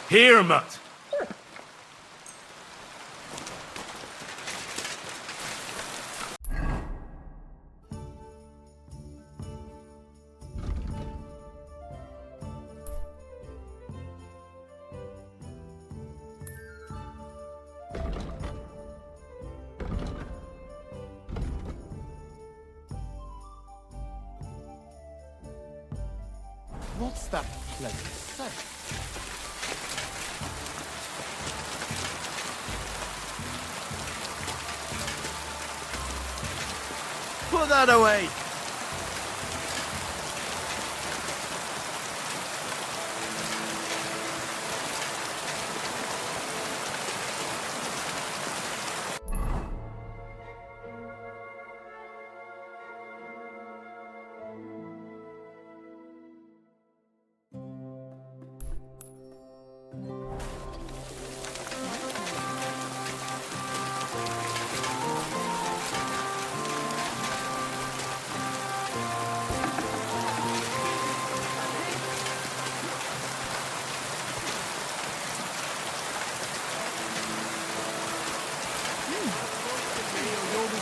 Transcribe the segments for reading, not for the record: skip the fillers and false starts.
Here, Mutt. What's that pleasant scent? Put that away!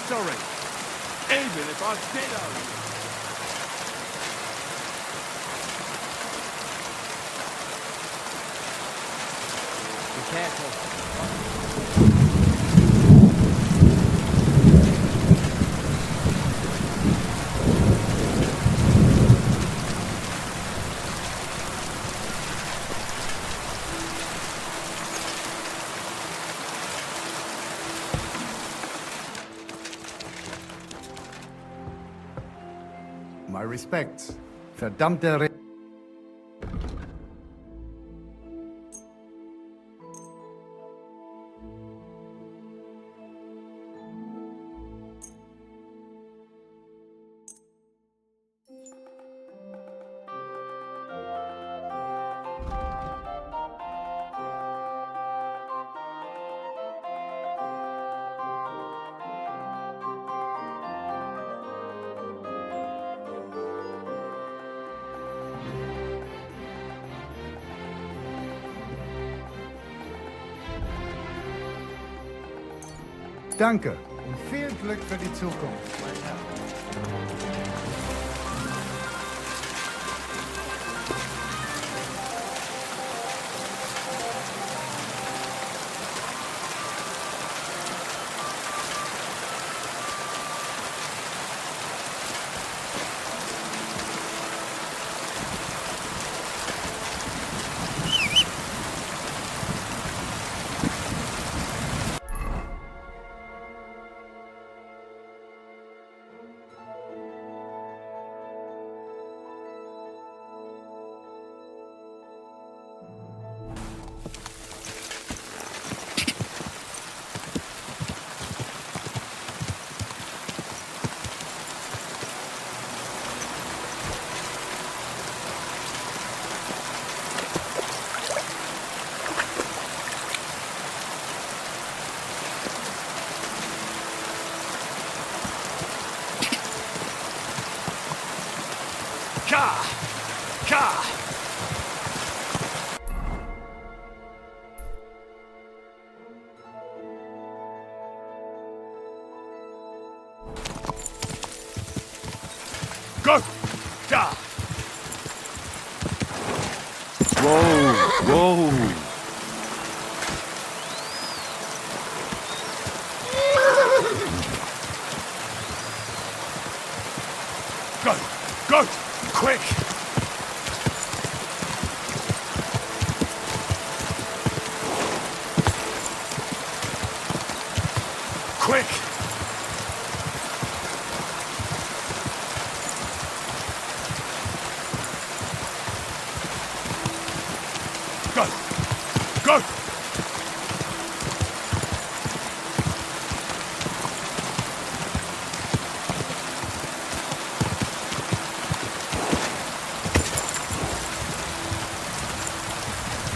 Sorry. Even if I did owe you. Be careful. My respects. Verdammte Re Danke und viel Glück für die Zukunft, mein Herr. Go! Da! Whoa! Whoa! Go! Go! Quick! Quick! Go! Go!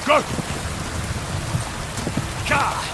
Go! Ka!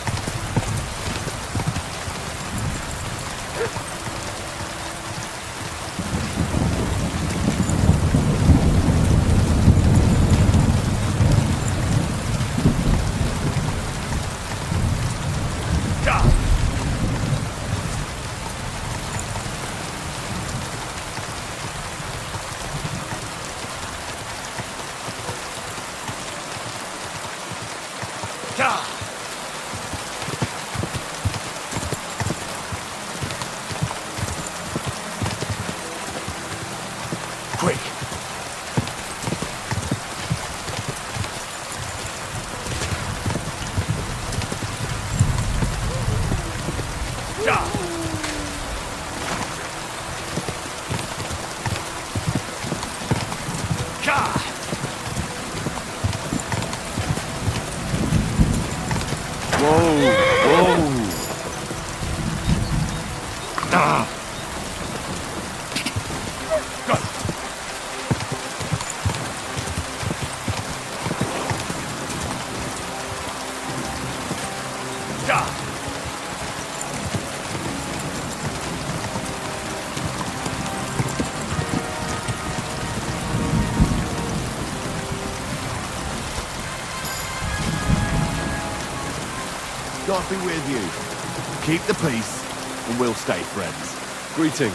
Quick! God be with you. Keep the peace, and we'll stay friends. Greetings.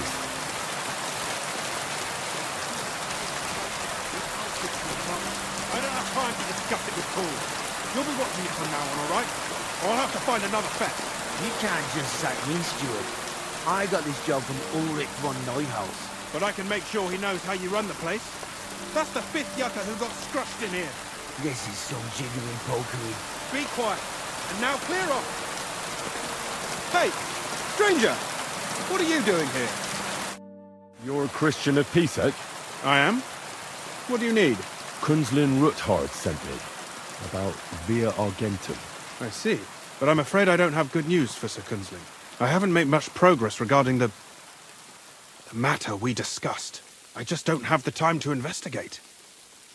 I don't have time to discuss it with Paul. You'll be watching it from now on, all right? Or I'll have to find another fest. You can't just sack me, Steward. I got this job from Ulrich von Neuhaus. But I can make sure he knows how you run the place. That's the 5th yucca who got scrushed in here. This is some jiggering pokery. Be quiet. And now clear off. Hey, stranger! What are you doing here? You're a Christian of Pisek? I am. What do you need? Kunzlin Ruthard sent me. About Via Argentum. I see. But I'm afraid I don't have good news for Sir Kunzling. I haven't made much progress regarding the matter we discussed. I just don't have the time to investigate.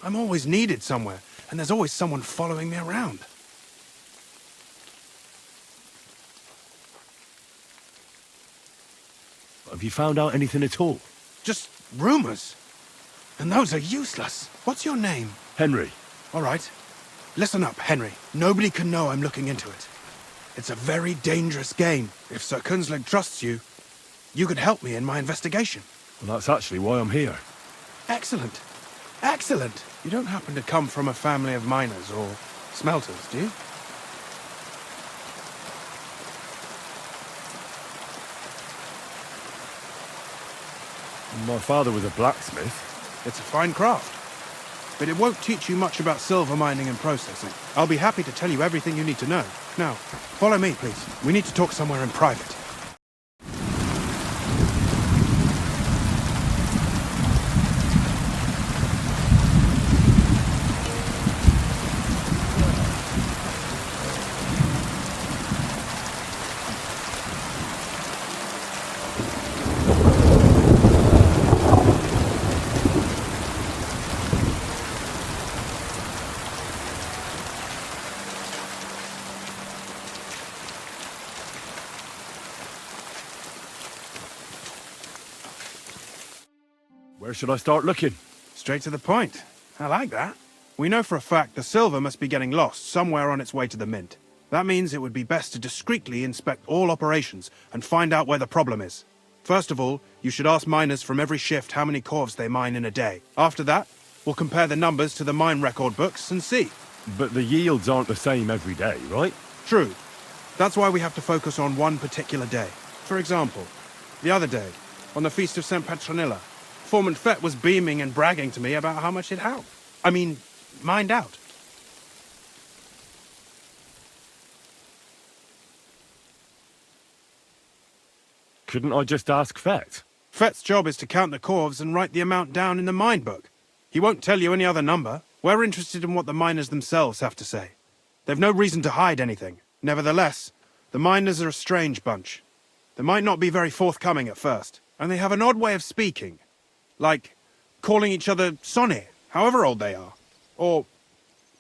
I'm always needed somewhere, and there's always someone following me around. Have you found out anything at all? Just rumors. And those are useless. What's your name? Henry. All right. Listen up, Henry. Nobody can know I'm looking into it. It's a very dangerous game. If Sir Kunzling trusts you, you could help me in my investigation. Well, that's actually why I'm here. Excellent. Excellent. You don't happen to come from a family of miners or smelters, do you? My father was a blacksmith. It's a fine craft. But it won't teach you much about silver mining and processing. I'll be happy to tell you everything you need to know. Now, follow me, please. We need to talk somewhere in private. Where should I start looking? Straight to the point. I like that. We know for a fact the silver must be getting lost somewhere on its way to the mint. That means it would be best to discreetly inspect all operations and find out where the problem is. First of all, you should ask miners from every shift how many corves they mine in a day. After that, we'll compare the numbers to the mine record books and see. But the yields aren't the same every day, right? True. That's why we have to focus on one particular day. For example, the other day, on the Feast of St. Petronilla, Foreman Fett was beaming and bragging to me about how much he'd mined out. Couldn't I just ask Fett? Fett's job is to count the corves and write the amount down in the mine book. He won't tell you any other number. We're interested in what the miners themselves have to say. They've no reason to hide anything. Nevertheless, the miners are a strange bunch. They might not be very forthcoming at first, and they have an odd way of speaking. Like calling each other Sonny, however old they are.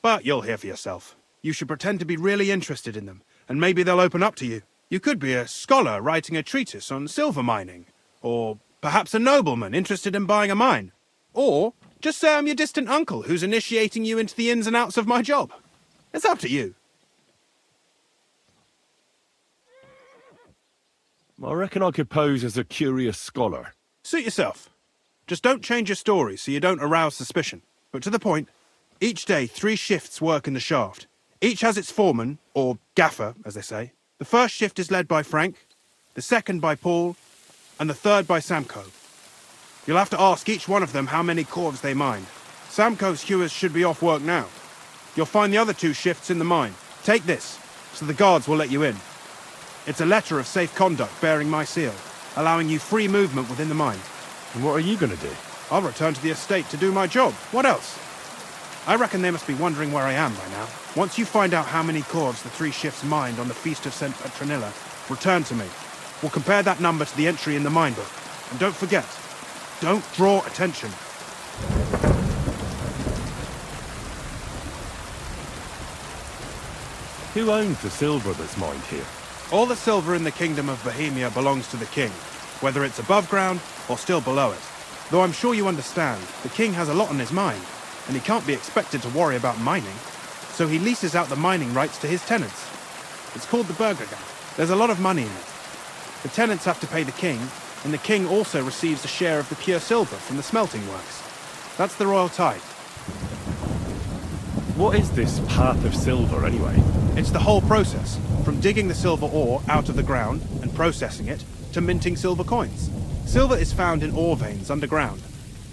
But you'll hear for yourself. You should pretend to be really interested in them, and maybe they'll open up to you. You could be a scholar writing a treatise on silver mining, or perhaps a nobleman interested in buying a mine. Or just say I'm your distant uncle who's initiating you into the ins and outs of my job. It's up to you. I reckon I could pose as a curious scholar. Suit yourself. Just don't change your story so you don't arouse suspicion. But to the point, each day 3 shifts work in the shaft. Each has its foreman, or gaffer, as they say. The first shift is led by Frank, the second by Paul, and the third by Samko. You'll have to ask each one of them how many corves they mine. Samko's hewers should be off work now. You'll find the other two shifts in the mine. Take this, so the guards will let you in. It's a letter of safe conduct bearing my seal, allowing you free movement within the mine. And what are you going to do? I'll return to the estate to do my job. What else? I reckon they must be wondering where I am by now. Once you find out how many corves the three shifts mined on the Feast of St. Petronilla, return to me. We'll compare that number to the entry in the mine book. And don't forget, don't draw attention. Who owns the silver that's mined here? All the silver in the Kingdom of Bohemia belongs to the king, whether it's above ground or still below it. Though I'm sure you understand, the king has a lot on his mind, and he can't be expected to worry about mining, so he leases out the mining rights to his tenants. It's called the Bürgergeld. There's a lot of money in it. The tenants have to pay the king, and the king also receives a share of the pure silver from the smelting works. That's the royal tithe. What is this path of silver, anyway? It's the whole process, from digging the silver ore out of the ground and processing it, to minting silver coins. Silver is found in ore veins underground.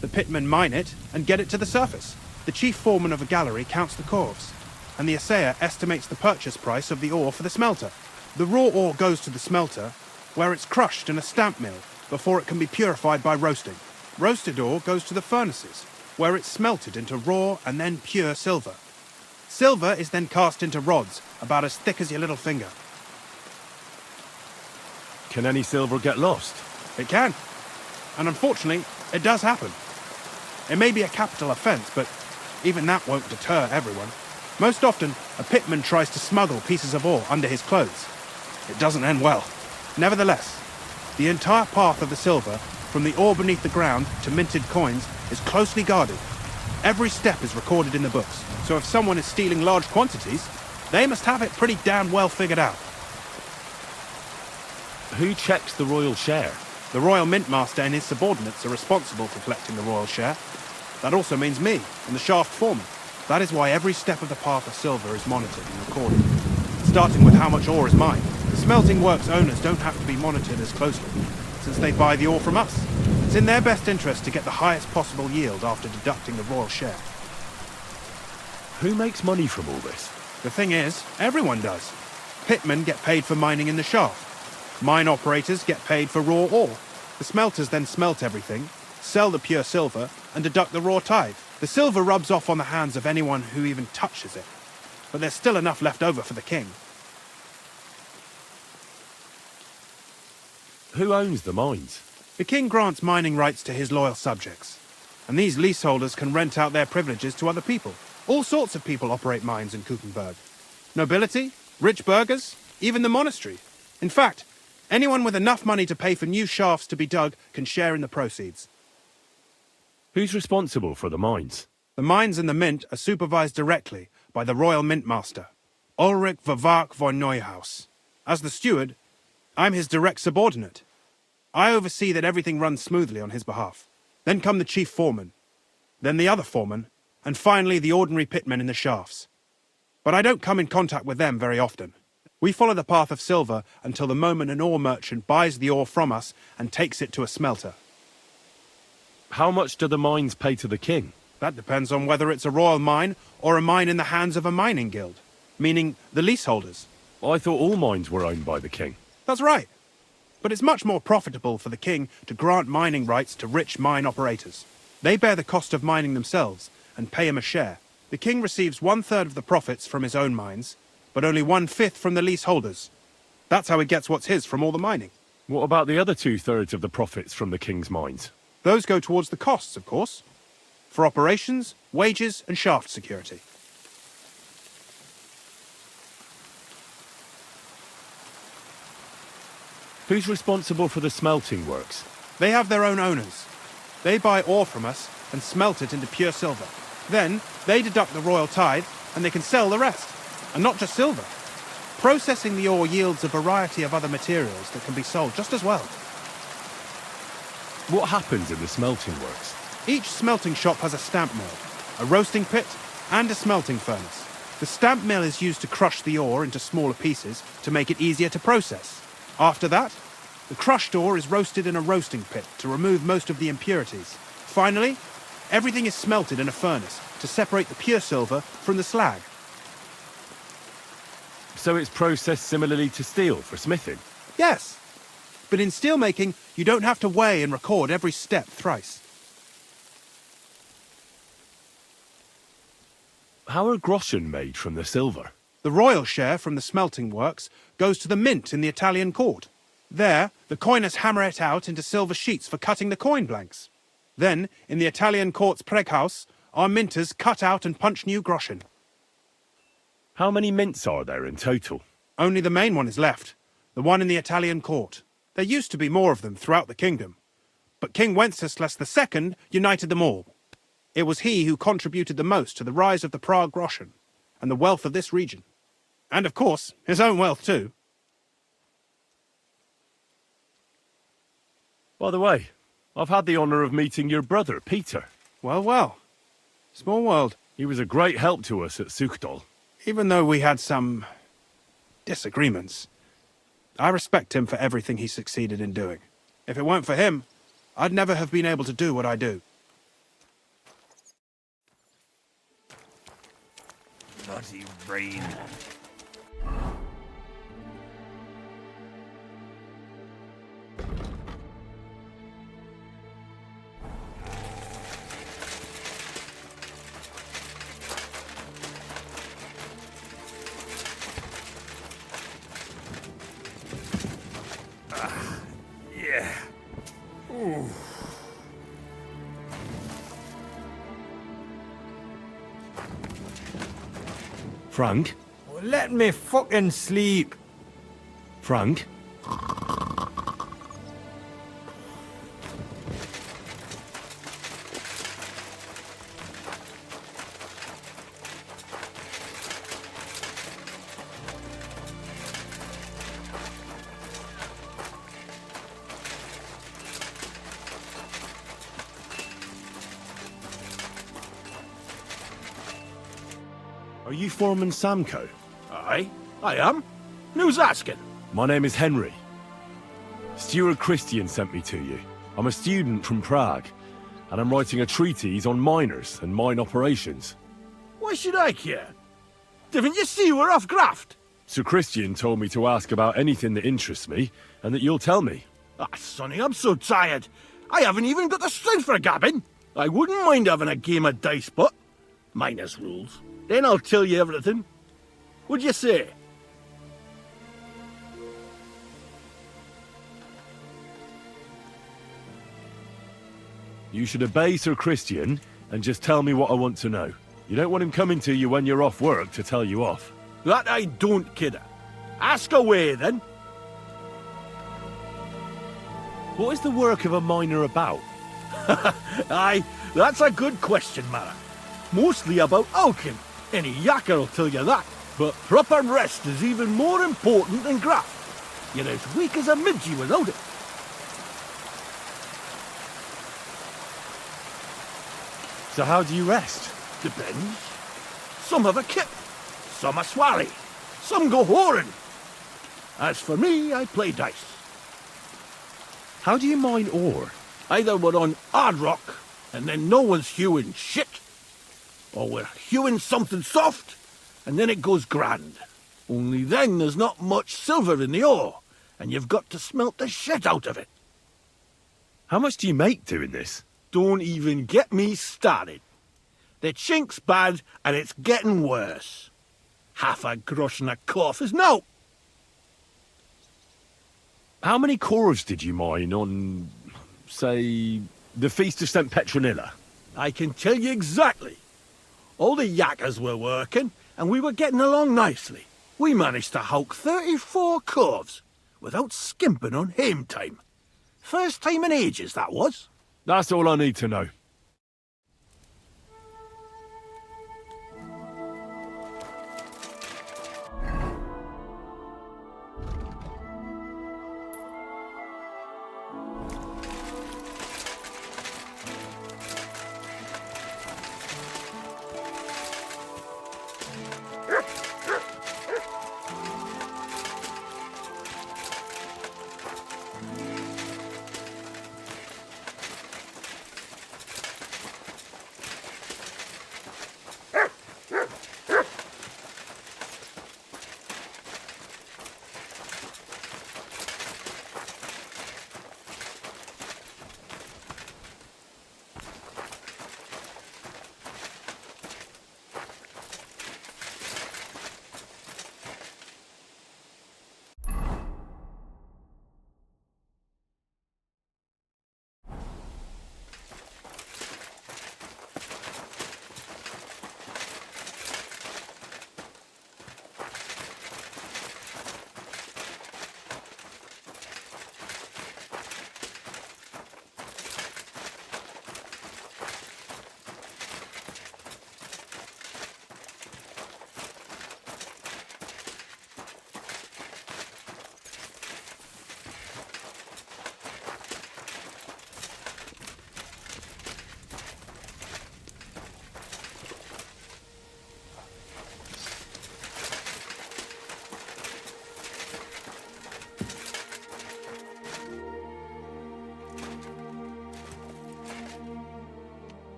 The pitmen mine it and get it to the surface. The chief foreman of a gallery counts the corves, and the assayer estimates the purchase price of the ore for the smelter. The raw ore goes to the smelter, where it's crushed in a stamp mill before it can be purified by roasting. Roasted ore goes to the furnaces, where it's smelted into raw and then pure silver. Silver is then cast into rods about as thick as your little finger. Can any silver get lost? It can. And unfortunately, it does happen. It may be a capital offence, but even that won't deter everyone. Most often, a pitman tries to smuggle pieces of ore under his clothes. It doesn't end well. Nevertheless, the entire path of the silver, from the ore beneath the ground to minted coins, is closely guarded. Every step is recorded in the books, so if someone is stealing large quantities, they must have it pretty damn well figured out. Who checks the royal share? The royal mint master and his subordinates are responsible for collecting the royal share. That also means me and the shaft foreman. That is why every step of the path of silver is monitored and recorded, starting with how much ore is mined. The smelting works owners don't have to be monitored as closely, since they buy the ore from us. It's in their best interest to get the highest possible yield after deducting the royal share. Who makes money from all this? The thing is, everyone does. Pitmen get paid for mining in the shaft. Mine operators get paid for raw ore. The smelters then smelt everything, sell the pure silver, and deduct the raw tithe. The silver rubs off on the hands of anyone who even touches it. But there's still enough left over for the king. Who owns the mines? The king grants mining rights to his loyal subjects, and these leaseholders can rent out their privileges to other people. All sorts of people operate mines in Kuttenberg. Nobility, rich burghers, even the monastery. In fact, anyone with enough money to pay for new shafts to be dug can share in the proceeds. Who's responsible for the mines? The mines and the mint are supervised directly by the royal mint master, Ulrich Vervark von Neuhaus. As the steward, I'm his direct subordinate. I oversee that everything runs smoothly on his behalf. Then come the chief foreman, then the other foreman, and finally the ordinary pitmen in the shafts. But I don't come in contact with them very often. We follow the path of silver until the moment an ore merchant buys the ore from us and takes it to a smelter. How much do the mines pay to the king? That depends on whether it's a royal mine or a mine in the hands of a mining guild, meaning the leaseholders. I thought all mines were owned by the king. That's right. But it's much more profitable for the king to grant mining rights to rich mine operators. They bear the cost of mining themselves and pay him a share. The king receives 1/3 of the profits from his own mines, but only 1/5 from the leaseholders. That's how he gets what's his from all the mining. What about the other 2/3 of the profits from the king's mines? Those go towards the costs, of course, for operations, wages, and shaft security. Who's responsible for the smelting works? They have their own owners. They buy ore from us and smelt it into pure silver. Then, they deduct the royal tithe and they can sell the rest. And not just silver. Processing the ore yields a variety of other materials that can be sold just as well. What happens in the smelting works? Each smelting shop has a stamp mill, a roasting pit, and a smelting furnace. The stamp mill is used to crush the ore into smaller pieces to make it easier to process. After that, the crushed ore is roasted in a roasting pit to remove most of the impurities. Finally, everything is smelted in a furnace to separate the pure silver from the slag. So it's processed similarly to steel for smithing? Yes, but in steelmaking, you don't have to weigh and record every step thrice. How are groschen made from the silver? The royal share from the smelting works goes to the mint in the Italian court. There, the coiners hammer it out into silver sheets for cutting the coin blanks. Then, in the Italian court's preghouse, our minters cut out and punch new groschen. How many mints are there in total? Only the main one is left, the one in the Italian court. There used to be more of them throughout the kingdom, but King Wenceslaus II united them all. It was he who contributed the most to the rise of the Prague groschen and the wealth of this region. And of course, his own wealth too. By the way, I've had the honour of meeting your brother, Peter. Well, well. Small world. He was a great help to us at Suchdol. Even though we had some disagreements, I respect him for everything he succeeded in doing. If it weren't for him, I'd never have been able to do what I do. Bloody rain. Yeah. Ooh. Frank? Let me fucking sleep. Frank? Are you Foreman Samco? Aye, I am. Who's asking? My name is Henry. Steward Christian sent me to you. I'm a student from Prague, and I'm writing a treatise on miners and mine operations. Why should I care? Didn't you see we're off graft? Sir Christian told me to ask about anything that interests me, and that you'll tell me. Ah, Sonny, I'm so tired. I haven't even got the strength for gabbing. I wouldn't mind having a game of dice, but minus rules. Then I'll tell you everything. What'd you say? You should obey Sir Christian and just tell me what I want to know. You don't want him coming to you when you're off work to tell you off. That I don't, kidder. Ask away, then. What is the work of a miner about? Aye, that's a good question, Mara. Mostly about alchemy. Any yakker will tell you that. But proper rest is even more important than graft. You're as weak as a midgie without it. So how do you rest? Depends. Some have a kip, some a swally, some go whoring. As for me, I play dice. How do you mine ore? Either we're on hard rock, and then no one's hewing shit, or we're hewing something soft, and then it goes grand. Only then there's not much silver in the ore, and you've got to smelt the shit out of it. How much do you make doing this? Don't even get me started. The chink's bad, and it's getting worse. Half a groschen a cough is no. How many cores did you mine on, say, the Feast of St. Petronilla? I can tell you exactly. All the yakkers were working, and we were getting along nicely. We managed to hulk 34 coves without skimping on hame time. First time in ages, that was. That's all I need to know.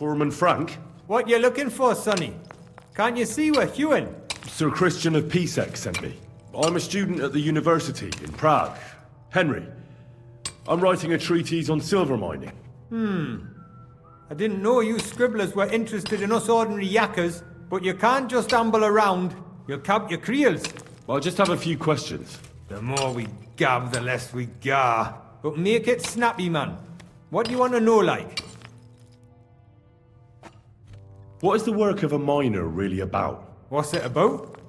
Foreman Frank? What you looking for, sonny? Can't you see we're hewing? Sir Christian of Pisek sent me. I'm a student at the university in Prague. Henry, I'm writing a treatise on silver mining. I didn't know you scribblers were interested in us ordinary yakkers, but you can't just amble around. You'll cap your creels. I just have a few questions. The more we gab, the less we gar. But make it snappy, man. What do you want to know, like? What is the work of a miner really about? What's it about?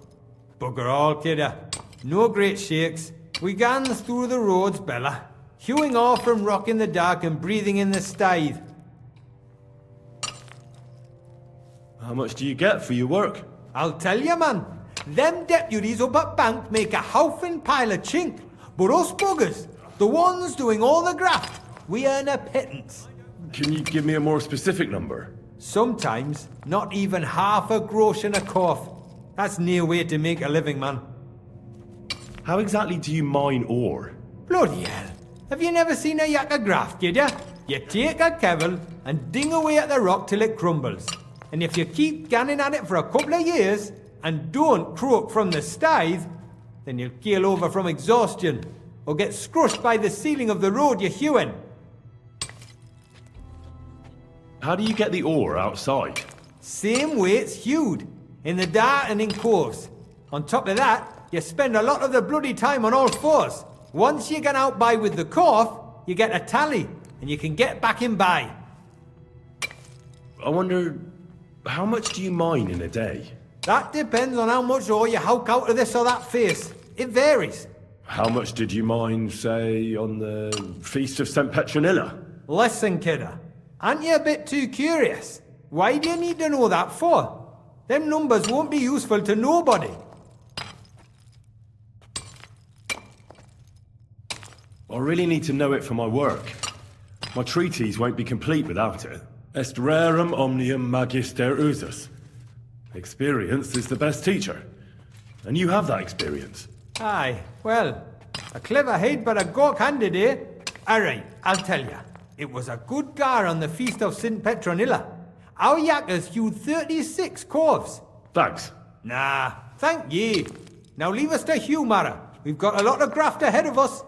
Bugger all, kidder. No great shakes. We gans through the roads, Bella. Hewing off from rock in the dark and breathing in the stithe. How much do you get for your work? I'll tell you, man. Them deputies up at bank make a howfing pile of chink. But us buggers, the ones doing all the graft, we earn a pittance. Can you give me a more specific number? Sometimes, not even half a grosh and a cough. That's near way to make a living, man. How exactly do you mine ore? Bloody hell. Have you never seen a yakker graft, kid ya? You take a kevel and ding away at the rock till it crumbles. And if you keep ganning at it for a couple of years and don't croak from the stithe, then you'll keel over from exhaustion or get scrushed by the ceiling of the road you're hewing. How do you get the ore outside? Same way it's hewed, in the dark and in coves. On top of that, you spend a lot of the bloody time on all fours. Once you get out by with the cough, you get a tally, and you can get back in by. I wonder, how much do you mine in a day? That depends on how much ore you howk out of this or that face. It varies. How much did you mine, say, on the Feast of St. Petronilla? Listen, kidder. Aren't you a bit too curious? Why do you need to know that for? Them numbers won't be useful to nobody. I really need to know it for my work. My treatise won't be complete without it. Est rerum omnium magister usus. Experience is the best teacher. And you have that experience. Aye, well, a clever head but a gawk-handed, eh? Alright, I'll tell ya. It was a good gar on the Feast of St. Petronilla. Our yakkers hewed 36 corves. Thanks. Nah, thank ye. Now leave us to hew, Mara. We've got a lot of graft ahead of us.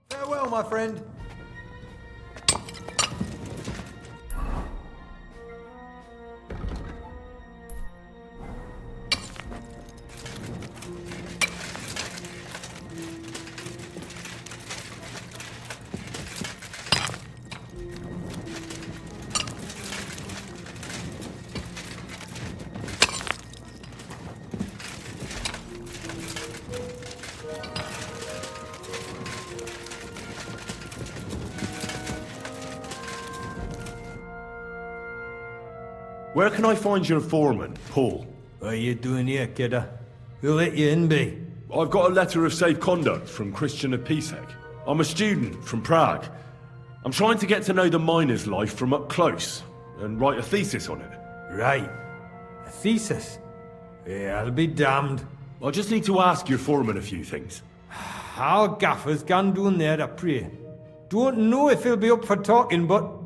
Farewell, my friend. Where can I find your foreman, Paul? What are you doing here, kidder? Who'll let you in, be? I've got a letter of safe conduct from Christian of Pisek. I'm a student from Prague. I'm trying to get to know the miner's life from up close and write a thesis on it. Right. A thesis? Yeah, I'll be damned. I just need to ask your foreman a few things. Our gaffer's gone down there to pray. Don't know if he'll be up for talking, but...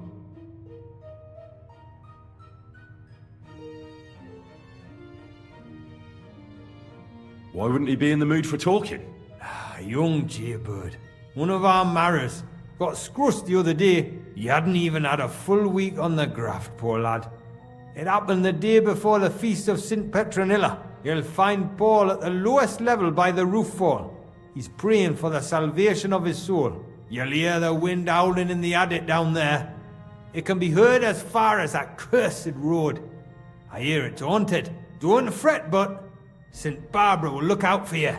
Why wouldn't he be in the mood for talking? A young jaybird. One of our marrers. Got scrussed the other day. He hadn't even had a full week on the graft, poor lad. It happened the day before the feast of St. Petronilla. You'll find Paul at the lowest level by the roof fall. He's praying for the salvation of his soul. You'll hear the wind howling in the attic down there. It can be heard as far as that cursed road. I hear it's haunted. Don't fret, but St. Barbara will look out for you.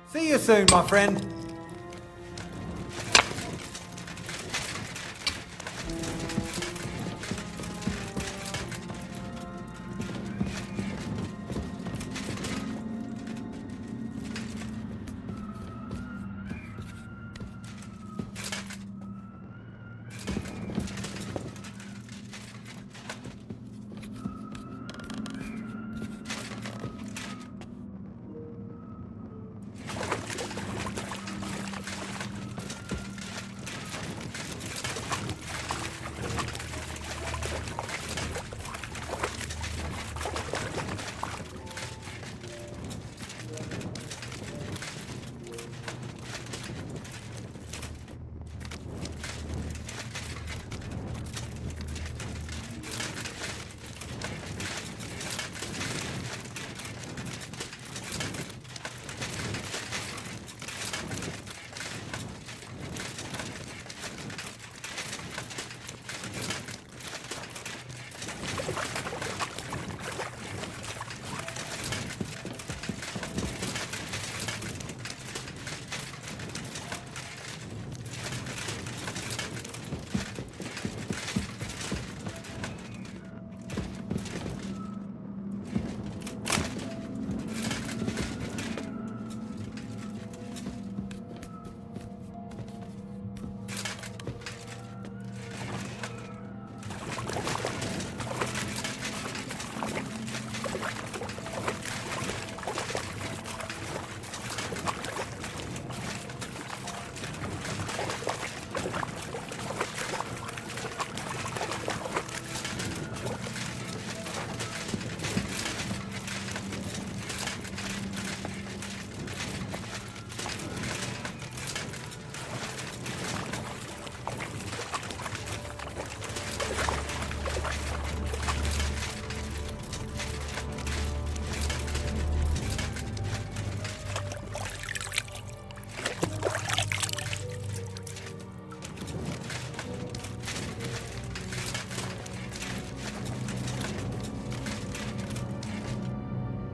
See you soon, my friend.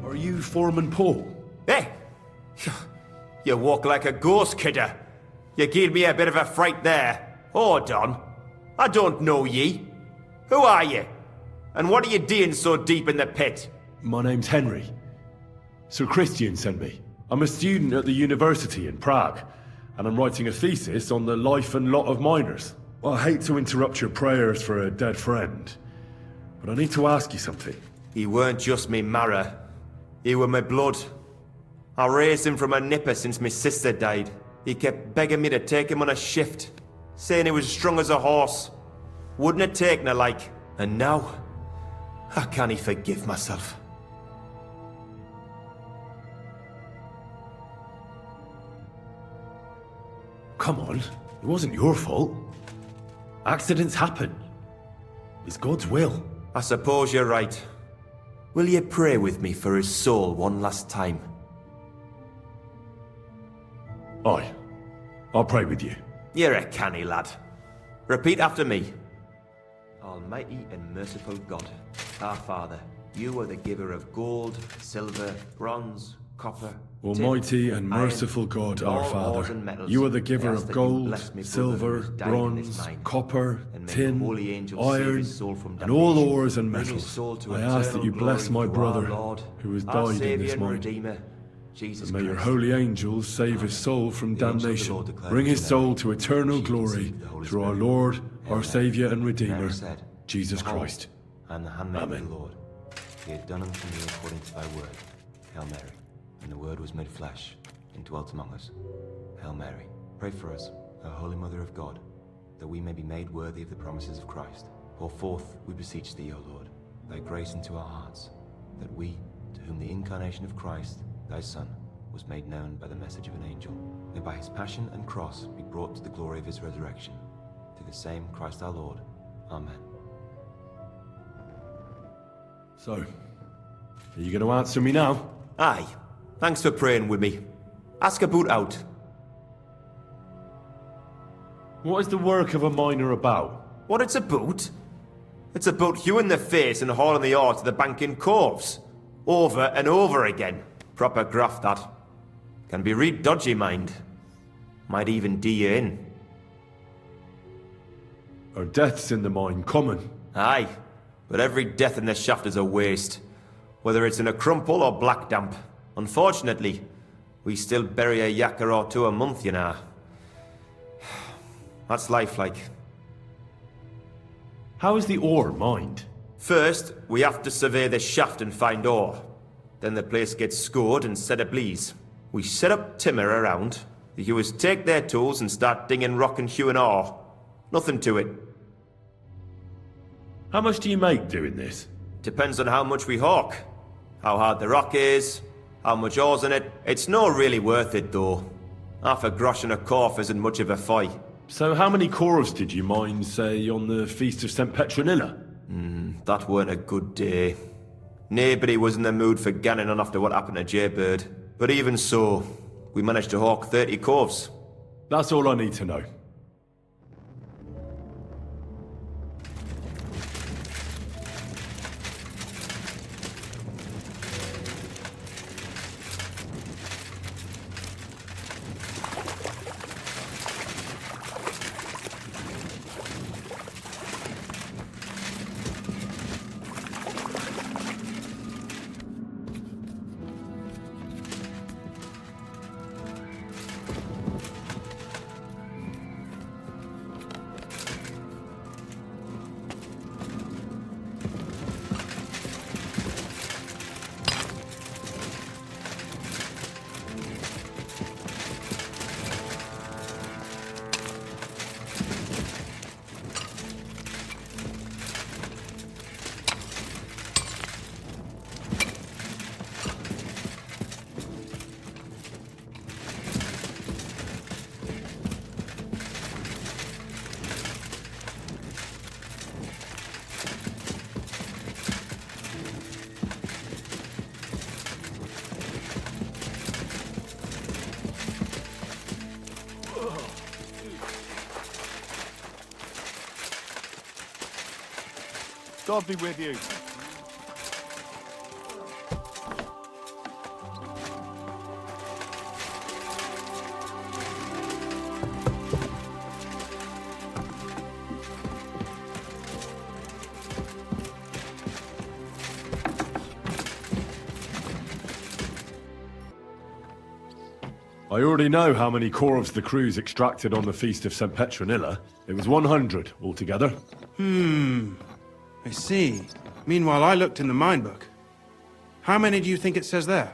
Are you Foreman Paul? Hey! You walk like a ghost, kidder. You gave me a bit of a fright there. Hold on. I don't know ye. Who are you? And what are you doing so deep in the pit? My name's Henry. Sir Christian sent me. I'm a student at the university in Prague, and I'm writing a thesis on the life and lot of miners. Well, I hate to interrupt your prayers for a dead friend, but I need to ask you something. He weren't just me marrow. He were my blood. I raised him from a nipper since my sister died. He kept begging me to take him on a shift, saying he was strong as a horse. Wouldn't have taken her like. And now, I can't forgive myself. Come on, it wasn't your fault. Accidents happen. It's God's will. I suppose you're right. Will you pray with me for his soul one last time? Aye. I'll pray with you. You're a canny lad. Repeat after me. Almighty and merciful God, our Father, you are the giver of gold, silver, bronze, copper, Almighty tin, and merciful iron, God, all our Father, ores and metals. you are the giver I ask of that you gold, bless me brother silver, who's died in this bronze, mine, copper, and may tin, the holy angels save iron, his soul from and all damnation. ores and Bring his metals. soul to I ask that you eternal bless my glory through our brother, Lord, who has our died in Saviour this and mine. Redeemer, Jesus And may your Christ. holy angels save his soul from The angel of the damnation. Lord declares Bring his to soul Mary, to eternal she glory conceived the Holy through our Spirit. Lord, Hail our Mary. Saviour and Mary Redeemer, said, Jesus Behold, Christ. I am the handmaid Amen. of the Lord. Be it done unto me according to thy word. Hail Mary. And the word was made flesh and dwelt among us. Hail Mary. Pray for us, O Holy Mother of God, that we may be made worthy of the promises of Christ. Pour forth, we beseech thee, O Lord, thy grace into our hearts, that we, to whom the incarnation of Christ, thy Son, was made known by the message of an angel, may by his passion and cross be brought to the glory of his resurrection. Through the same Christ our Lord. Amen. So, are you going to answer me now? Aye. Thanks for praying with me. Ask about out. What is the work of a miner about? What it's about? It's about hewing the face and hauling the ore to the banking coves. Over and over again. Proper graft, that. Can be real dodgy, mind. Might even do you in. Are deaths in the mine common? Aye. But every death in the shaft is a waste. Whether it's in a crumple or black damp. Unfortunately, we still bury a yakka or two a month, you know. That's life like. How is the ore mined? First, we have to survey the shaft and find ore. Then the place gets scored and set ablaze. We set up timber around. The hewers take their tools and start dinging rock and hewing ore. Nothing to it. How much do you make doing this? Depends on how much we hawk. How hard the rock is, how much ore's in it. It's not really worth it though. Half a grosh and a corf isn't much of a fight. So how many corves did you mine, say, on the Feast of St. Petronilla? That weren't a good day. Nobody was in the mood for ganning on after what happened to Jaybird. But even so, we managed to hawk 30 corves. That's all I need to know. God be with you. I already know how many corves the crews extracted on the Feast of St. Petronilla. It was 100 altogether. I see. Meanwhile, I looked in the mine book. How many do you think it says there?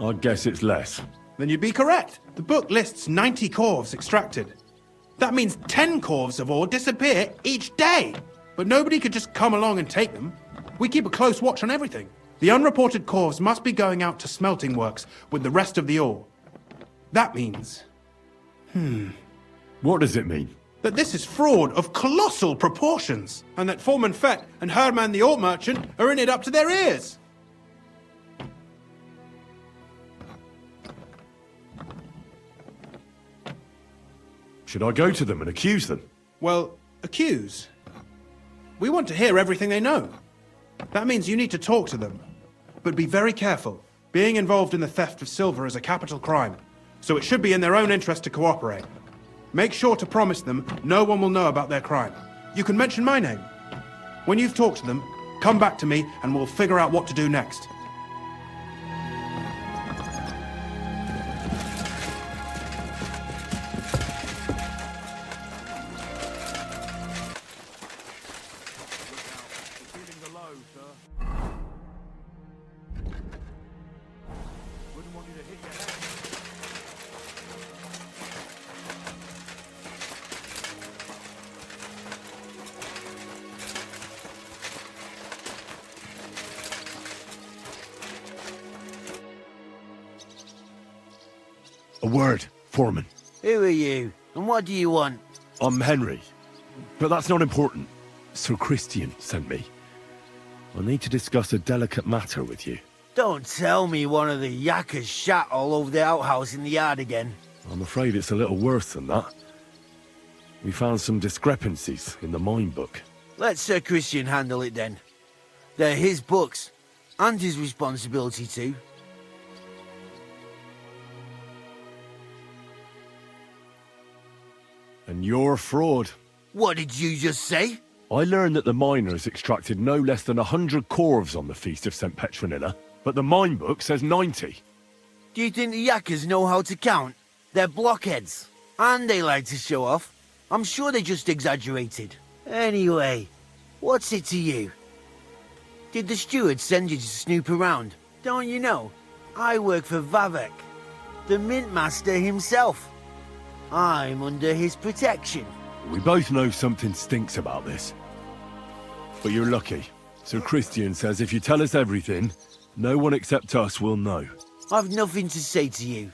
I'd guess it's less. Then you'd be correct. The book lists 90 corves extracted. That means 10 corves of ore disappear each day. But nobody could just come along and take them. We keep a close watch on everything. The unreported corves must be going out to smelting works with the rest of the ore. That means... What does it mean? that this is fraud of colossal proportions, and that Foreman Fett and Herman the ore merchant are in it up to their ears. Should I go to them and accuse them? Well, accuse? We want to hear everything they know. That means you need to talk to them. But be very careful. Being involved in the theft of silver is a capital crime, so it should be in their own interest to cooperate. Make sure to promise them no one will know about their crime. You can mention my name. When you've talked to them, come back to me and we'll figure out what to do next. A word, Foreman. Who are you? And what do you want? I'm Henry. But that's not important. Sir Christian sent me. I need to discuss a delicate matter with you. Don't tell me one of the yakkers shat all over the outhouse in the yard again. I'm afraid it's a little worse than that. We found some discrepancies in the mine book. Let Sir Christian handle it then. They're his books, and his responsibility too. And you're a fraud. What did you just say? I learned that the miners extracted no less than 100 corves on the Feast of St. Petronilla, but the mine book says 90. Do you think the yakkers know how to count? They're blockheads, and they like to show off. I'm sure they just exaggerated. Anyway, what's it to you? Did the steward send you to snoop around? Don't you know? I work for Vavek, the mint master himself. I'm under his protection. We both know something stinks about this. But you're lucky. Sir Christian says if you tell us everything, no one except us will know. I've nothing to say to you.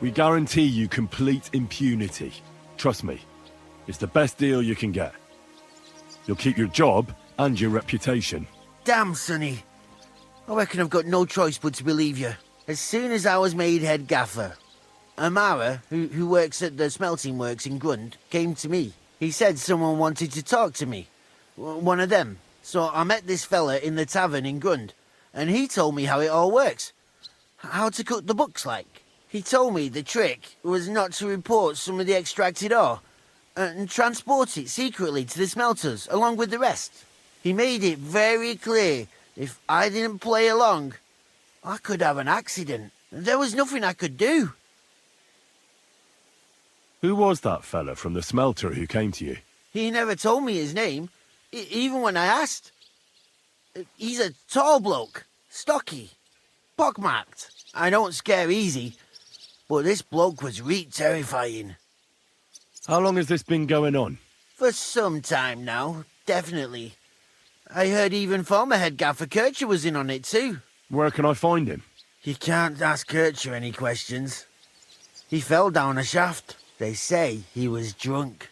We guarantee you complete impunity. Trust me, it's the best deal you can get. You'll keep your job and your reputation. Damn, Sonny. I reckon I've got no choice but to believe you. As soon as I was made head gaffer, Amara, who works at the smelting works in Grund, came to me. He said someone wanted to talk to me. One of them. So I met this fella in the tavern in Grund, and he told me how it all works. How to cut the books like. He told me the trick was not to report some of the extracted ore and transport it secretly to the smelters along with the rest. He made it very clear if I didn't play along, I could have an accident. There was nothing I could do. Who was that fella from the smelter who came to you? He never told me his name, even when I asked. He's a tall bloke, stocky, pockmarked. I don't scare easy, but this bloke was reet terrifying. How long has this been going on? For some time now, definitely. I heard even former head gaffer Kircher was in on it too. Where can I find him? You can't ask Kircher any questions. He fell down a shaft. They say he was drunk,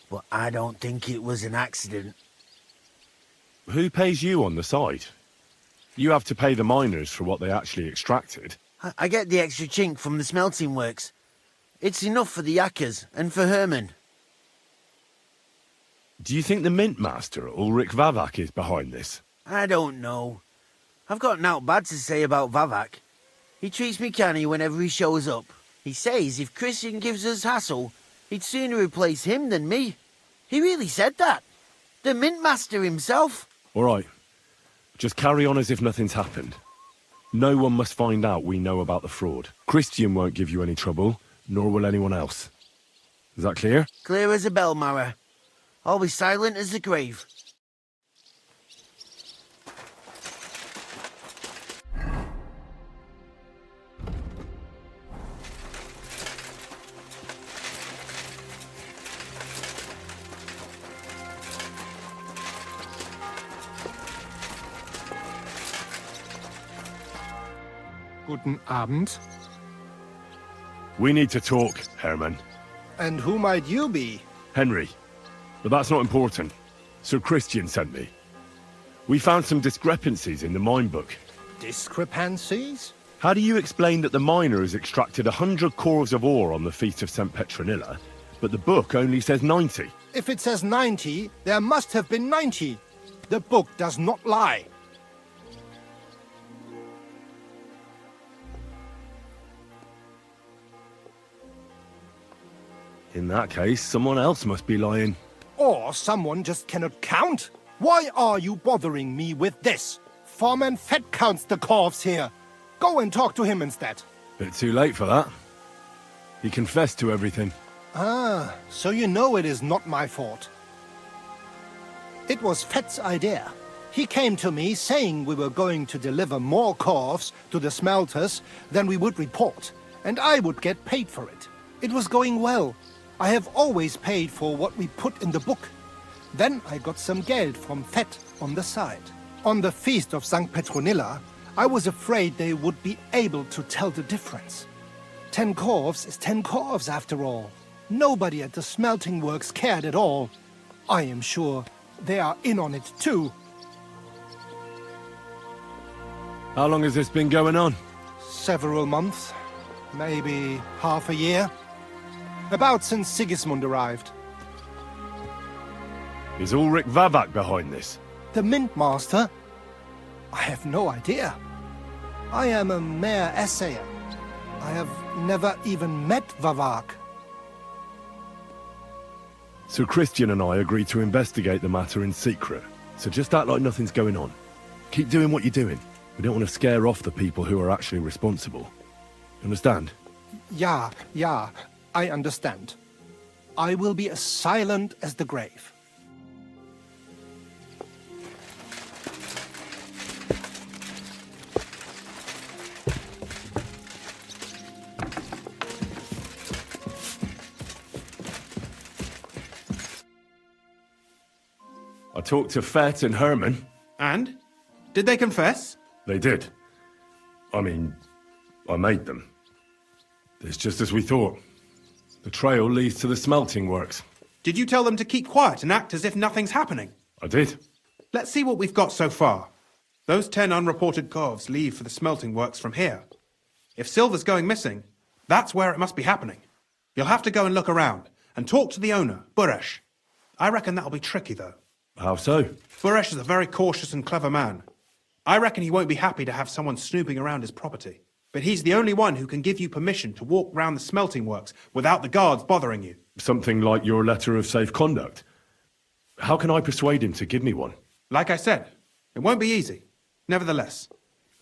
but I don't think it was an accident. Who pays you on the side? You have to pay the miners for what they actually extracted. I get the extra chink from the smelting works. It's enough for the yakkers and for Herman. Do you think the mint master, Ulrich Vavak, is behind this? I don't know. I've got naught bad to say about Vavak. He treats me canny whenever he shows up. He says if Christian gives us hassle, he'd sooner replace him than me. He really said that. The mint master himself. All right. Just carry on as if nothing's happened. No one must find out we know about the fraud. Christian won't give you any trouble, nor will anyone else. Is that clear? Clear as a bell, Mara. I'll be silent as the grave. Guten Abend. We need to talk, Herman. And who might you be? Henry. But that's not important. Sir Christian sent me. We found some discrepancies in the mine book. Discrepancies? How do you explain that the miners extracted 100 corves of ore on the Feast of St. Petronilla, but the book only says 90? If it says 90, there must have been 90. The book does not lie. In that case, someone else must be lying. Or someone just cannot count. Why are you bothering me with this? Foreman Fett counts the corves here. Go and talk to him instead. Bit too late for that. He confessed to everything. Ah, so you know it is not my fault. It was Fett's idea. He came to me saying we were going to deliver more corves to the smelters than we would report, and I would get paid for it. It was going well. I have always paid for what we put in the book. Then I got some geld from Fett on the side. On the Feast of St. Petronilla, I was afraid they would be able to tell the difference. 10 corves is 10 corves after all. Nobody at the smelting works cared at all. I am sure they are in on it too. How long has this been going on? Several months, maybe half a year. About since Sigismund arrived. Is Ulrich Vavak behind this? The Mint Master? I have no idea. I am a mere essayer. I have never even met Vavak. So Christian and I agreed to investigate the matter in secret. So just act like nothing's going on. Keep doing what you're doing. We don't want to scare off the people who are actually responsible. Understand? Yeah, I understand. I will be as silent as the grave. I talked to Fett and Herman. And? Did they confess? They did. I mean, I made them. It's just as we thought. The trail leads to the smelting works. Did you tell them to keep quiet and act as if nothing's happening? I did. Let's see what we've got so far. Those 10 unreported corves leave for the smelting works from here. If silver's going missing, that's where it must be happening. You'll have to go and look around and talk to the owner, Buresh. I reckon that'll be tricky, though. How so? Buresh is a very cautious and clever man. I reckon he won't be happy to have someone snooping around his property. But he's the only one who can give you permission to walk round the smelting works without the guards bothering you. Something like your letter of safe conduct. How can I persuade him to give me one? Like I said, it won't be easy. Nevertheless,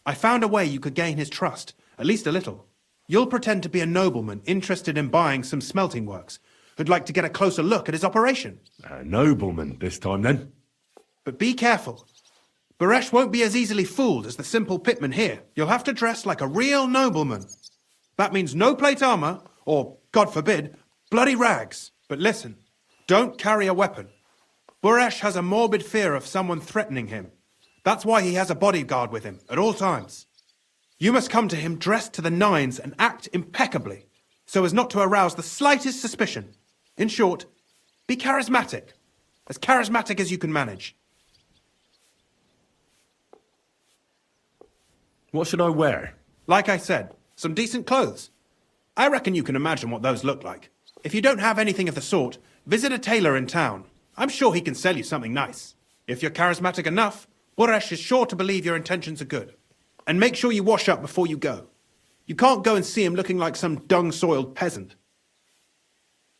I found a way you could gain his trust, at least a little. You'll pretend to be a nobleman interested in buying some smelting works, who'd like to get a closer look at his operation. A nobleman this time, then? But be careful. Buresh won't be as easily fooled as the simple pitman here. You'll have to dress like a real nobleman. That means no plate armor, or, God forbid, bloody rags. But listen, don't carry a weapon. Buresh has a morbid fear of someone threatening him. That's why he has a bodyguard with him at all times. You must come to him dressed to the nines and act impeccably, so as not to arouse the slightest suspicion. In short, be charismatic as you can manage. What should I wear? Like I said, some decent clothes. I reckon you can imagine what those look like. If you don't have anything of the sort, visit a tailor in town. I'm sure he can sell you something nice. If you're charismatic enough, Buresh is sure to believe your intentions are good. And make sure you wash up before you go. You can't go and see him looking like some dung-soiled peasant.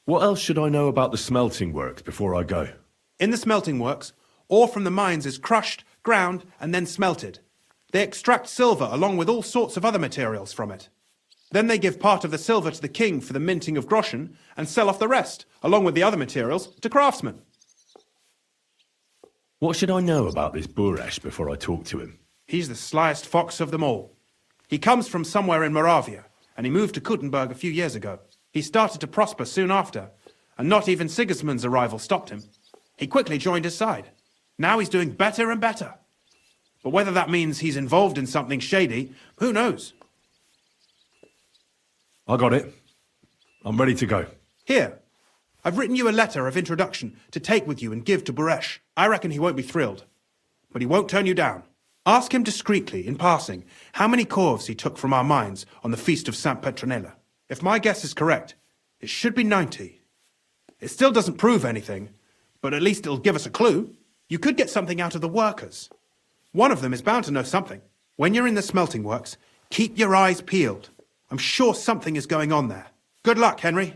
What else should I know about the smelting works before I go? In the smelting works, ore from the mines is crushed, ground, and then smelted. They extract silver along with all sorts of other materials from it. Then they give part of the silver to the king for the minting of groschen and sell off the rest, along with the other materials, to craftsmen. What should I know about this Buresh before I talk to him? He's the slyest fox of them all. He comes from somewhere in Moravia, and he moved to Kuttenberg a few years ago. He started to prosper soon after, and not even Sigismund's arrival stopped him. He quickly joined his side. Now he's doing better and better. But whether that means he's involved in something shady, who knows? I got it. I'm ready to go. Here, I've written you a letter of introduction to take with you and give to Buresh. I reckon he won't be thrilled, but he won't turn you down. Ask him discreetly, in passing, how many corves he took from our mines on the feast of Saint Petronella. If my guess is correct, it should be 90. It still doesn't prove anything, but at least it'll give us a clue. You could get something out of the workers. One of them is bound to know something. When you're in the smelting works, keep your eyes peeled. I'm sure something is going on there. Good luck, Henry.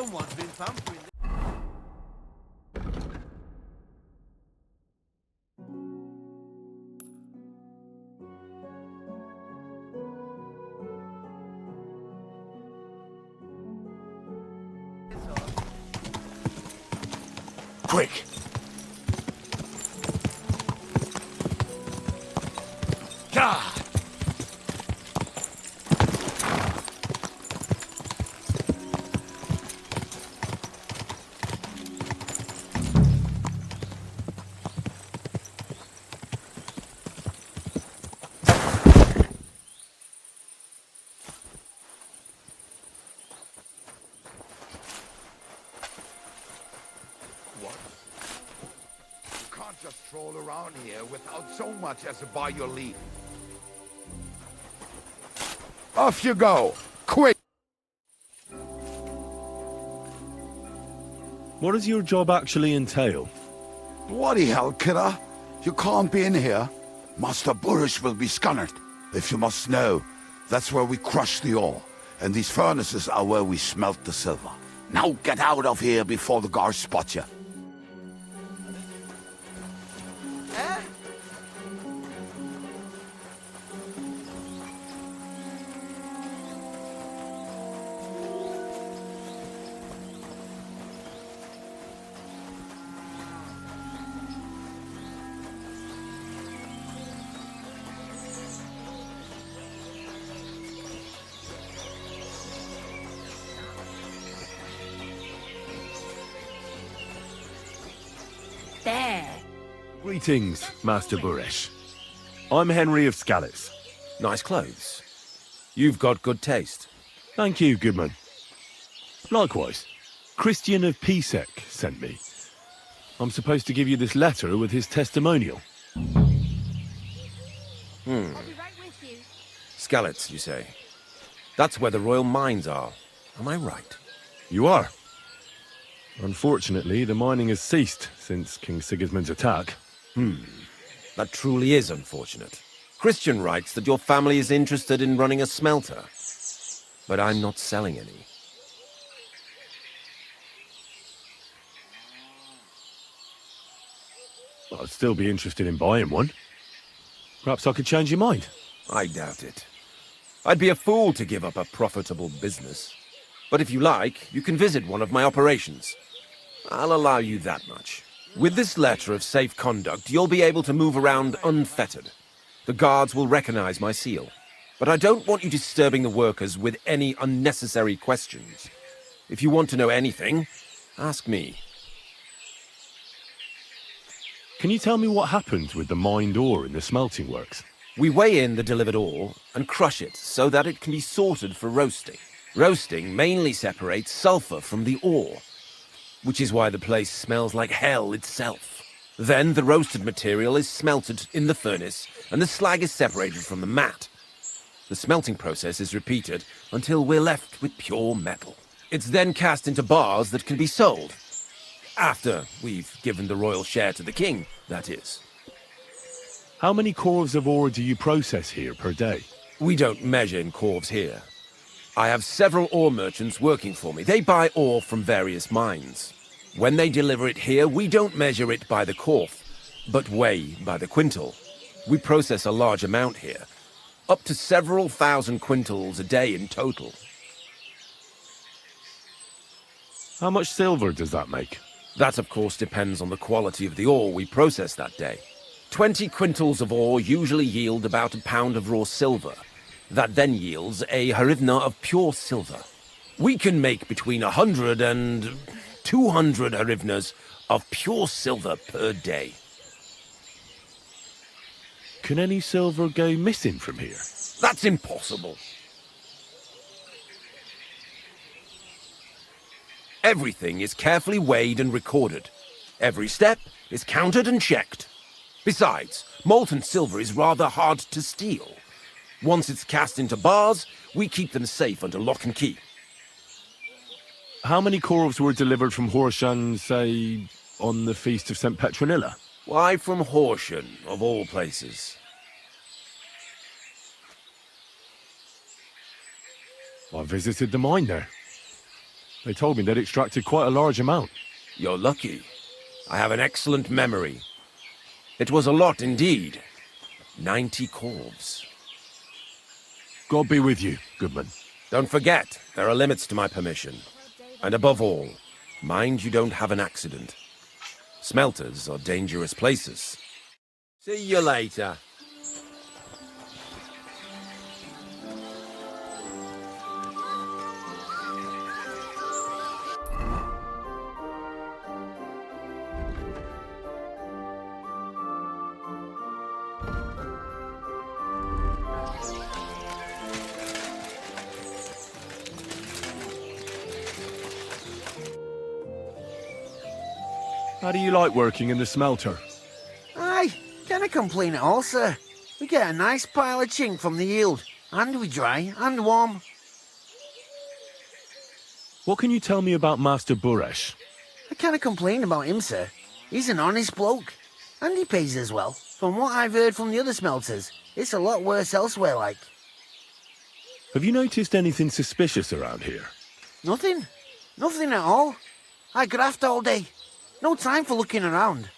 Someone's been pampering. Quick! God! Just stroll around here without so much as a by your leave. Off you go! Quick! What does your job actually entail? Bloody hell, kidder! You can't be in here. Master Burish will be scunnered. If you must know, that's where we crush the ore, and these furnaces are where we smelt the silver. Now get out of here before the guards spot you. There. Greetings, Master Buresh. I'm Henry of Skalitz. Nice clothes. You've got good taste. Thank you, Goodman. Likewise, Christian of Pisek sent me. I'm supposed to give you this letter with his testimonial. I'll be right with you. Skalitz, you say? That's where the royal mines are. Am I right? You are. Unfortunately, the mining has ceased since King Sigismund's attack. That truly is unfortunate. Christian writes that your family is interested in running a smelter. But I'm not selling any. I'd still be interested in buying one. Perhaps I could change your mind. I doubt it. I'd be a fool to give up a profitable business. But if you like, you can visit one of my operations. I'll allow you that much. With this letter of safe conduct, you'll be able to move around unfettered. The guards will recognize my seal. But I don't want you disturbing the workers with any unnecessary questions. If you want to know anything, ask me. Can you tell me what happened with the mined ore in the smelting works? We weigh in the delivered ore and crush it so that it can be sorted for roasting. Roasting mainly separates sulfur from the ore, which is why the place smells like hell itself. Then the roasted material is smelted in the furnace and the slag is separated from the matte. The smelting process is repeated until we're left with pure metal. It's then cast into bars that can be sold. After we've given the royal share to the king, that is. How many corves of ore do you process here per day? We don't measure in corves here. I have several ore merchants working for me. They buy ore from various mines. When they deliver it here, we don't measure it by the corf, but weigh by the quintal. We process a large amount here, up to several thousand quintals a day in total. How much silver does that make? That, of course, depends on the quality of the ore we process that day. 20 quintals of ore usually yield about a pound of raw silver. That then yields a hryvnia of pure silver. We can make between 100 and 200 hryvnias of pure silver per day. Can any silver go missing from here? That's impossible. Everything is carefully weighed and recorded. Every step is counted and checked. Besides, molten silver is rather hard to steal. Once it's cast into bars, we keep them safe under lock and key. How many corves were delivered from Horsham, say, on the Feast of St. Petronilla? Why from Horsham, of all places? I visited the mine there. They told me they'd extracted quite a large amount. You're lucky. I have an excellent memory. It was a lot indeed. 90 corves. God be with you, Goodman. Don't forget, there are limits to my permission. And above all, mind you don't have an accident. Smelters are dangerous places. See you later. How do you like working in the smelter? Aye, can't complain at all, sir. We get a nice pile of chink from the yield, and we dry and warm. What can you tell me about Master Buresh? I can't complain about him, sir. He's an honest bloke, and he pays us well. From what I've heard from the other smelters, it's a lot worse elsewhere, like. Have you noticed anything suspicious around here? Nothing. Nothing at all. I graft all day. No time for looking around.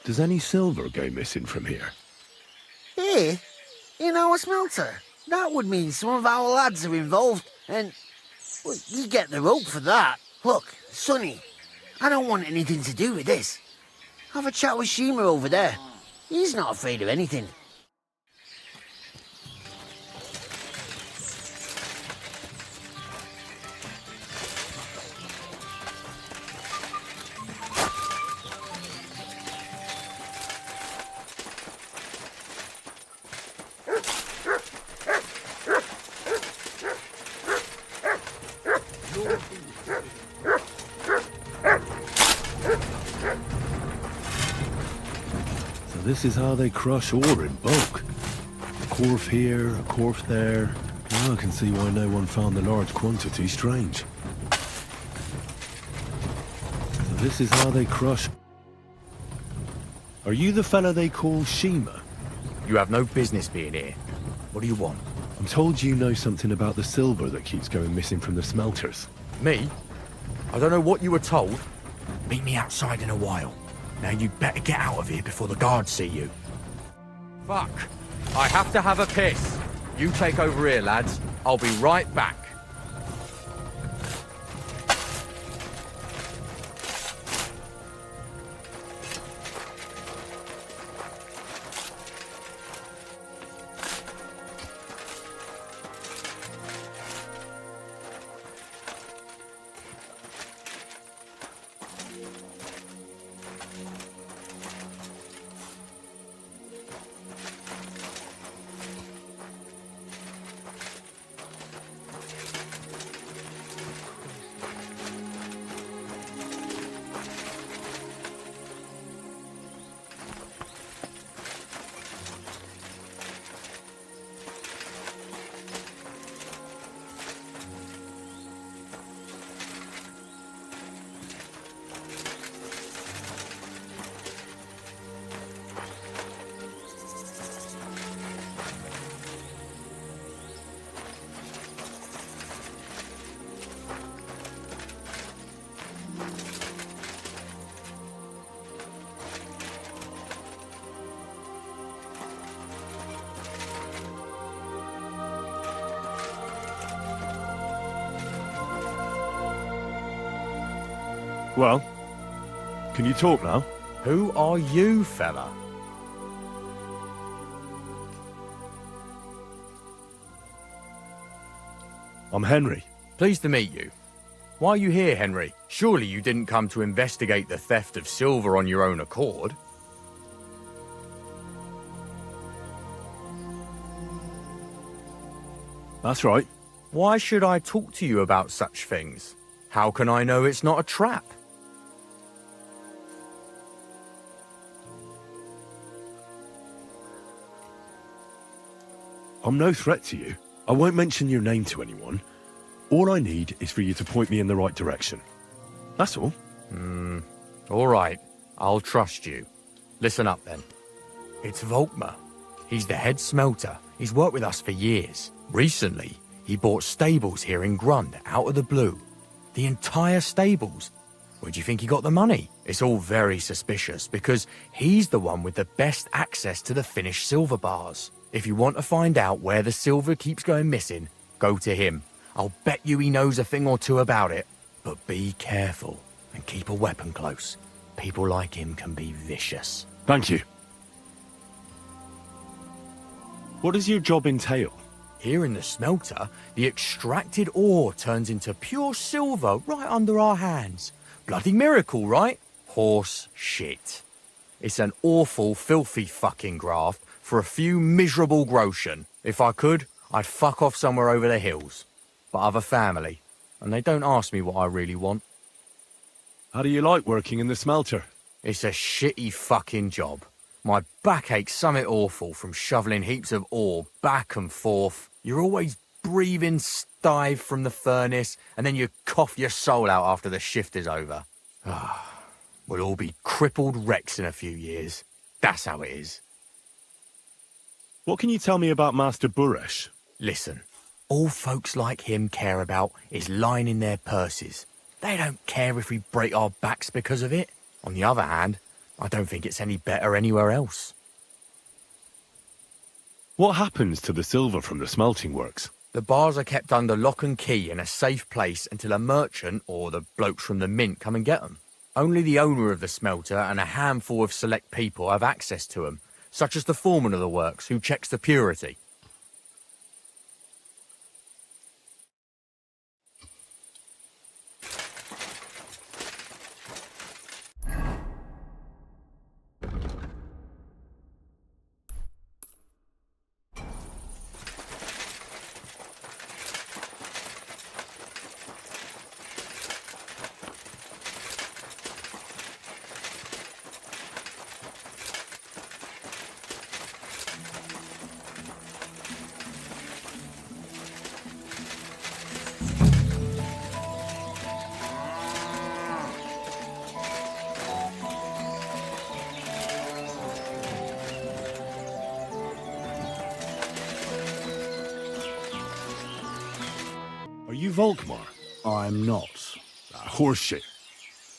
Does any silver go missing from here? Here? In our smelter? That would mean some of our lads are involved, and... well, you get the rope for that. Look, Sonny, I don't want anything to do with this. Have a chat with Shima over there. He's not afraid of anything. This is how they crush ore in bulk. A corf here, a corf there. Now I can see why no one found the large quantity strange. So this is how they crush... Are you the fella they call Shima? You have no business being here. What do you want? I'm told you know something about the silver that keeps going missing from the smelters. Me? I don't know what you were told. Meet me outside in a while. Now you better get out of here before the guards see you. Fuck. I have to have a piss. You take over here, lads. I'll be right back. Well, can you talk now? Who are you, fella? I'm Henry. Pleased to meet you. Why are you here, Henry? Surely you didn't come to investigate the theft of silver on your own accord? That's right. Why should I talk to you about such things? How can I know it's not a trap? I'm no threat to you. I won't mention your name to anyone. All I need is for you to point me in the right direction. That's all. All right. I'll trust you. Listen up, then. It's Volkmar. He's the head smelter. He's worked with us for years. Recently, He bought stables here in Grund out of the blue. The entire stables. Where do you think he got the money? It's all very suspicious because he's the one with the best access to the finished silver bars. If you want to find out where the silver keeps going missing, go to him. I'll bet you he knows a thing or two about it. But be careful and keep a weapon close. People like him can be vicious. Thank you. What does your job entail? Here in the smelter, the extracted ore turns into pure silver right under our hands. Bloody miracle, right? Horse shit. It's an awful, filthy fucking graft for a few miserable groschen. If I could, I'd fuck off somewhere over the hills. But I've a family, and they don't ask me what I really want. How do you like working in the smelter? It's a shitty fucking job. My back aches something awful from shoveling heaps of ore back and forth. You're always breathing stive from the furnace, and then you cough your soul out after the shift is over. We'll all be crippled wrecks in a few years. That's how it is. What can you tell me about Master Buresh? Listen, all folks like him care about is lining their purses. They don't care if we break our backs because of it. On the other hand, I don't think it's any better anywhere else. What happens to the silver from the smelting works? The bars are kept under lock and key in a safe place until a merchant or the blokes from the mint come and get them. Only the owner of the smelter and a handful of select people have access to them, such as the foreman of the works who checks the purity. Are you Volkmar? I'm not. Horseshit.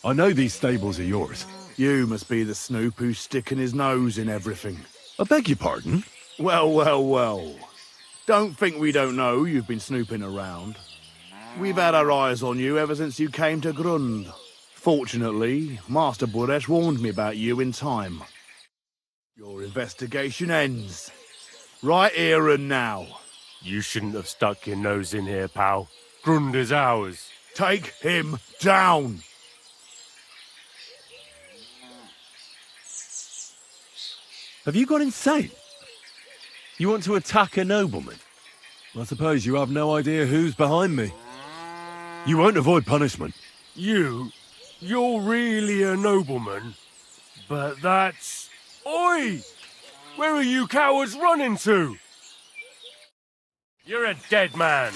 I know these stables are yours. You must be the snoop who's sticking his nose in everything. I beg your pardon? Well, well, well. Don't think we don't know you've been snooping around. We've had our eyes on you ever since you came to Grund. Fortunately, Master Buresh warned me about you in time. Your investigation ends. Right here and now. You shouldn't have stuck your nose in here, pal. Grund is ours. Take him down! Have you gone insane? You want to attack a nobleman? I suppose you have no idea who's behind me. You won't avoid punishment. You're really a nobleman? But that's... Oi! Where are you cowards running to? You're a dead man.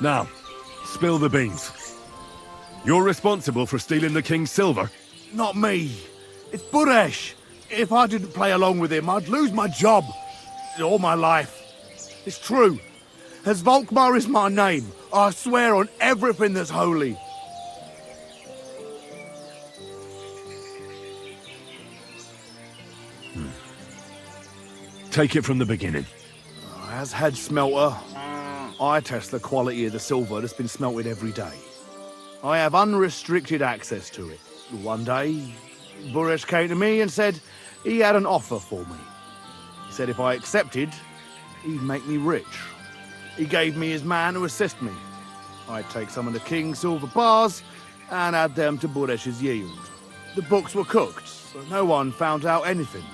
Now, spill the beans. You're responsible for stealing the king's silver? Not me. It's Buresh. If I didn't play along with him, I'd lose my job. All my life. It's true. As Volkmar is my name, I swear on everything that's holy. Take it from the beginning. As head smelter, I test the quality of the silver that's been smelted every day. I have unrestricted access to it. One day, Buresh came to me and said he had an offer for me. He said if I accepted, he'd make me rich. He gave me his man to assist me. I'd take some of the king's silver bars and add them to Buresh's yield. The books were cooked, so no one found out anything.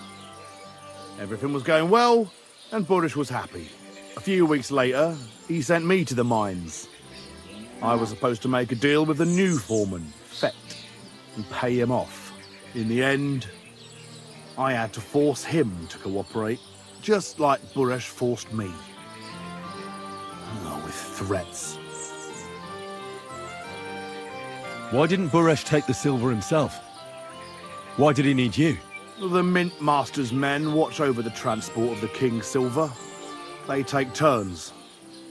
Everything was going well And Boris was happy. A few weeks later, he sent me to the mines. I was supposed to make a deal with the new foreman, Fett, and pay him off. In the end, I had to force him to cooperate, just like Boris forced me. Oh, with threats. Why didn't Buresh take the silver himself? Why did he need you? The Mint Master's men watch over the transport of the King's silver. They take turns.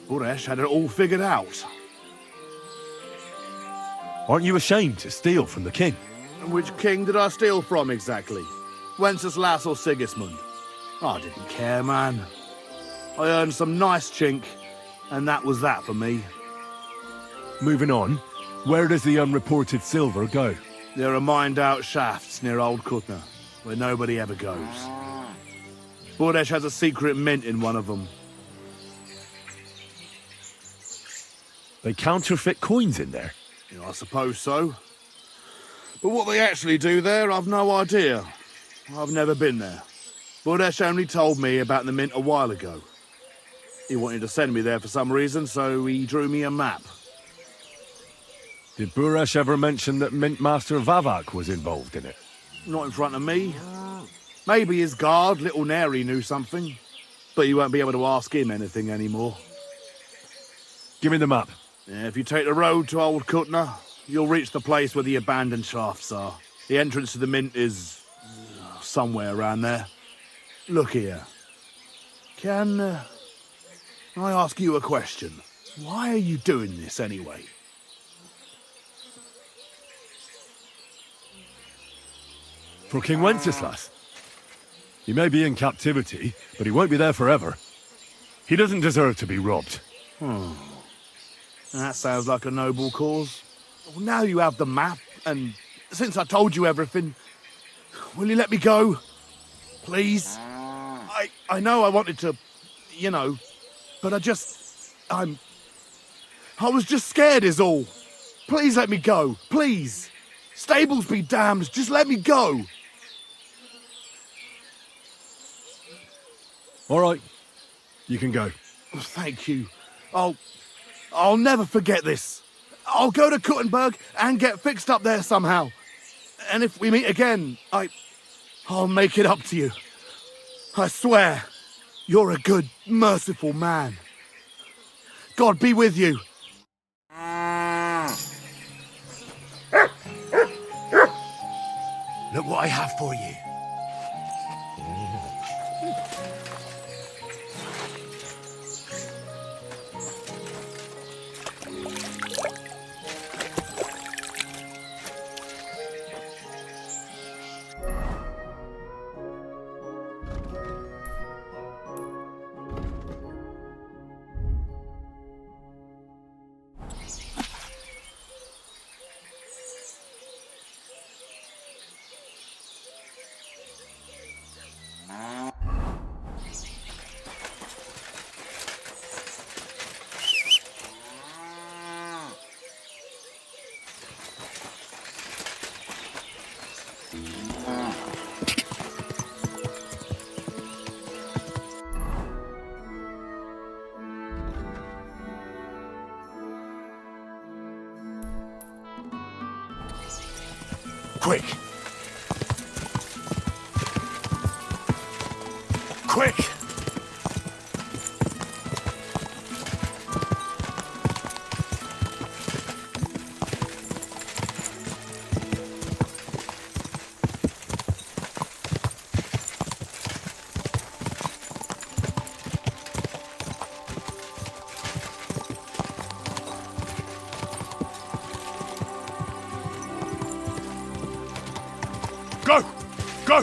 Boris had it all figured out. Aren't you ashamed to steal from the king? Which king did I steal from exactly? Wenceslaus or Sigismund? I didn't care, man. I earned some nice chink, and that was that for me. Moving on, where does the unreported silver go? There are mined-out shafts near Old Kutná, where nobody ever goes. Boris has a secret mint in one of them. They counterfeit coins in there? Yeah, I suppose so. But what they actually do there, I've no idea. I've never been there. Boris only told me about the mint a while ago. He wanted to send me there for some reason, so he drew me a map. Did Buresh ever mention that Mint Master Vavak was involved in it? Not in front of me. Maybe his guard, Little Neri, knew something. But you won't be able to ask him anything anymore. Give me the map. Yeah, if you take the road to Old Kutná, you'll reach the place where the abandoned shafts are. The entrance to the mint is somewhere around there. Look here. Can I ask you a question? Why are you doing this anyway? For King Wenceslas. He may be in captivity, but he won't be there forever. He doesn't deserve to be robbed. That sounds like a noble cause. Well, now you have the map, and since I told you everything, will you let me go? Please? I know I wanted to, you know, but I was just scared is all. Please let me go, please. Stables be damned, just let me go. All right, you can go. Thank you. I'll never forget this. I'll go to Kuttenberg and get fixed up there somehow. And if we meet again, I'll make it up to you. I swear, you're a good, merciful man. God be with you. Look what I have for you. Quick! Quick! Go! Go!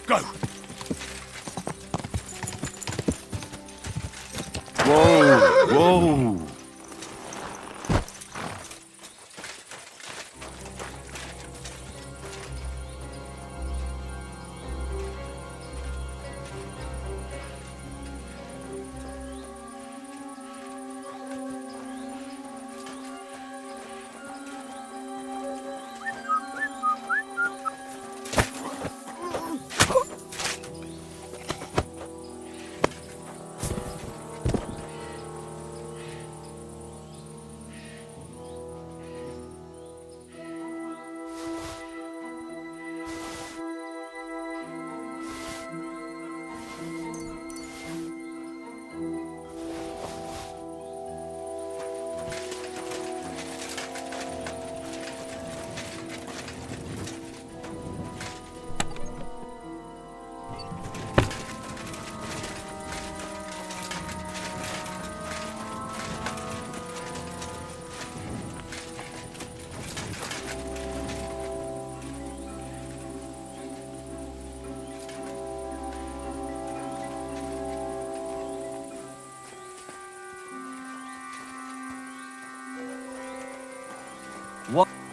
Go! Whoa! Whoa!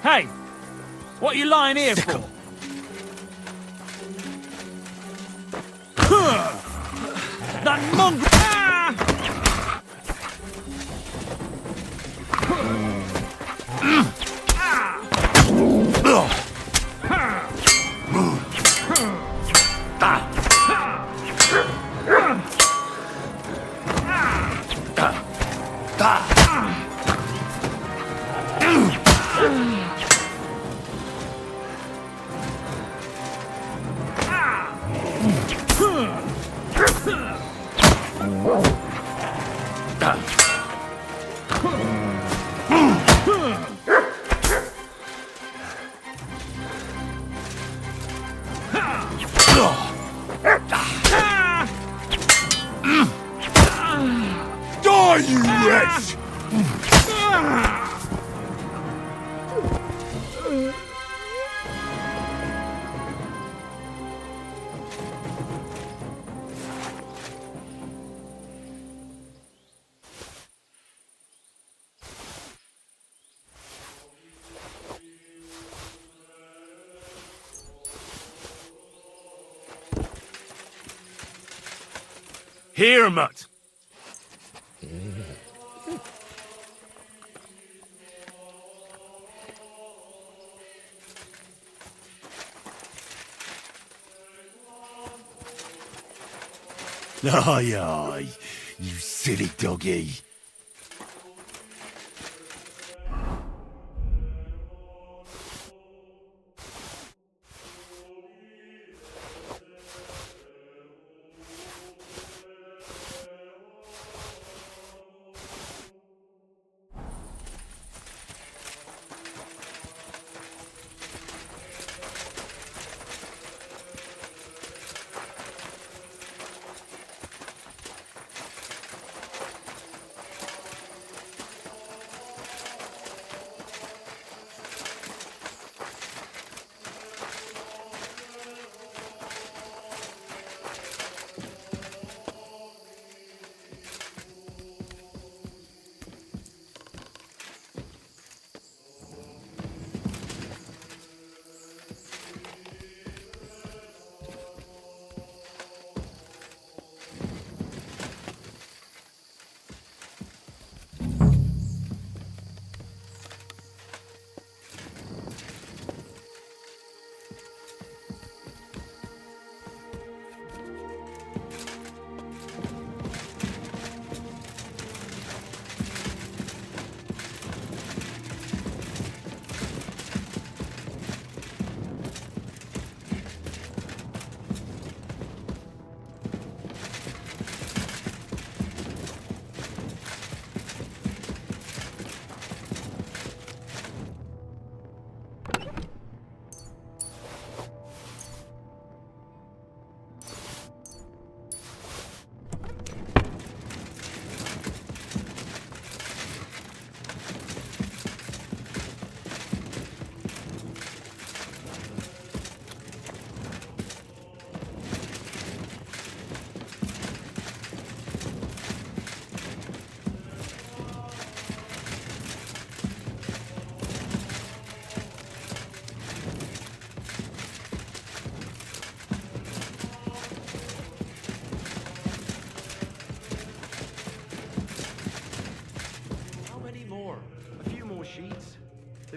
Hey! What are you lying here for? That mongrel! Die, you wretch! Here, mutt. Aye, aye, you silly doggy.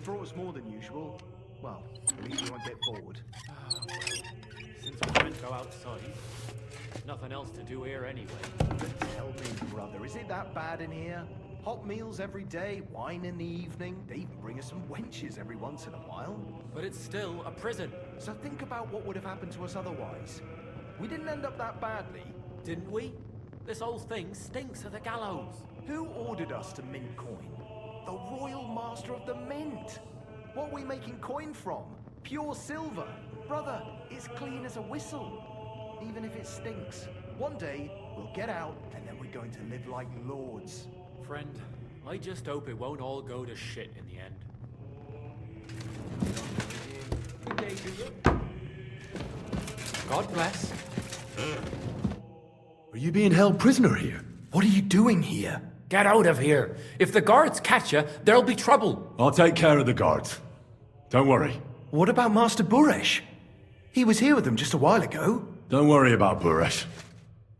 brought us more than usual. Well, at least we won't get bored. Since we can't go outside, nothing else to do here anyway. But tell me, brother, is it that bad in here? Hot meals every day, wine in the evening. They even bring us some wenches every once in a while. But it's still a prison. So think about what would have happened to us otherwise. We didn't end up that badly. Didn't we? This whole thing stinks of the gallows. Who ordered us to mint coin? The Royal Master of the Mint. What are we making coin from? Pure silver. Brother, it's clean as a whistle. Even if it stinks. One day, we'll get out and then we're going to live like lords. Friend, I just hope it won't all go to shit in the end. Good day to you. God bless. Are you being held prisoner here? What are you doing here? Get out of here. If the guards catch you, there'll be trouble. I'll take care of the guards. Don't worry. What about Master Buresh? He was here with them just a while ago. Don't worry about Buresh.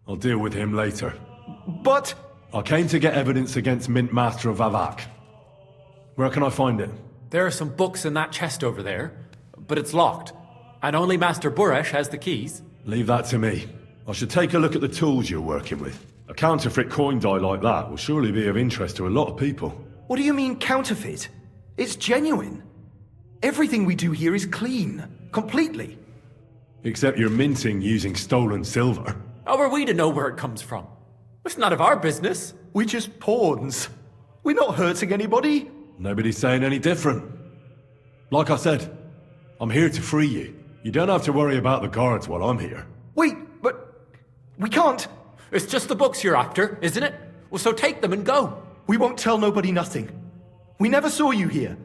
I'll deal with him later. But... I came to get evidence against Mint Master Vavak. Where can I find it? There are some books in that chest over there, but it's locked. And only Master Buresh has the keys. Leave that to me. I should take a look at the tools you're working with. A counterfeit coin die like that will surely be of interest to a lot of people. What do you mean counterfeit? It's genuine. Everything we do here is clean. Completely. Except you're minting using stolen silver. How are we to know where it comes from? It's none of our business. We're just pawns. We're not hurting anybody. Nobody's saying any different. Like I said, I'm here to free you. You don't have to worry about the guards while I'm here. Wait, but... we can't... It's just the books you're after, isn't it? Well, so take them and go. We won't tell nobody nothing. We never saw you here.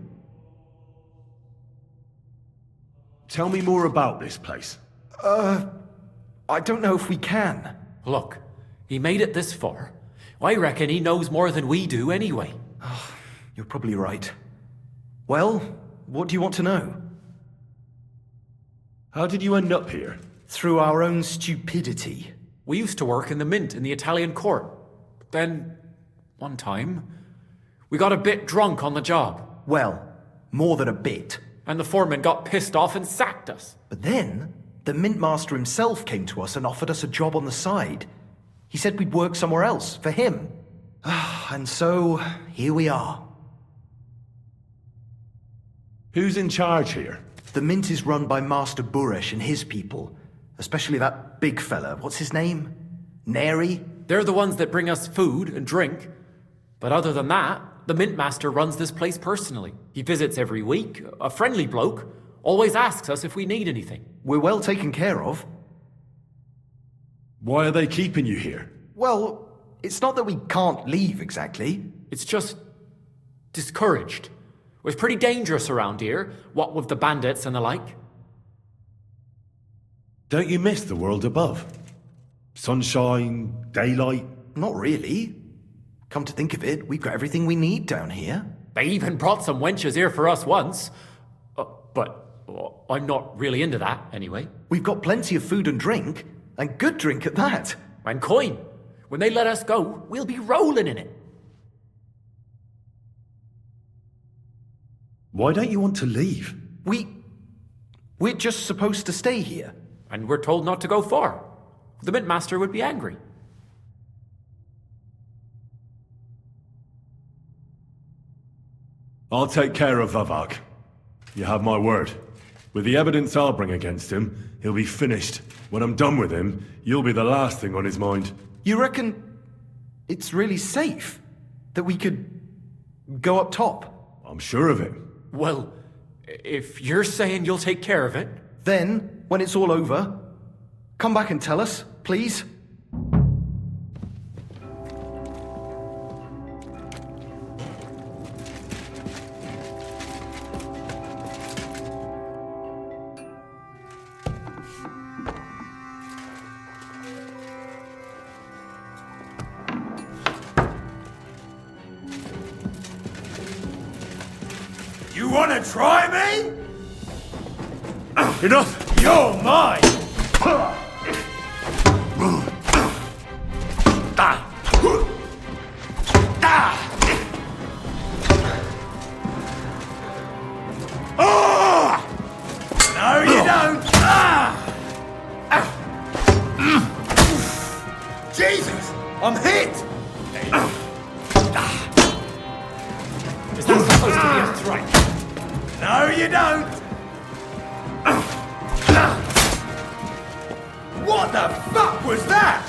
Tell me more about this place. I don't know if we can. Look, he made it this far. I reckon he knows more than we do anyway. You're probably right. Well, what do you want to know? How did you end up here? Through our own stupidity. We used to work in the mint in the Italian court. Then, one time, we got a bit drunk on the job. Well, more than a bit. And the foreman got pissed off and sacked us. But then, the mint master himself came to us and offered us a job on the side. He said we'd work somewhere else, for him. And so, here we are. Who's in charge here? The mint is run by Master Buresh and his people. Especially that big fella. What's his name? Neri? They're the ones that bring us food and drink. But other than that, the mint master runs this place personally. He visits every week, a friendly bloke, always asks us if we need anything. We're well taken care of. Why are they keeping you here? Well, it's not that we can't leave exactly. It's just discouraged. It was pretty dangerous around here, what with the bandits and the like. Don't you miss the world above? Sunshine, daylight? Not really. Come to think of it, we've got everything we need down here. They even brought some wenches here for us once. But I'm not really into that, anyway. We've got plenty of food and drink, and good drink at that. And coin. When they let us go, we'll be rolling in it. Why don't you want to leave? We're just supposed to stay here. And we're told not to go far. The mint master would be angry. I'll take care of Vavak. You have my word. With the evidence I'll bring against him, he'll be finished. When I'm done with him, you'll be the last thing on his mind. You reckon it's really safe that we could go up top? I'm sure of it. Well, if you're saying you'll take care of it... Then, when it's all over, come back and tell us, please. You wanna try me? Enough! You're mine! No, you don't! Jesus! I'm hit! Is that supposed to be a threat? No, you don't! What the fuck was that?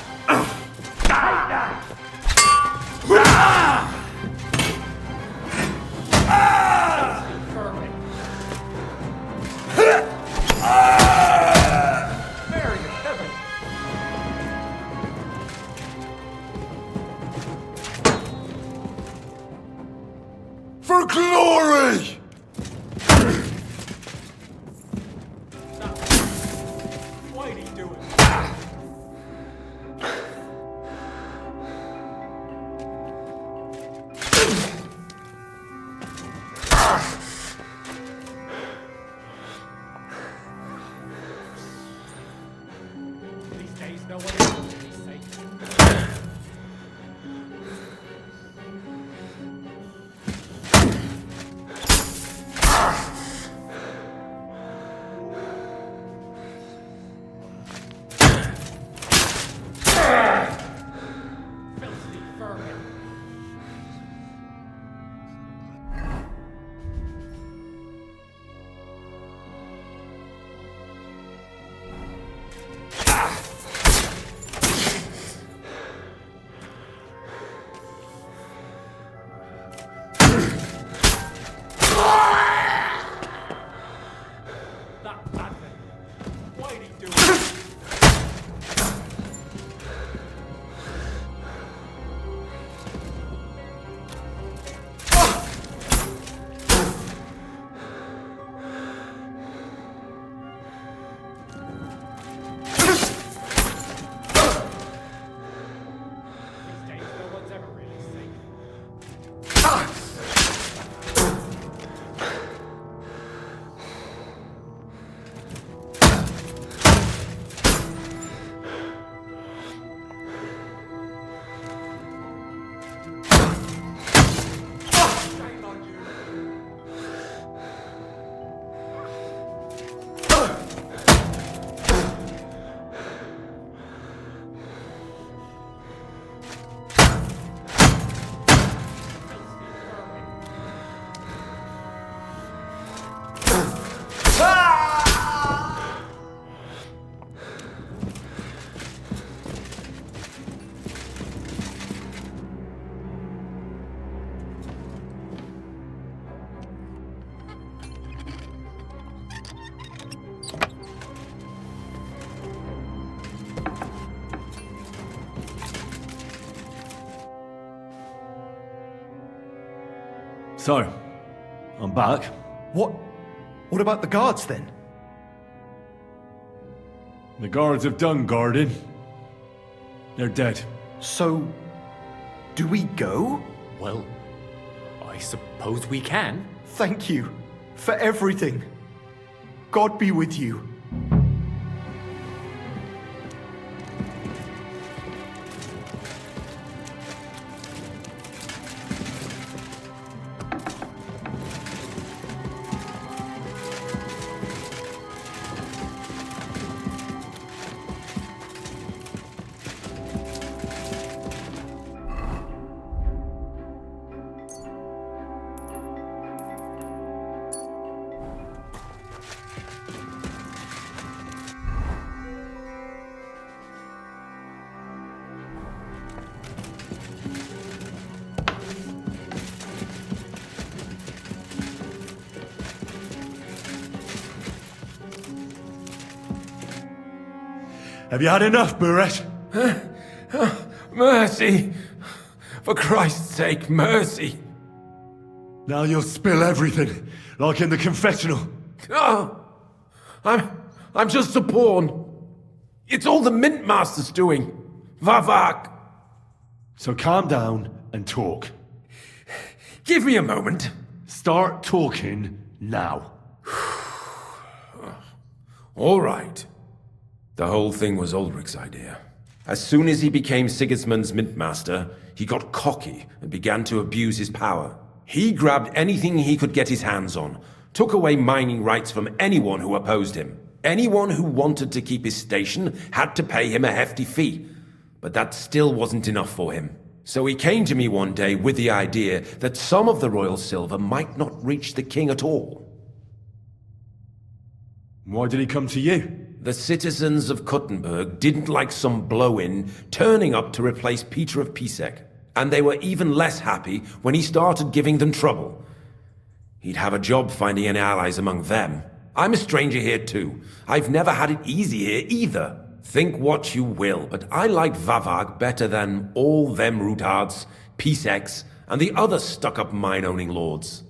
Mary of heaven! For glory! Why'd he do it? no one else, for his sake. Filthy vermin. That madman. Why did he do it? These days, no one's ever really safe. Shame on you. So, I'm back. What about the guards then? The guards have done guarding. They're dead. So, do we go? Well, I suppose we can. Thank you for everything. God be with you. Have you had enough, Buret? Mercy! For Christ's sake, mercy! Now you'll spill everything, like in the confessional. Oh! I'm just a pawn. It's all the Mint Master's doing. Vavak! So calm down and talk. Give me a moment. Start talking now. All right. The whole thing was Ulrich's idea. As soon as he became Sigismund's Mint Master, he got cocky and began to abuse his power. He grabbed anything he could get his hands on, took away mining rights from anyone who opposed him. Anyone who wanted to keep his station had to pay him a hefty fee. But that still wasn't enough for him. So he came to me one day with the idea that some of the royal silver might not reach the king at all. Why did he come to you? The citizens of Kuttenberg didn't like some blow-in turning up to replace Peter of Pisek, and they were even less happy when he started giving them trouble. He'd have a job finding any allies among them. I'm a stranger here too. I've never had it easy here either. Think what you will, but I like Vavag better than all them Rutards, Piseks, and the other stuck-up mine-owning lords.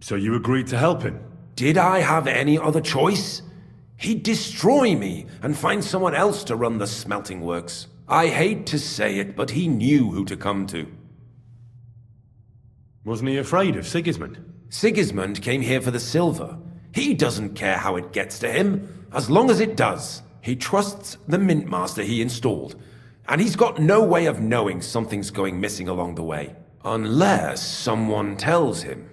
So you agreed to help him? Did I have any other choice? He'd destroy me and find someone else to run the smelting works. I hate to say it, but he knew who to come to. Wasn't he afraid of Sigismund? Sigismund came here for the silver. He doesn't care how it gets to him, as long as it does. He trusts the mint master he installed, and he's got no way of knowing something's going missing along the way, unless someone tells him.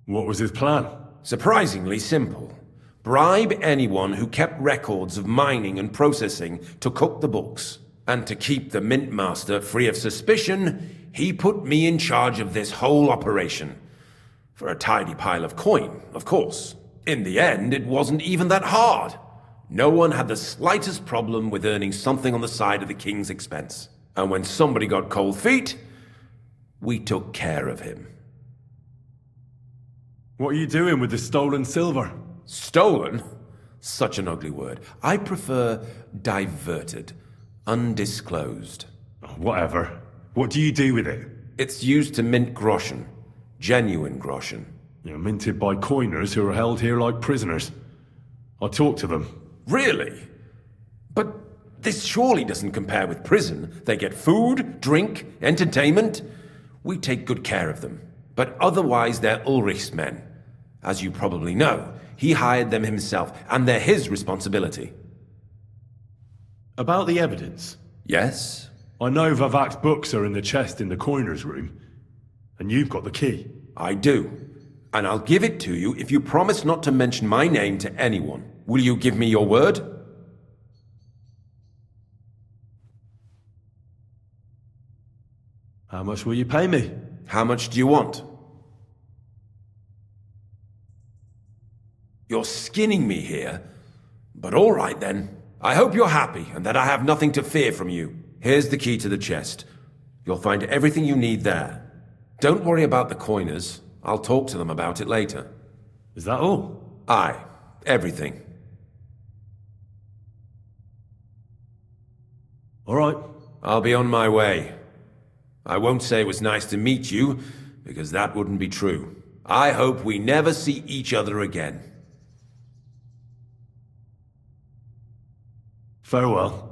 What was his plan? Surprisingly simple. Bribe anyone who kept records of mining and processing to cook the books. And to keep the mint master free of suspicion, he put me in charge of this whole operation. For a tidy pile of coin, of course. In the end, it wasn't even that hard. No one had the slightest problem with earning something on the side of the king's expense. And when somebody got cold feet, we took care of him. What are you doing with the stolen silver? Stolen? Such an ugly word. I prefer diverted. Undisclosed. Whatever. What do you do with it? It's used to mint groschen. Genuine groschen. You're minted by coiners who are held here like prisoners. I talked to them. Really? But this surely doesn't compare with prison. They get food, drink, entertainment. We take good care of them. But otherwise they're Ulrich's men. As you probably know, he hired them himself, and they're his responsibility. About the evidence? Yes? I know Vavak's books are in the chest in the coiner's room, and you've got the key. I do. And I'll give it to you if you promise not to mention my name to anyone. Will you give me your word? How much will you pay me? How much do you want? You're skinning me here. But all right then. I hope you're happy and that I have nothing to fear from you. Here's the key to the chest. You'll find everything you need there. Don't worry about the coiners. I'll talk to them about it later. Is that all? Aye. Everything. All right. I'll be on my way. I won't say it was nice to meet you, because that wouldn't be true. I hope we never see each other again. Farewell.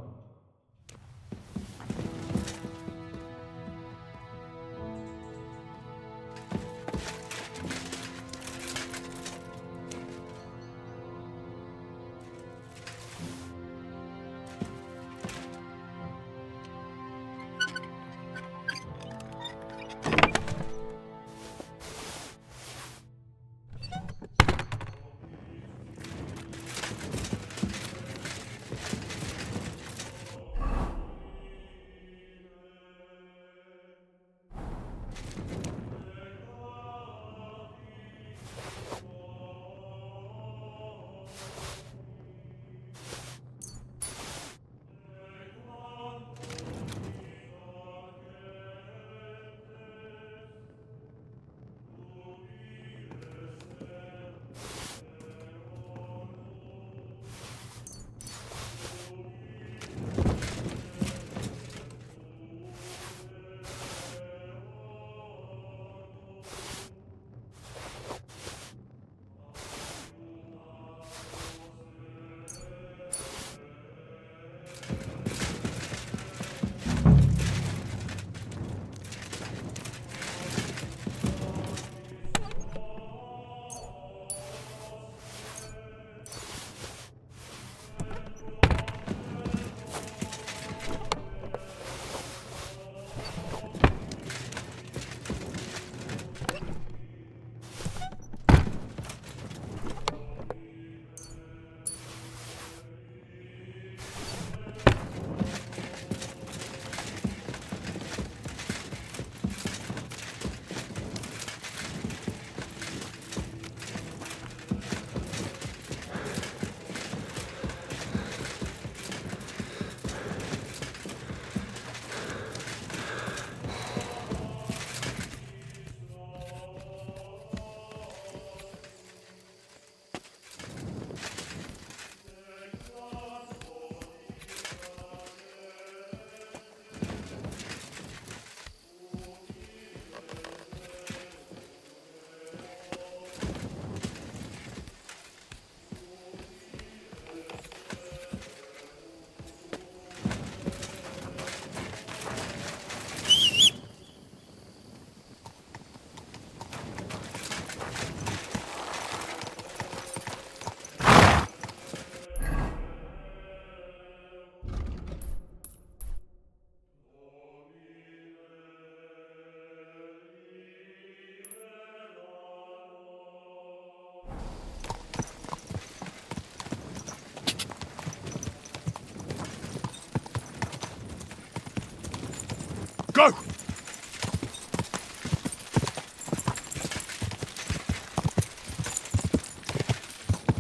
Go!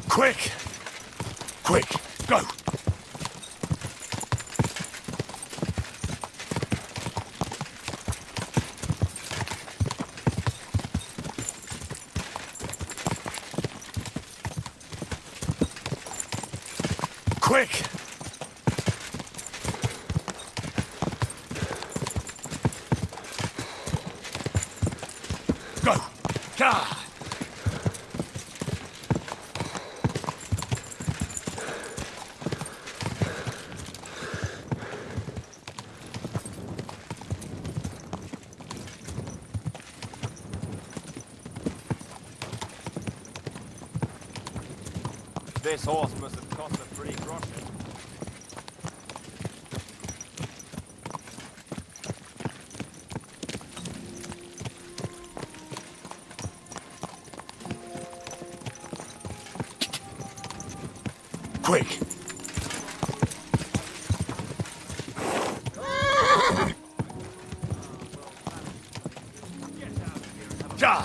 Quick! Quick, go! Quick! Go! Ga! This horse must have cost a pretty groschen. Quick! Ja!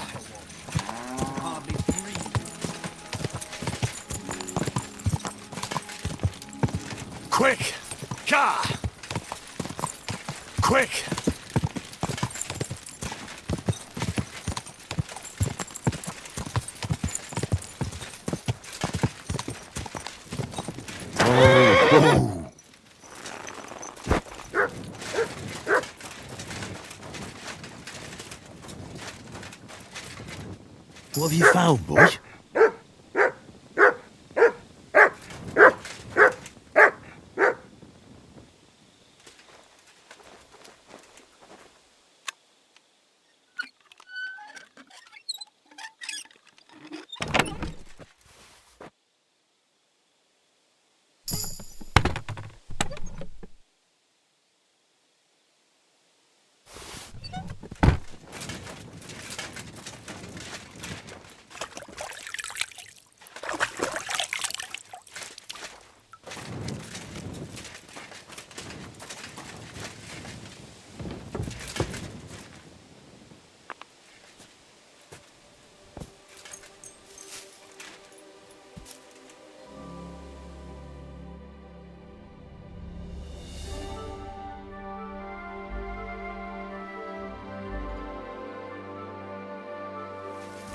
Quick! Ja! Quick! Oh. What have you found, boy?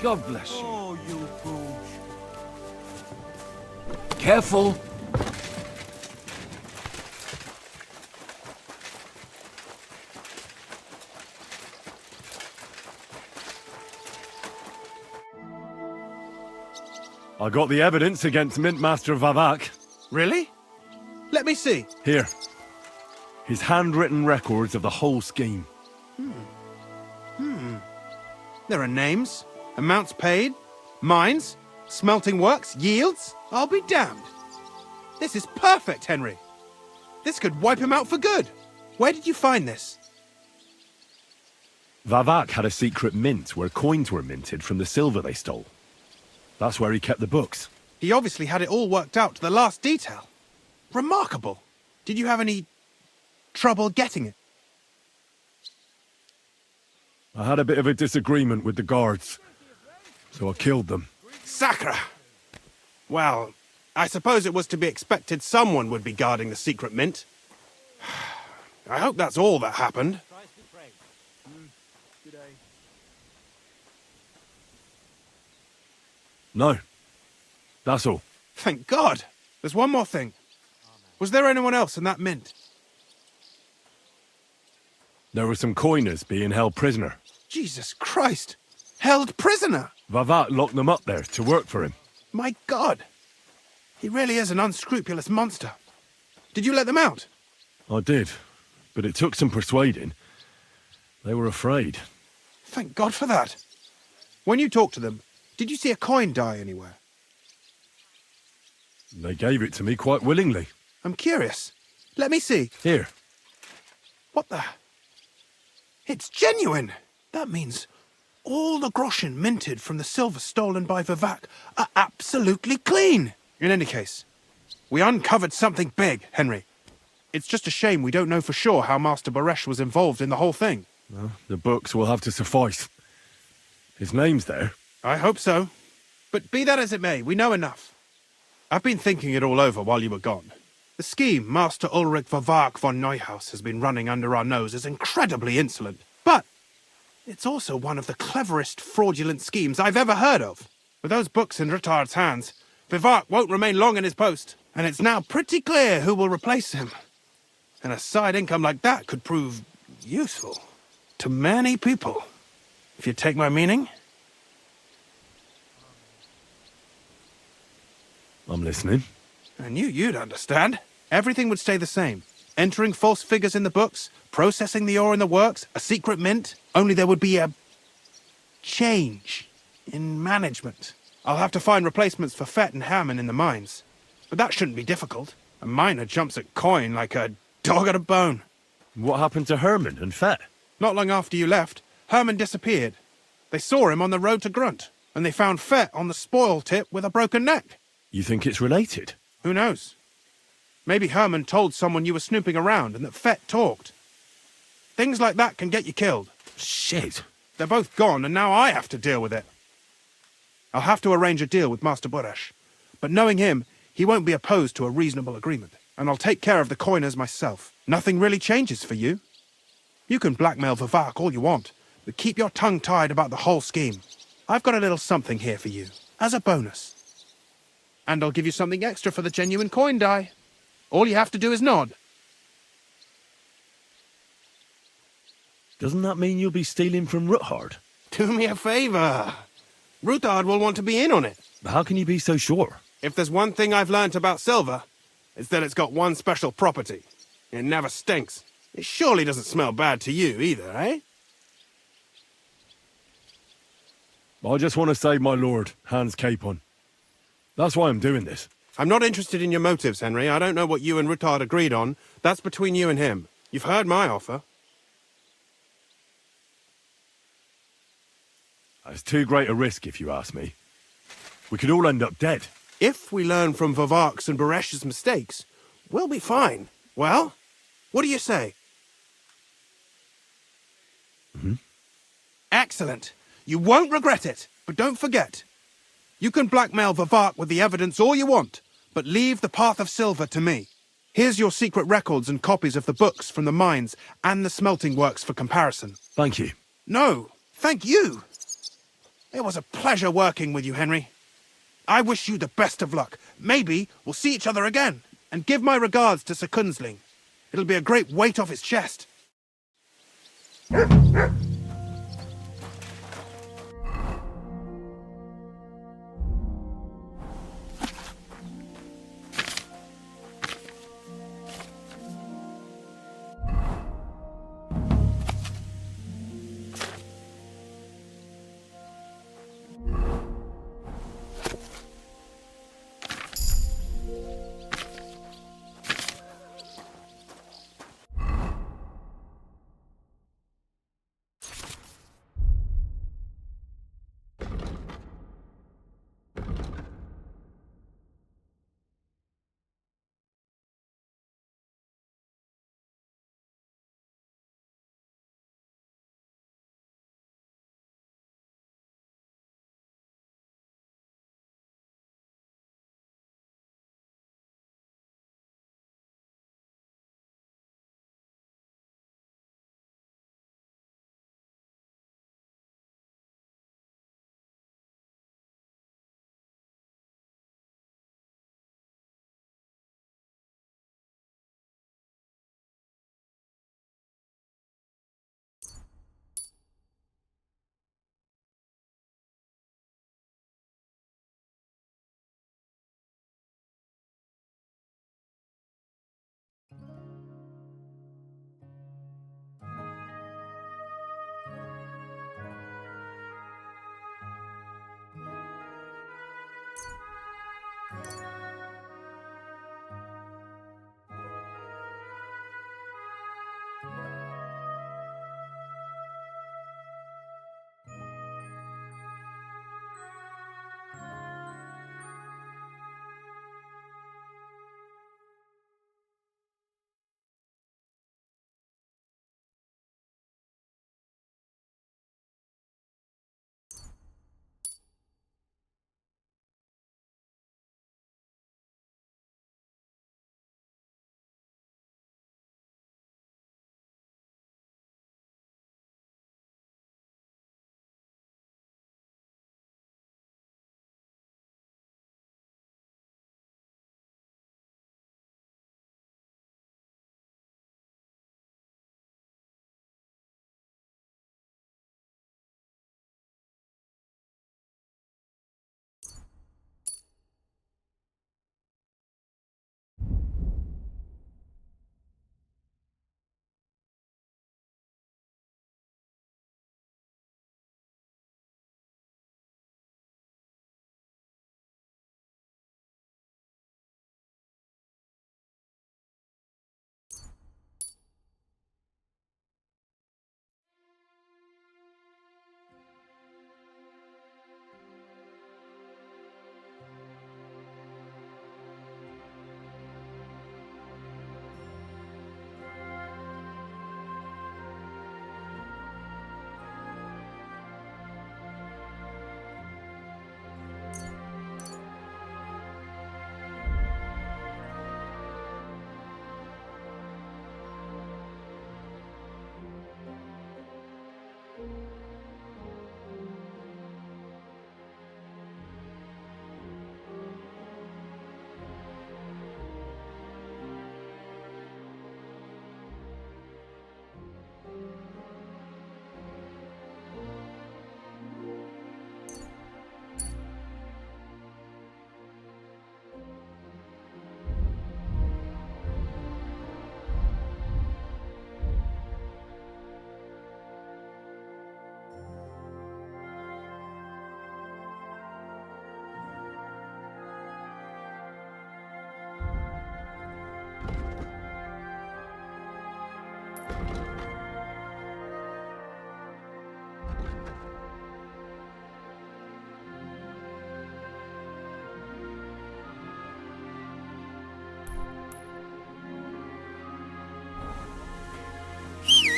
God bless you. Oh, you gooch. Careful. I got the evidence against Mintmaster Vavak. Really? Let me see. Here. His handwritten records of the whole scheme. There are names, amounts paid, mines, smelting works, yields. I'll be damned. This is perfect, Henry. This could wipe him out for good. Where did you find this? Vavak had a secret mint where coins were minted from the silver they stole. That's where he kept the books. He obviously had it all worked out to the last detail. Remarkable. Did you have any trouble getting it? I had a bit of a disagreement with the guards, so I killed them. Sacre! Well, I suppose it was to be expected someone would be guarding the secret mint. I hope that's all that happened. No. That's all. Thank God. There's one more thing. Was there anyone else in that mint? There were some coiners being held prisoner. Jesus Christ! Held prisoner! Vavak locked them up there to work for him. My God! He really is an unscrupulous monster. Did you let them out? I did, but it took some persuading. They were afraid. Thank God for that. When you talked to them, did you see a coin die anywhere? They gave it to me quite willingly. I'm curious. Let me see. Here. What the... It's genuine! That means all the groschen minted from the silver stolen by Vavak are absolutely clean! In any case, we uncovered something big, Henry. It's just a shame we don't know for sure how Master Boresh was involved in the whole thing. Well, the books will have to suffice. His name's there. I hope so. But be that as it may, we know enough. I've been thinking it all over while you were gone. The scheme Master Ulrich Varvark von Neuhaus has been running under our nose is incredibly insolent. But it's also one of the cleverest fraudulent schemes I've ever heard of. With those books in Rittard's hands, Varvark won't remain long in his post, and it's now pretty clear who will replace him. And a side income like that could prove useful to many people, if you take my meaning. I'm listening. I knew you'd understand. Everything would stay the same. Entering false figures in the books, processing the ore in the works, a secret mint. Only there would be a change in management. I'll have to find replacements for Fett and Hammond in the mines. But that shouldn't be difficult. A miner jumps at coin like a dog at a bone. What happened to Herman and Fett? Not long after you left, Herman disappeared. They saw him on the road to Grunt, and they found Fett on the spoil tip with a broken neck. You think it's related? Who knows? Maybe Herman told someone you were snooping around and that Fett talked. Things like that can get you killed. Shit. They're both gone, and now I have to deal with it. I'll have to arrange a deal with Master Boresh. But knowing him, he won't be opposed to a reasonable agreement. And I'll take care of the coiners myself. Nothing really changes for you. You can blackmail Varvark all you want, but keep your tongue tied about the whole scheme. I've got a little something here for you, as a bonus. And I'll give you something extra for the genuine coin die. All you have to do is nod. Doesn't that mean you'll be stealing from Ruthard? Do me a favor. Ruthard will want to be in on it. How can you be so sure? If there's one thing I've learnt about silver, it's that it's got one special property. It never stinks. It surely doesn't smell bad to you either, eh? I just want to save my lord, Hans Capon. That's why I'm doing this. I'm not interested in your motives, Henry. I don't know what you and Ruthard agreed on. That's between you and him. You've heard my offer. It's too great a risk, if you ask me. We could all end up dead. If we learn from Varvark's and Boresh's mistakes, we'll be fine. Well, what do you say? Excellent. You won't regret it, but don't forget. You can blackmail Varvark with the evidence all you want, but leave the path of silver to me. Here's your secret records and copies of the books from the mines and the smelting works for comparison. Thank you. No, thank you. It was a pleasure working with you, Henry. I wish you the best of luck. Maybe we'll see each other again. And give my regards to Sir Kunzling. It'll be a great weight off his chest.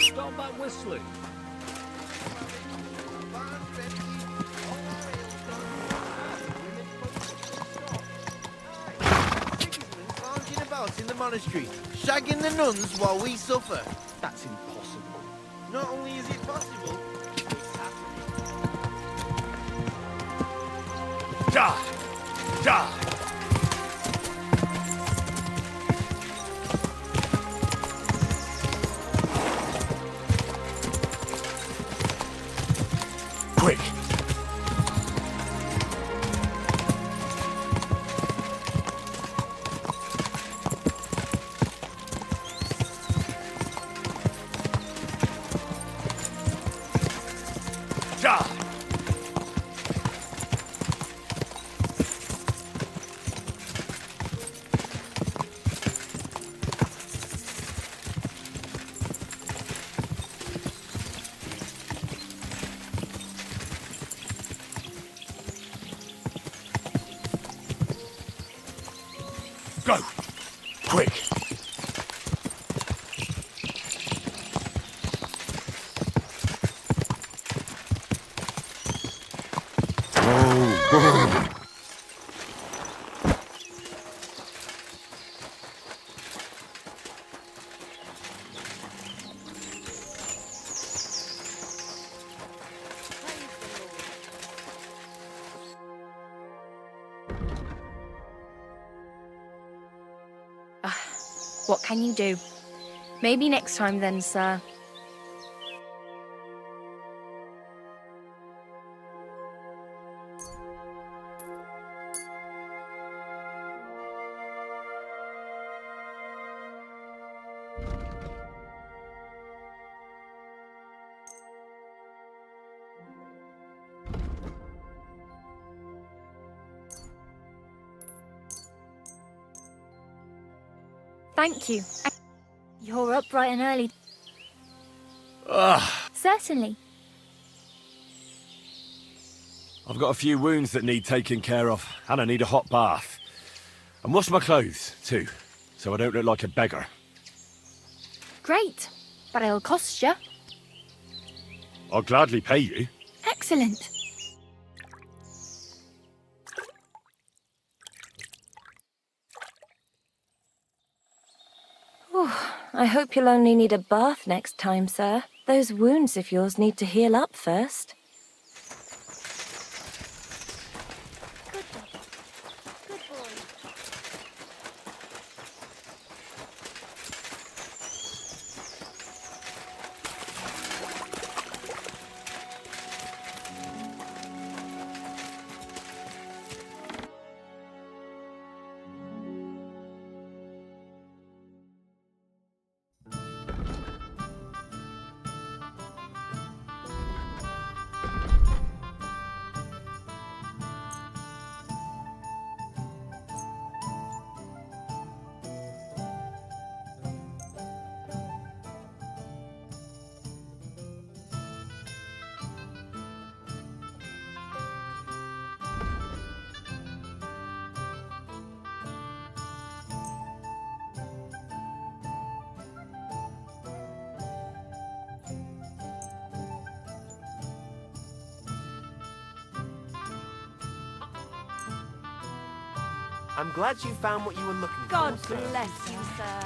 Stop that whistling. Sigismund lounging about in the monastery, shagging the nuns while we suffer. That's impossible. Not only is it possible, it's happening. Die! Die! Quick! Die! Go! Quick! What can you do? Maybe next time then, sir. Thank you. You're up bright and early. Certainly. I've got a few wounds that need taking care of, and I need a hot bath. And wash my clothes, too, so I don't look like a beggar. Great. But it'll cost you. I'll gladly pay you. Excellent. I hope you'll only need a bath next time, sir. Those wounds of yours need to heal up first. Good boy. I'm glad you found what you were looking for. God sir. bless you, sir.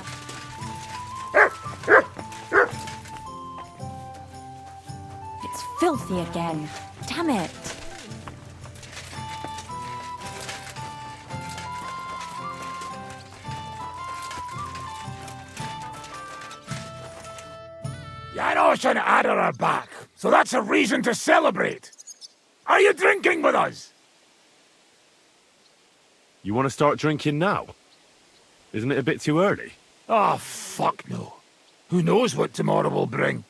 It's filthy again. Damn it. Janos and Ada are back, so that's a reason to celebrate. Are you drinking with us? You want to start drinking now? Isn't it a bit too early? Oh, fuck no. Who knows what tomorrow will bring?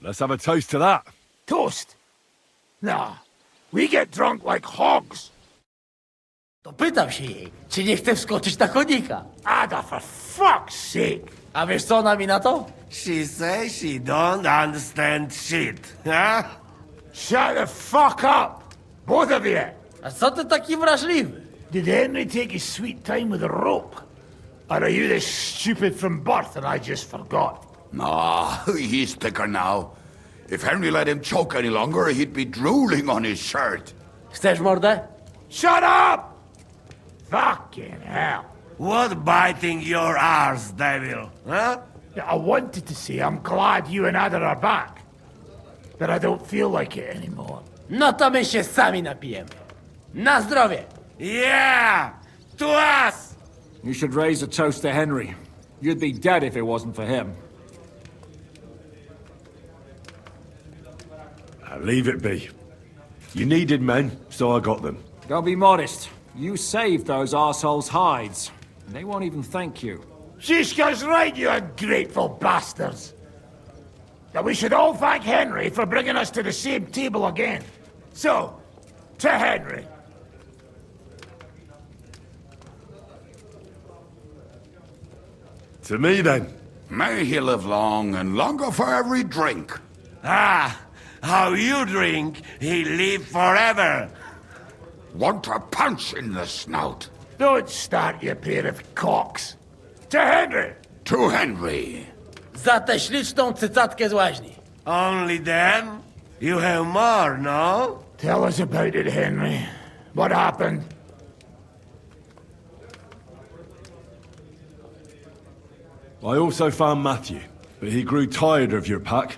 Let's have a toast to that. Toast? Nah, we get drunk like hogs. To pytam się jej, czy nie chce wskoczyć na konika. Ada, for fuck's sake. A wiesz co ona mi na to? She says she don't understand shit, huh? Shut the fuck up, both of you. A co ty taki wrażliwy? Did Henry take his sweet time with a rope? Or are you this stupid from birth and I just forgot? Ah, he's thicker now. If Henry let him choke any longer, he'd be drooling on his shirt. Chcesz mordę? Shut up! Fucking hell. What biting your arse, devil, huh? I wanted to say I'm glad you and Ada are back. But I don't feel like it anymore. No to my się sami napijemy. Na zdrowie! Yeah! To us! You should raise a toast to Henry. You'd be dead if it wasn't for him. Leave it be. You needed men, so I got them. Don't be modest. You saved those arseholes' hides. They won't even thank you. Shishka's right, you ungrateful bastards. That we should all thank Henry for bringing us to the same table again. So, to Henry. To me, then. May he live long, and longer for every drink. Ah, how you drink, he live forever. Want a punch in the snout? Don't start, you pair of cocks. To Henry! To Henry. Za tę śliczną cycatkę z łaźni. Only them? You have more, no? Tell us about it, Henry. What happened? I also found Matthew, but he grew tired of your pack.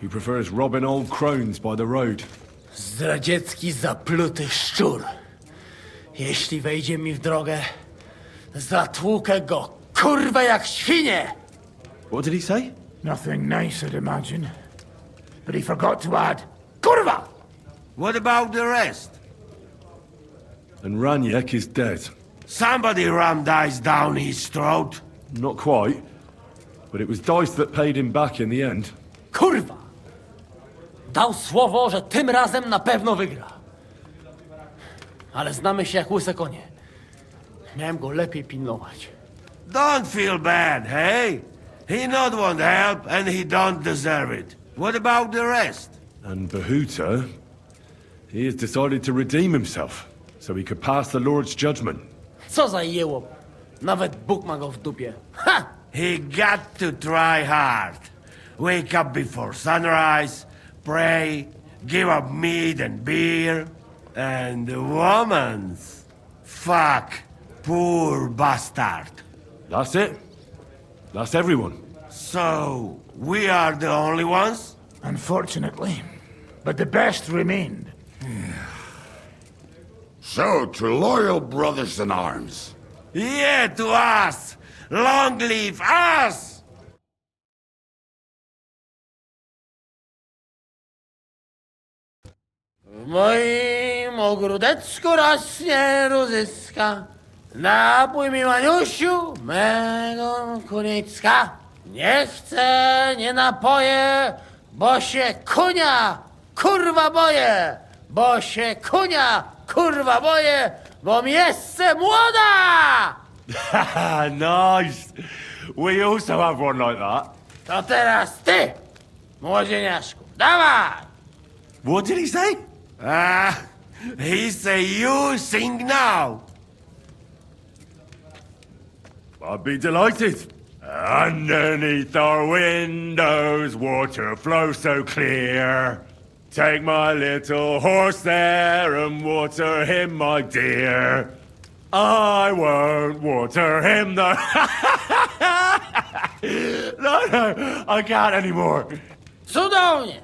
He prefers robbing old crones by the road. Zdradziecki, zapluty szczur. Jeśli wejdzie mi w drogę, zatłukę go, kurwa, jak świnie! What did he say? Nothing nice, I'd imagine. But he forgot to add, kurwa! What about the rest? And Raniek is dead. Somebody rammed dice down his throat. Not quite, but it was dice that paid him back in the end. Kurwa! Dał słowo, że tym razem na pewno wygra. Ale znamy się jak łyse konie. Miałem go lepiej pilnować. Don't feel bad, hey? He not want help, and he don't deserve it. What about the rest? And Behuta, he has decided to redeem himself, so he could pass the Lord's judgment. Co za jełop. Nawet Bóg ma go w dupie. Ha! He got to try hard. Wake up before sunrise, pray, give up meat and beer, and the womans. Fuck, poor bastard. That's it. That's everyone. So, we are the only ones? Unfortunately. But the best remained. So, to loyal brothers in arms. Yeah, to us! Long live us! W moim ogródeczku rośnie różyska. Napój mi, Maniusiu, mego kunicka. Nie chcę, nie napoję, bo się kunia, kurwa boję. Bo się kunia, kurwa boję, bo mi jeszcze młoda! Nice. We also have one like that. To teraz ty, młodzieniaszku, dawaj! What did he say? He say you sing now. I'd be delighted. Underneath our windows, water flows so clear. Take my little horse there and water him, my dear. I won't water him, though. No, I can't anymore. Cudownie!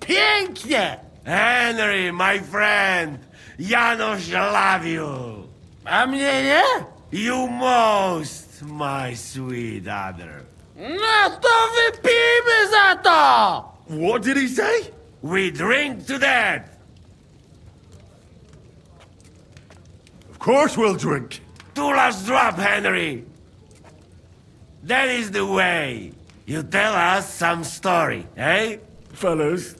Pięknie! Henry, my friend, Janusz love you. A mnie nie? You most, my sweet other. No to wypijmy za to! What did he say? We drink to that. Of course we'll drink. Two last drop, Henry. That is the way. You tell us some story, eh? Fellas,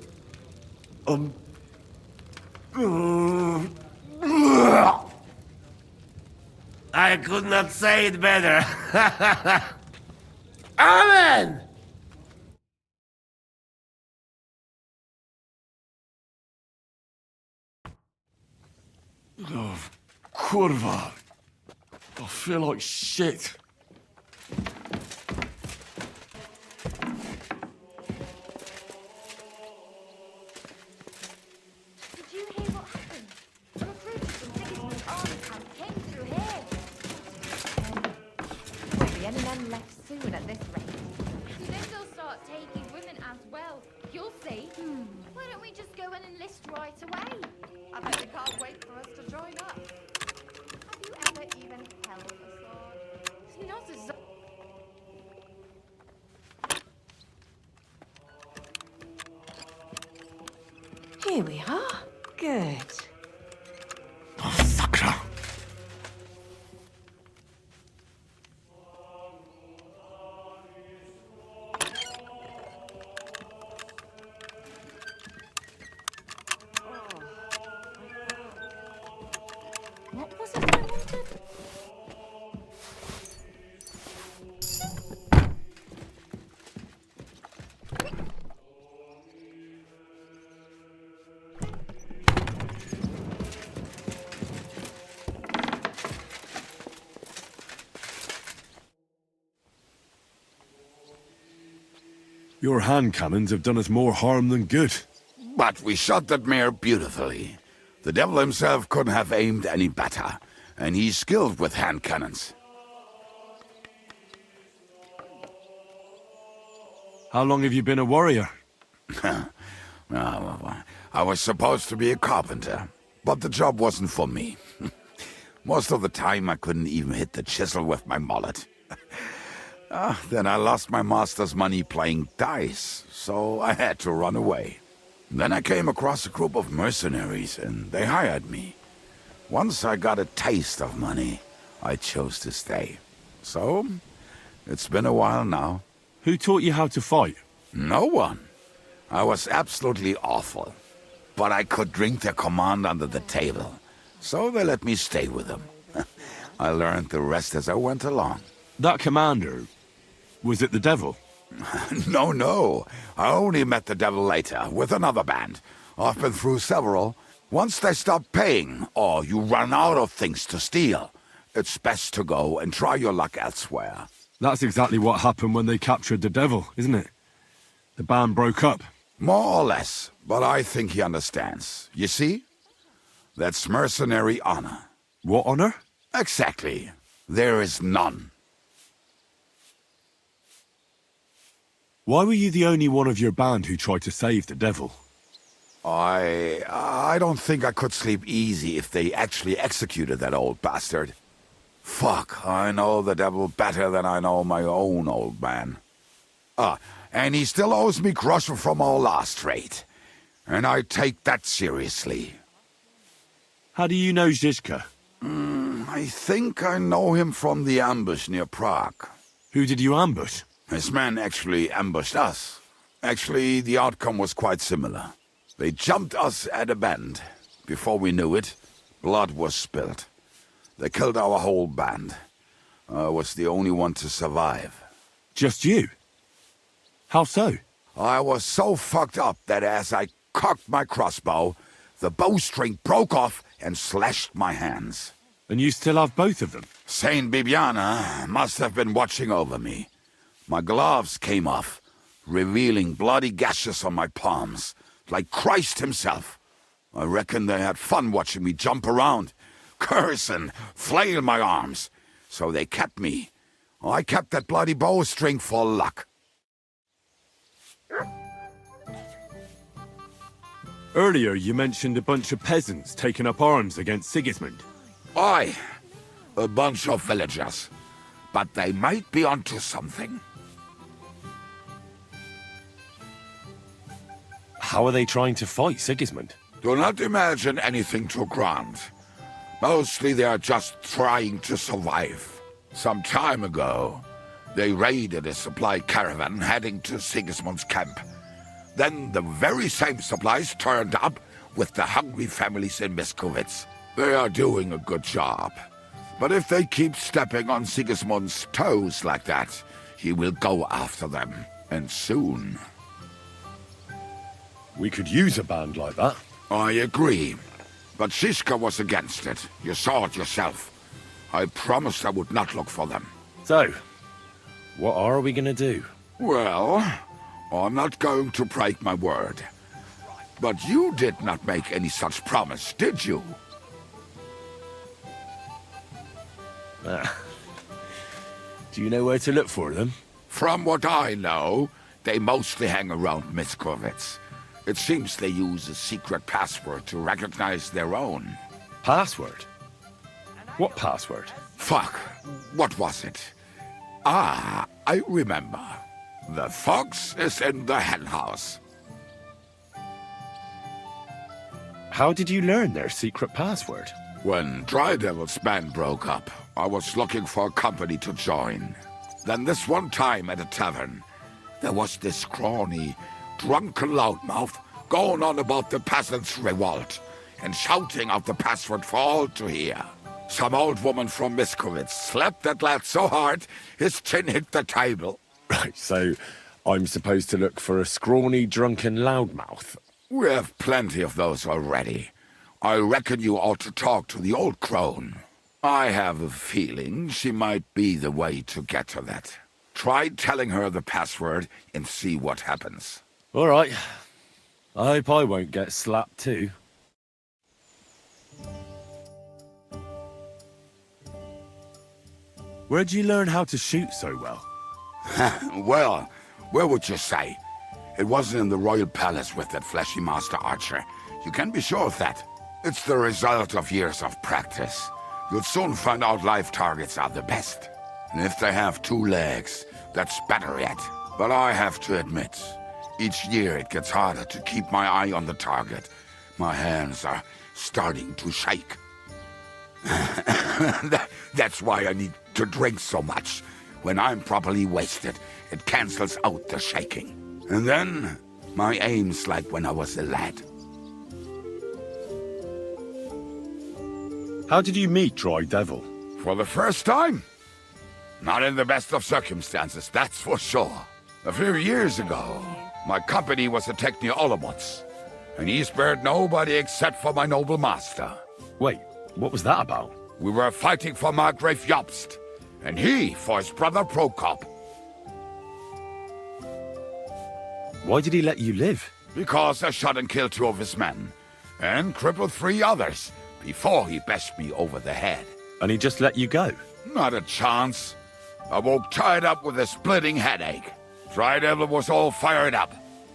I could not say it better. Amen! Oh, kurwa. I feel like shit. men left soon at this rate. Then they'll start taking women as well. You'll see. Why don't we just go and enlist right away? I bet they can't wait for us to join up. Have you ever even held a sword? Not as... Here we are. Good. What was it I wanted? Your hand cannons have done us more harm than good. But we shot that mare beautifully. The devil himself couldn't have aimed any better, and he's skilled with hand cannons. How long have you been a warrior? I was supposed to be a carpenter, but the job wasn't for me. Most of the time I couldn't even hit the chisel with my mallet. Then I lost my master's money playing dice, so I had to run away. Then I came across a group of mercenaries, and they hired me. Once I got a taste of money, I chose to stay. So, it's been a while now. Who taught you how to fight? No one. I was absolutely awful. But I could drink their command under the table, so they let me stay with them. I learned the rest as I went along. That commander, was it the devil? No. I only met the devil later, with another band. I've been through several. Once they stop paying, or you run out of things to steal, it's best to go and try your luck elsewhere. That's exactly what happened when they captured the devil, isn't it? The band broke up. More or less, but I think he understands. You see? That's mercenary honor. What honor? Exactly. There is none. Why were you the only one of your band who tried to save the devil? I don't think I could sleep easy if they actually executed that old bastard. Fuck, I know the devil better than I know my own old man. And he still owes me groschen from our last raid. And I take that seriously. How do you know Žižka? I think I know him from the ambush near Prague. Who did you ambush? His men actually ambushed us. Actually, the outcome was quite similar. They jumped us at a bend. Before we knew it, blood was spilled. They killed our whole band. I was the only one to survive. Just you? How so? I was so fucked up that as I cocked my crossbow, the bowstring broke off and slashed my hands. And you still have both of them? Saint Bibiana must have been watching over me. My gloves came off, revealing bloody gashes on my palms, like Christ himself. I reckon they had fun watching me jump around, curse and flail my arms. So they kept me. I kept that bloody bowstring for luck. Earlier you mentioned a bunch of peasants taking up arms against Sigismund. Aye, a bunch of villagers. But they might be onto something. How are they trying to fight Sigismund? Do not imagine anything too grand. Mostly they are just trying to survive. Some time ago, they raided a supply caravan heading to Sigismund's camp. Then the very same supplies turned up with the hungry families in Miskovitz. They are doing a good job. But if they keep stepping on Sigismund's toes like that, he will go after them, and soon. We could use a band like that. I agree. But Žižka was against it. You saw it yourself. I promised I would not look for them. So, what are we gonna do? Well, I'm not going to break my word. But you did not make any such promise, did you? Do you know where to look for them? From what I know, they mostly hang around Miskovitz. It seems they use a secret password to recognize their own. Password? What password? Fuck. What was it? Ah, I remember. The fox is in the henhouse. How did you learn their secret password? When Dry Devil's band broke up, I was looking for a company to join. Then this one time at a tavern, there was this scrawny, drunken loudmouth going on about the peasants' revolt and shouting out the password for all to hear. Some old woman from Miskovitz slapped that lad so hard his chin hit the table. Right, so I'm supposed to look for a scrawny, drunken loudmouth. We have plenty of those already. I reckon you ought to talk to the old crone. I have a feeling she might be the way to get to that. Try telling her the password and see what happens. All right. I hope I won't get slapped too. Where'd you learn how to shoot so well? Well, where would you say? It wasn't in the royal palace with that fleshy master archer. You can be sure of that. It's the result of years of practice. You'll soon find out live targets are the best. And if they have 2 legs, that's better yet. But I have to admit, each year it gets harder to keep my eye on the target. My hands are starting to shake. That's why I need to drink so much. When I'm properly wasted, it cancels out the shaking. And then, my aim's like when I was a lad. How did you meet Dry Devil? For the first time? Not in the best of circumstances, that's for sure. A few years ago, my company was attacked near Olomouc, and he spared nobody except for my noble master. Wait, what was that about? We were fighting for Margrave Jobst, and he for his brother Prokop. Why did he let you live? Because I shot and killed 2 of his men, and crippled 3 others, before he bashed me over the head. And he just let you go? Not a chance. I woke tied up with a splitting headache. Dry Devil was all fired up,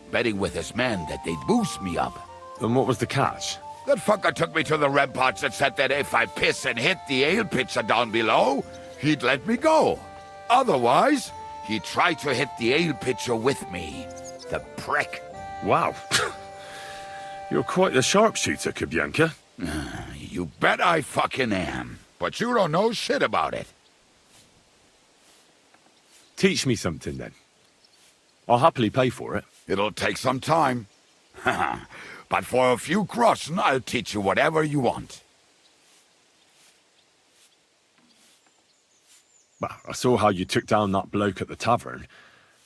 betting with his men that they'd boost me up. And what was the catch? That fucker took me to the ramparts and said that if I piss and hit the ale pitcher down below, he'd let me go. Otherwise, he'd try to hit the ale pitcher with me. The prick. Wow. You're quite the sharpshooter, Kubyanka. You bet I fucking am. But you don't know shit about it. Teach me something, then. I'll happily pay for it. It'll take some time. But for a few groschen, I'll teach you whatever you want. Well, I saw how you took down that bloke at the tavern,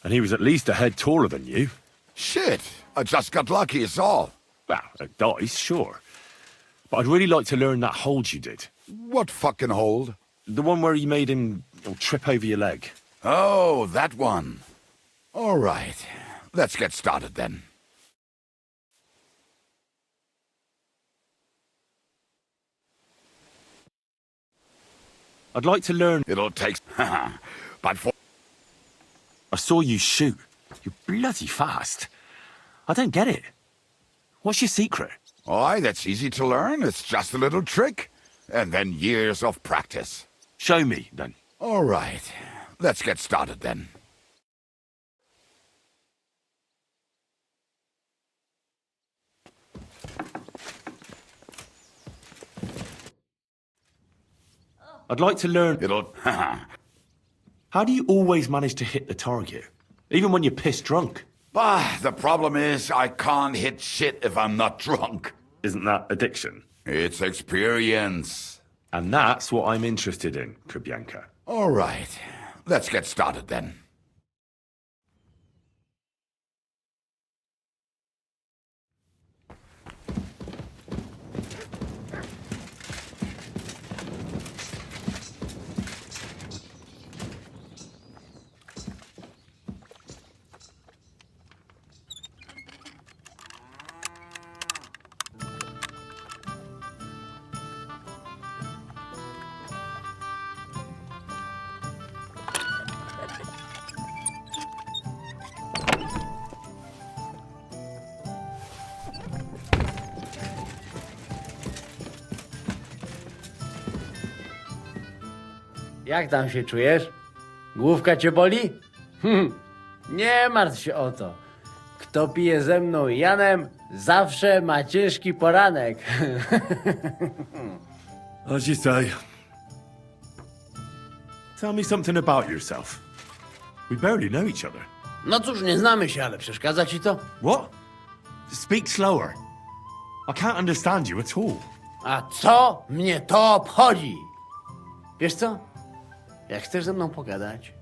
and he was at least a head taller than you. Shit, I just got lucky, is all. Well, a dice, sure. But I'd really like to learn that hold you did. What fucking hold? The one where you made him trip over your leg. Oh, that one. All right, let's get started then. I'd like to learn... It'll take... but for... I saw you shoot. You're bloody fast. I don't get it. What's your secret? Why, that's easy to learn. It's just a little trick. And then years of practice. Show me, then. All right. Let's get started, then. I'd like to learn... It'll... How do you always manage to hit the target? Even when you're pissed drunk? The problem is I can't hit shit if I'm not drunk. Isn't that addiction? It's experience. And that's what I'm interested in, Kubyanka. All right. Let's get started, then. Jak tam się czujesz? Główka cię boli? Nie martw się o to. Kto pije ze mną i Janem, zawsze ma ciężki poranek. As you say. Tell me something about yourself. We barely know each other. No cóż, nie znamy się, ale przeszkadza ci to? What? Speak slower. I can't understand you at all. A co mnie to obchodzi? Wiesz co? Jak chcesz ze mną pogadać,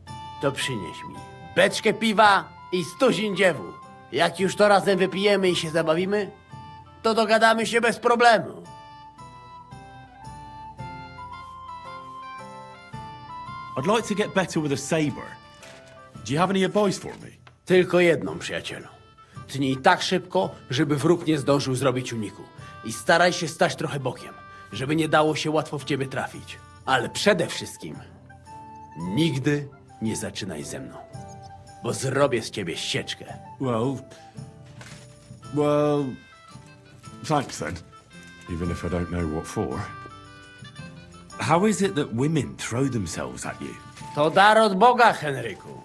to przynieś mi beczkę piwa i stuzin dziewu. Jak już to razem wypijemy i się zabawimy, to dogadamy się bez problemu. I'd like to get better with a saber. Do you have any advice for me? Tylko jedną, przyjacielu. Tnij tak szybko, żeby wróg nie zdążył zrobić uniku. I staraj się stać trochę bokiem, żeby nie dało się łatwo w ciebie trafić. Ale przede wszystkim nigdy nie zaczynaj ze mną, bo zrobię z ciebie ścieczkę. Well, thanks then. Even if I don't know what for. How is it that women throw themselves at you? To dar od Boga, Henryku.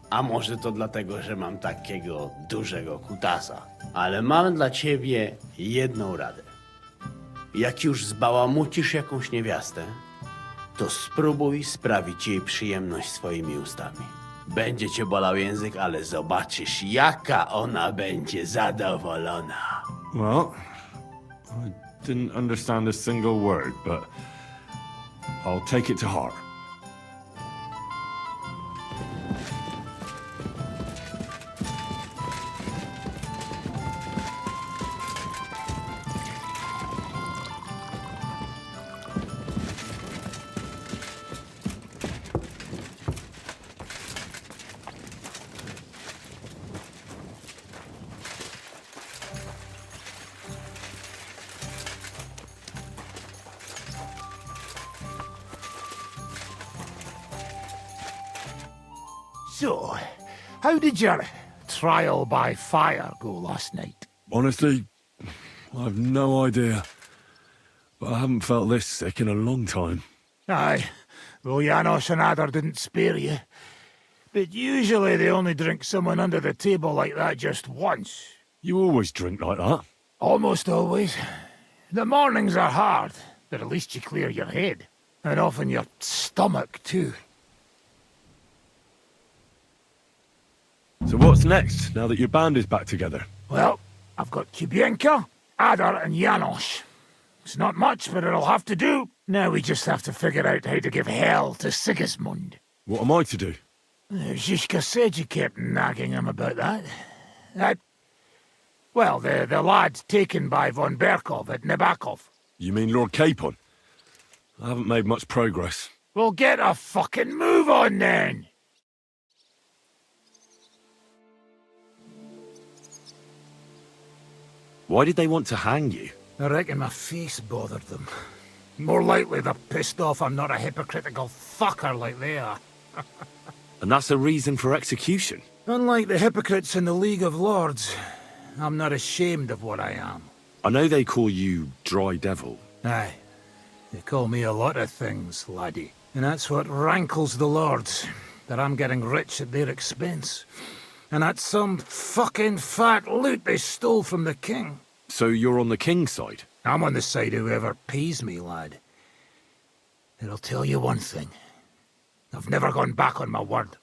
A może to dlatego, że mam takiego dużego kutasa. Ale mam dla ciebie jedną radę. Jak już zbałamucisz jakąś niewiastę, to spróbuj sprawić jej przyjemność swoimi ustami. Będzie cię bolał język, ale zobaczysz, jaka ona będzie zadowolona. Well, I didn't understand a single word, but I'll take it to heart. So, how did your trial by fire go last night? Honestly, I've no idea. But I haven't felt this sick in a long time. Aye, well, Janos and Adar didn't spare you. But usually they only drink someone under the table like that just once. You always drink like that? Almost always. The mornings are hard, but at least you clear your head. And often your stomach, too. So what's next, now that your band is back together? Well, I've got Kubienka, Adar and Janos. It's not much, but it'll have to do. Now we just have to figure out how to give hell to Sigismund. What am I to do? Zizka said you kept nagging him about that. Well, the lad taken by von Berkov at Nebakov. You mean Lord Capon? I haven't made much progress. Well, get a fucking move on then! Why did they want to hang you? I reckon my face bothered them. More likely they're pissed off I'm not a hypocritical fucker like they are. And that's a reason for execution? Unlike the hypocrites in the League of Lords, I'm not ashamed of what I am. I know they call you Dry Devil. Aye. They call me a lot of things, laddie. And that's what rankles the Lords, that I'm getting rich at their expense. And that's some fucking fat loot they stole from the king. So you're on the king's side? I'm on the side of whoever pays me, lad. And I'll tell you one thing. I've never gone back on my word.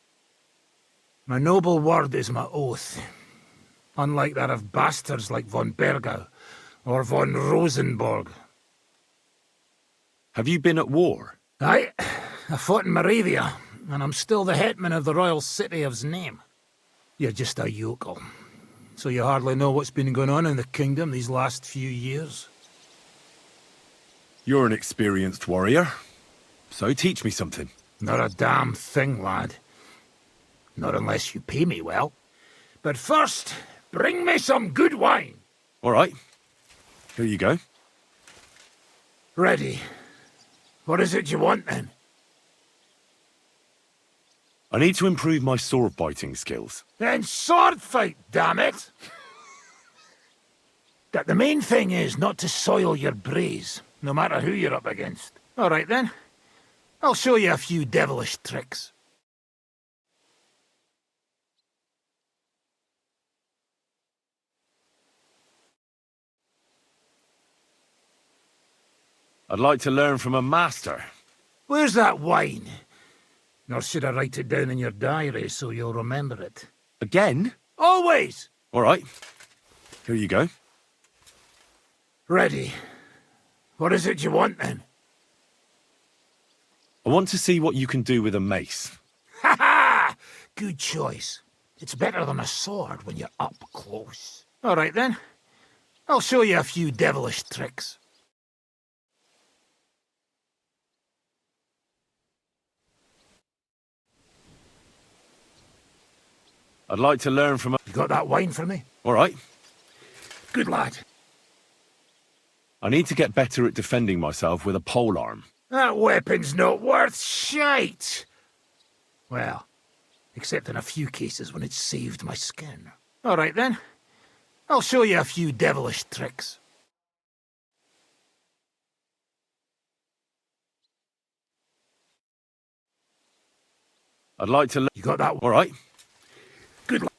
My noble word is my oath. Unlike that of bastards like von Bergau or von Rosenborg. Have you been at war? Aye. I fought in Moravia, and I'm still the hetman of the royal city of Znaim. You're just a yokel. So you hardly know what's been going on in the kingdom these last few years? You're an experienced warrior. So teach me something. Not a damn thing, lad. Not unless you pay me well. But first, bring me some good wine. All right. Here you go. Ready. What is it you want, then? I need to improve my sword-biting skills. Then sword fight, damn it! But the main thing is not to soil your braze, no matter who you're up against. All right, then. I'll show you a few devilish tricks. I'd like to learn from a master. Where's that wine? Or should I write it down in your diary so you'll remember it? Again? Always! All right. Here you go. Ready. What is it you want, then? I want to see what you can do with a mace. Ha ha! Good choice. It's better than a sword when you're up close. All right, then. I'll show you a few devilish tricks. I'd like to learn from a... You got that wine for me? All right. Good lad. I need to get better at defending myself with a polearm. That weapon's not worth shite. Well, except in a few cases when it's saved my skin. All right, then. I'll show you a few devilish tricks. I'd like to... You got that? All right. Good luck.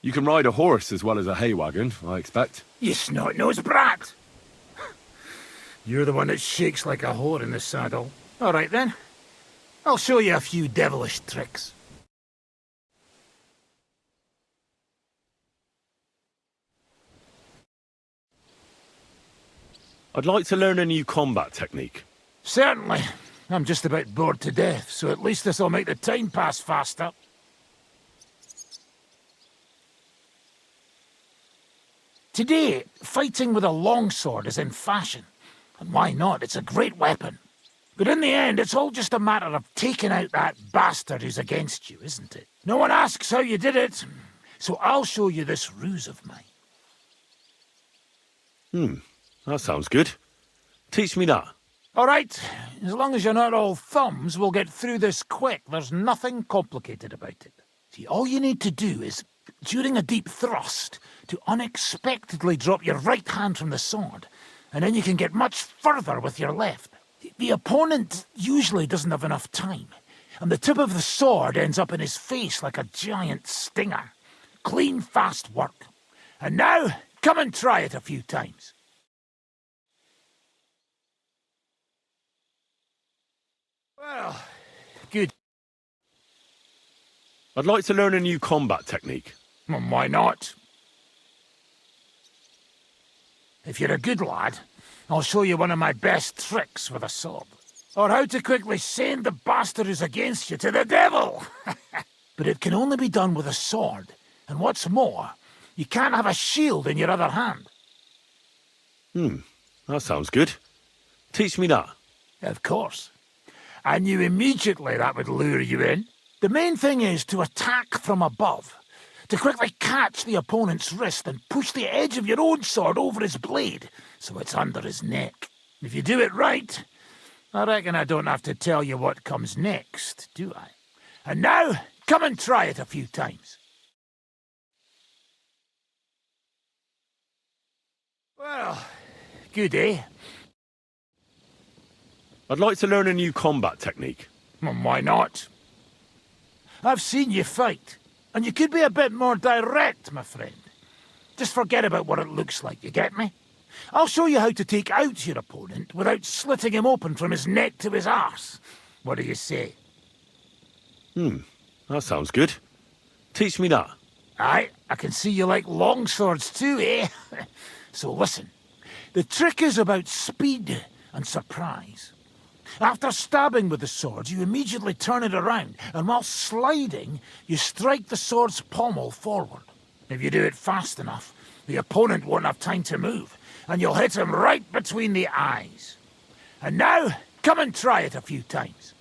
You can ride a horse as well as a hay wagon, I expect. You snot-nosed brat! You're the one that shakes like a whore in the saddle. All right, then. I'll show you a few devilish tricks. I'd like to learn a new combat technique. Certainly. I'm just about bored to death, so at least this'll make the time pass faster. Today, fighting with a longsword is in fashion. And why not? It's a great weapon. But in the end, it's all just a matter of taking out that bastard who's against you, isn't it? No one asks how you did it, so I'll show you this ruse of mine. That sounds good. Teach me that. All right, as long as you're not all thumbs, we'll get through this quick. There's nothing complicated about it. See, all you need to do is, during a deep thrust, to unexpectedly drop your right hand from the sword, and then you can get much further with your left. The opponent usually doesn't have enough time, and the tip of the sword ends up in his face like a giant stinger. Clean, fast work. And now, come and try it a few times. Well, good. I'd like to learn a new combat technique. Why not? If you're a good lad, I'll show you one of my best tricks with a sword. Or how to quickly send the bastard who's against you to the devil! But it can only be done with a sword. And what's more, you can't have a shield in your other hand. That sounds good. Teach me that. Of course. I knew immediately that would lure you in. The main thing is to attack from above. To quickly catch the opponent's wrist and push the edge of your own sword over his blade, so it's under his neck. If you do it right, I reckon I don't have to tell you what comes next, do I? And now, come and try it a few times. Well, good, eh? I'd like to learn a new combat technique. Why not? I've seen you fight, and you could be a bit more direct, my friend. Just forget about what it looks like, you get me? I'll show you how to take out your opponent without slitting him open from his neck to his arse. What do you say? That sounds good. Teach me that. Aye, I can see you like longswords too, eh? So listen, the trick is about speed and surprise. After stabbing with the sword, you immediately turn it around, and while sliding, you strike the sword's pommel forward. If you do it fast enough, the opponent won't have time to move, and you'll hit him right between the eyes. And now, come and try it a few times.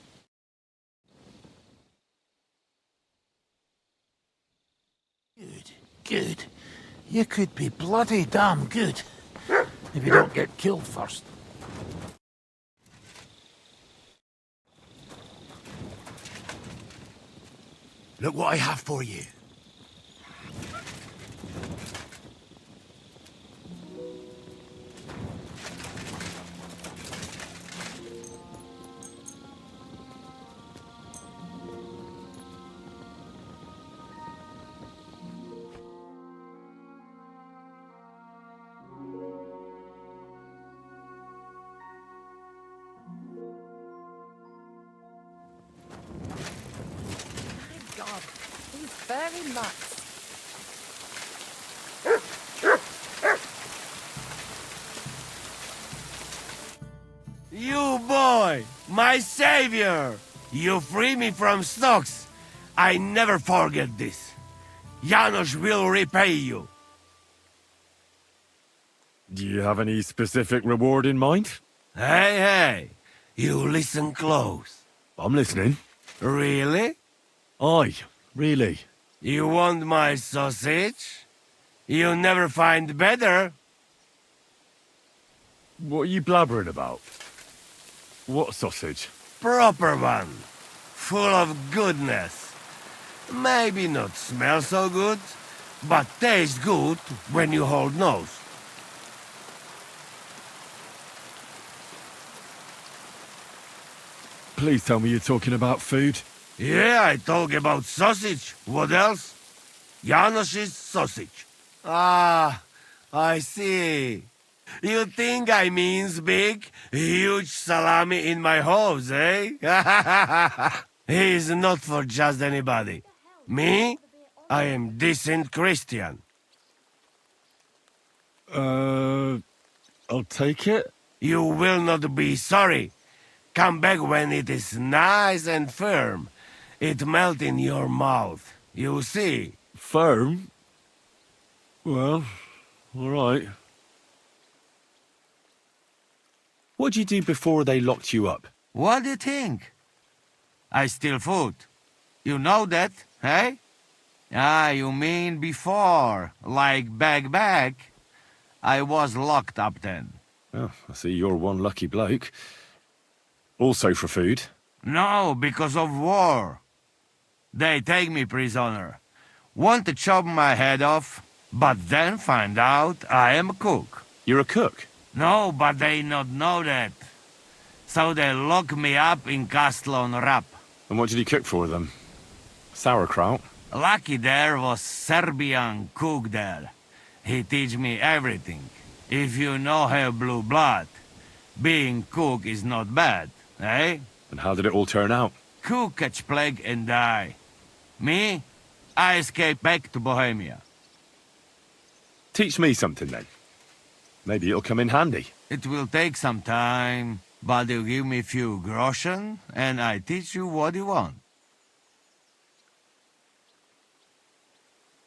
Good. You could be bloody damn good, if you don't get killed first. Look what I have for you. furry mutts. You boy, my savior! You free me from stocks. I never forget this. Janos will repay you. Do you have any specific reward in mind? Hey, you listen close. I'm listening. Really? Aye, really. You want my sausage? You'll never find better. What are you blabbering about? What sausage? Proper one. Full of goodness. Maybe not smell so good, but taste good when you hold nose. Please tell me you're talking about food. Yeah, I talk about sausage. What else? Janos's sausage. Ah, I see. You think I means big, huge salami in my hose, eh? He's not for just anybody. Me? I am decent Christian. I'll take it. You will not be sorry. Come back when it is nice and firm. It melt in your mouth. You see. Firm? Well, all right. What'd you do before they locked you up? What do you think? I steal food. You know that, hey? Ah, you mean before, like back. I was locked up then. Oh, I see you're one lucky bloke. Also for food? No, because of war. They take me prisoner. Want to chop my head off, but then find out I am a cook. You're a cook? No, but they not know that. So they lock me up in Castle on Rap. And what did you cook for them? Sauerkraut? Lucky there was Serbian cook there. He teach me everything. If you no have blue blood, being cook is not bad, eh? And how did it all turn out? Cook catch plague and die. Me? I escape back to Bohemia. Teach me something then. Maybe it'll come in handy. It will take some time, but you give me few groschen, and I teach you what you want.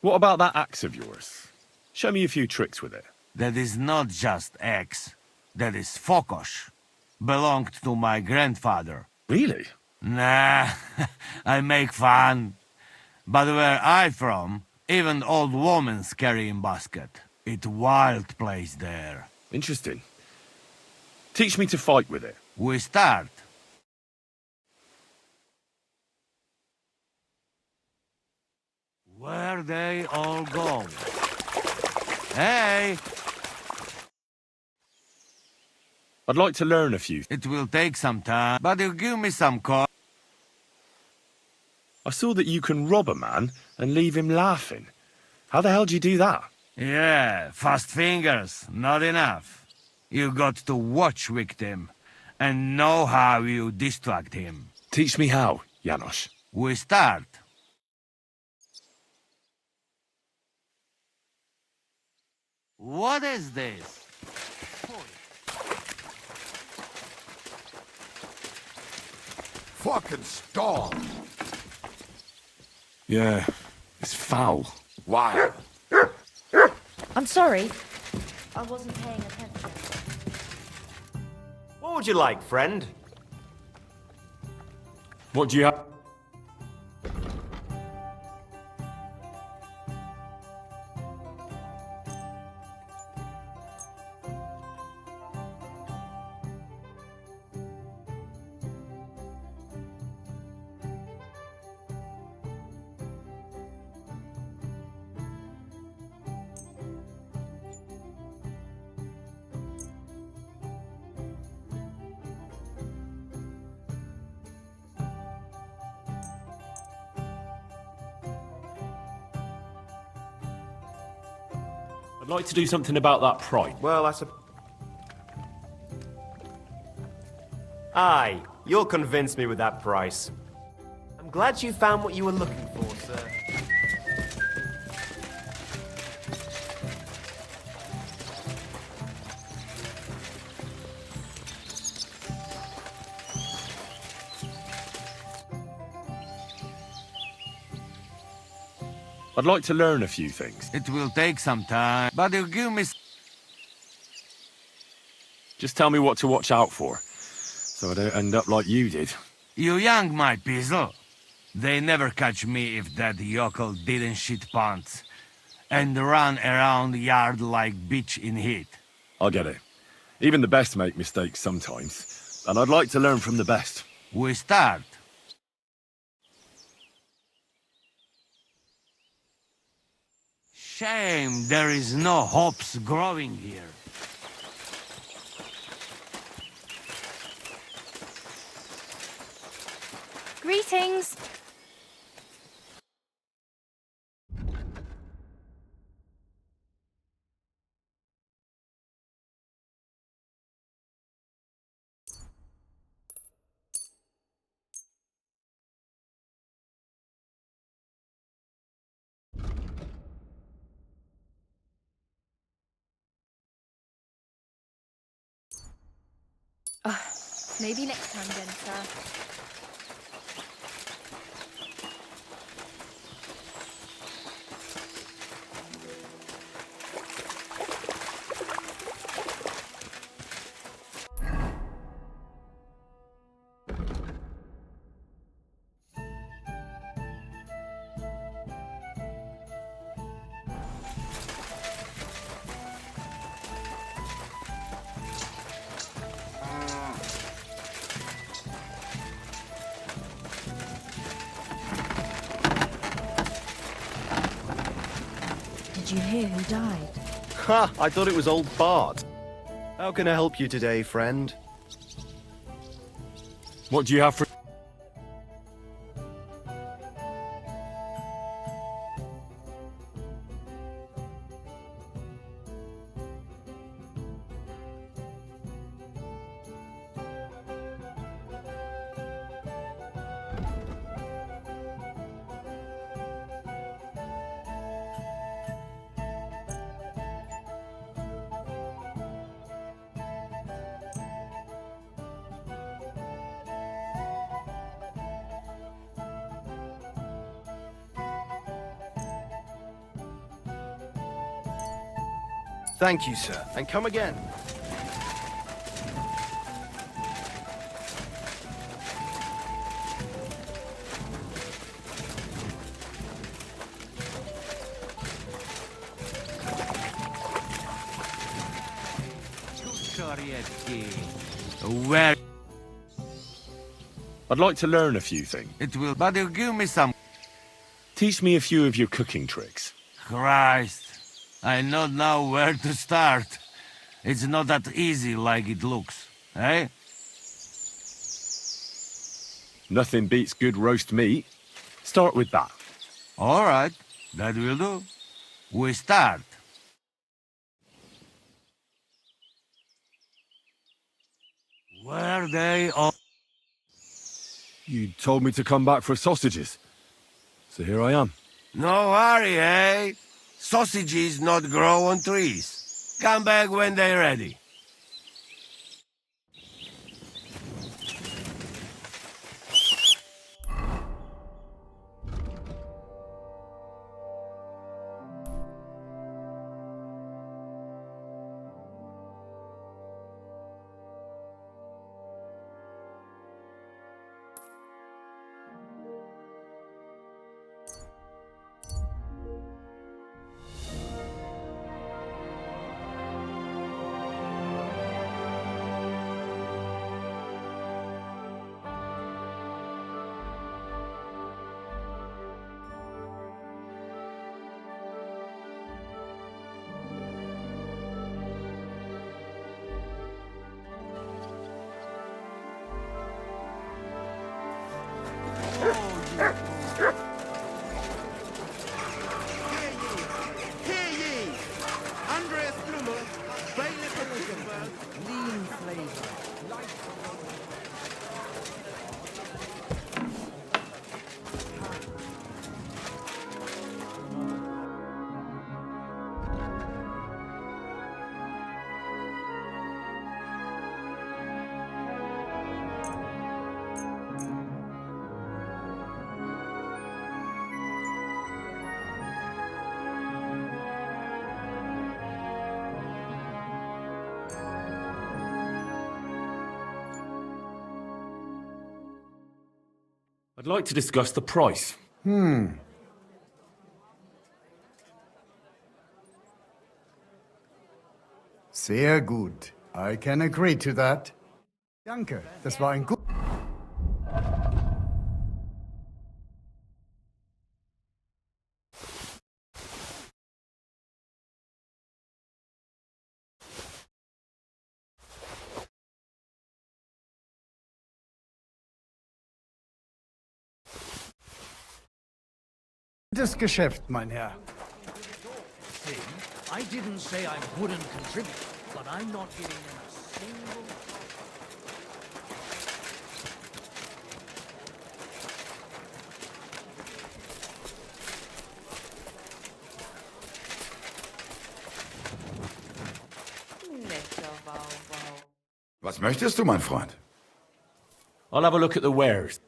What about that axe of yours? Show me a few tricks with it. That is not just axe. That is fokosh. Belonged to my grandfather. Really? Nah, I make fun. But where I from, even old women's carry in basket. It wild place there. Interesting. Teach me to fight with it. We start. Where they all go? Hey! I'd like to learn a few. It will take some time, but you give me some coin. I saw that you can rob a man and leave him laughing. How the hell do you do that? Yeah, fast fingers, not enough. You got to watch victim and know how you distract him. Teach me how, Janos. We start. What is this? Fucking stall. Yeah, it's foul. Why? I'm sorry. I wasn't paying attention. What would you like, friend? What do you have? I'd like to do something about that price. Well, Aye, you'll convince me with that price. I'm glad you found what you were looking for, sir. I'd like to learn a few things. It will take some time, but you give me... Just tell me what to watch out for, so I don't end up like you did. You young, my pizzle. They never catch me if that yokel didn't shit pants and run around the yard like bitch in heat. I get it. Even the best make mistakes sometimes, and I'd like to learn from the best. We start. Shame there is no hops growing here. Greetings. Maybe next time then, sir. Did you hear who died? Ha! I thought it was old Bart. How can I help you today, friend? What do you have for... Thank you, sir, and come again. Where? I'd like to learn a few things. It will, but you give me some... Teach me a few of your cooking tricks. Christ. I don't know where to start. It's not that easy like it looks, eh? Nothing beats good roast meat. Start with that. All right, that will do. We start. Were they all... You told me to come back for sausages. So here I am. No hurry, eh? Sausages not grow on trees. Come back when they're ready. I'd like to discuss the price. Sehr gut. I can agree to that. Danke, das war ein gut... Das Geschäft, mein Herr. I didn't say I wouldn't contribute, but I'm not giving them a single... Was möchtest du, mein Freund? I'll have a look at the wares.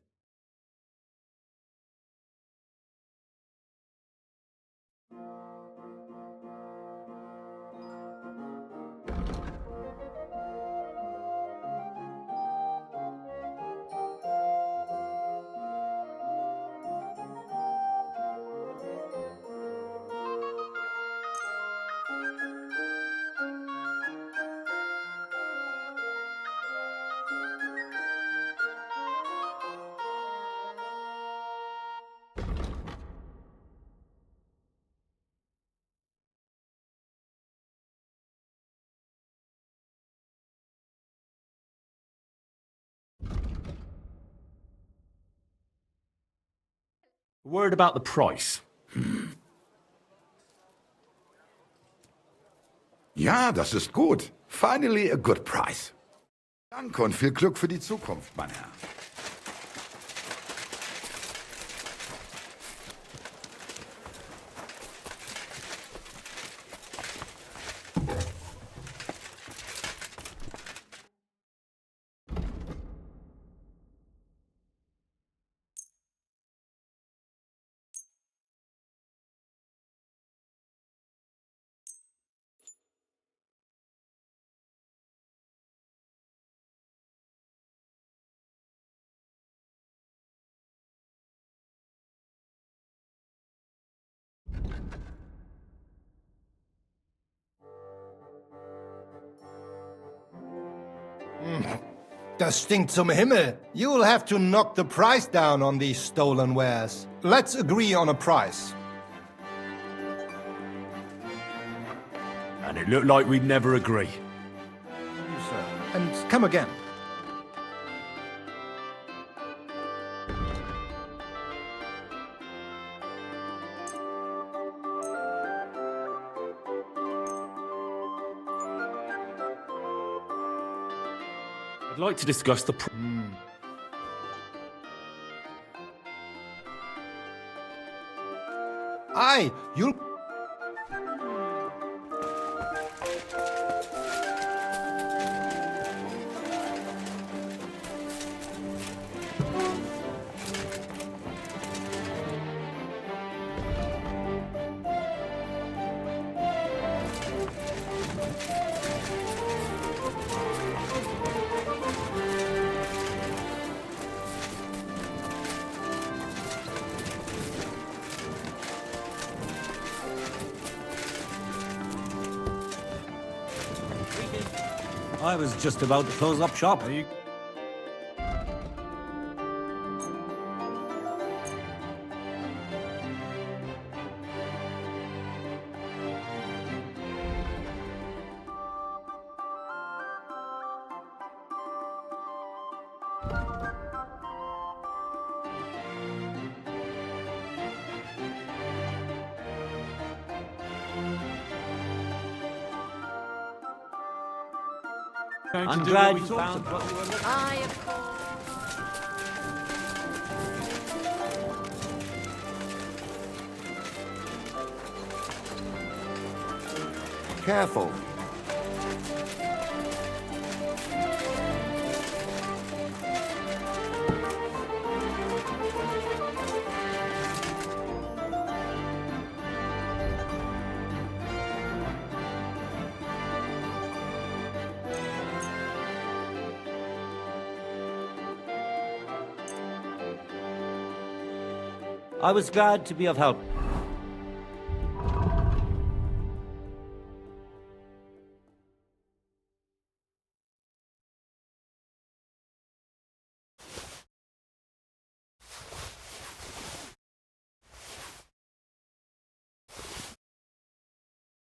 A word about the price. Ja, das ist gut. Finally a good price. Danke und viel Glück für die Zukunft, mein Herr. Das stinkt zum Himmel. You'll have to knock the price down on these stolen wares. Let's agree on a price. And it looked like we'd never agree. And come again. I'd like to discuss the Aye, you'll... I was just about to close up shop. I'm glad you found what you were looking for. I, of course. Careful. I was glad to be of help.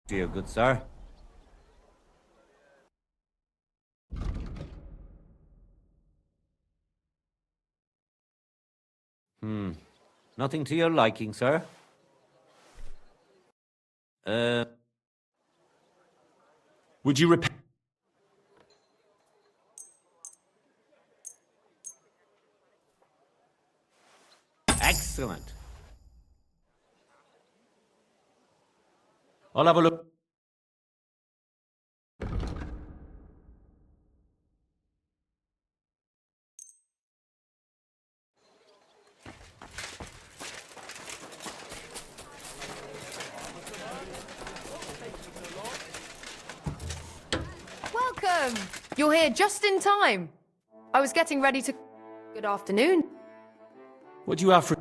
Dear good sir. Nothing to your liking, sir? Would you repent? Excellent. I'll have a look. Welcome! You're here just in time. I was getting ready to... Good afternoon. What do you have for...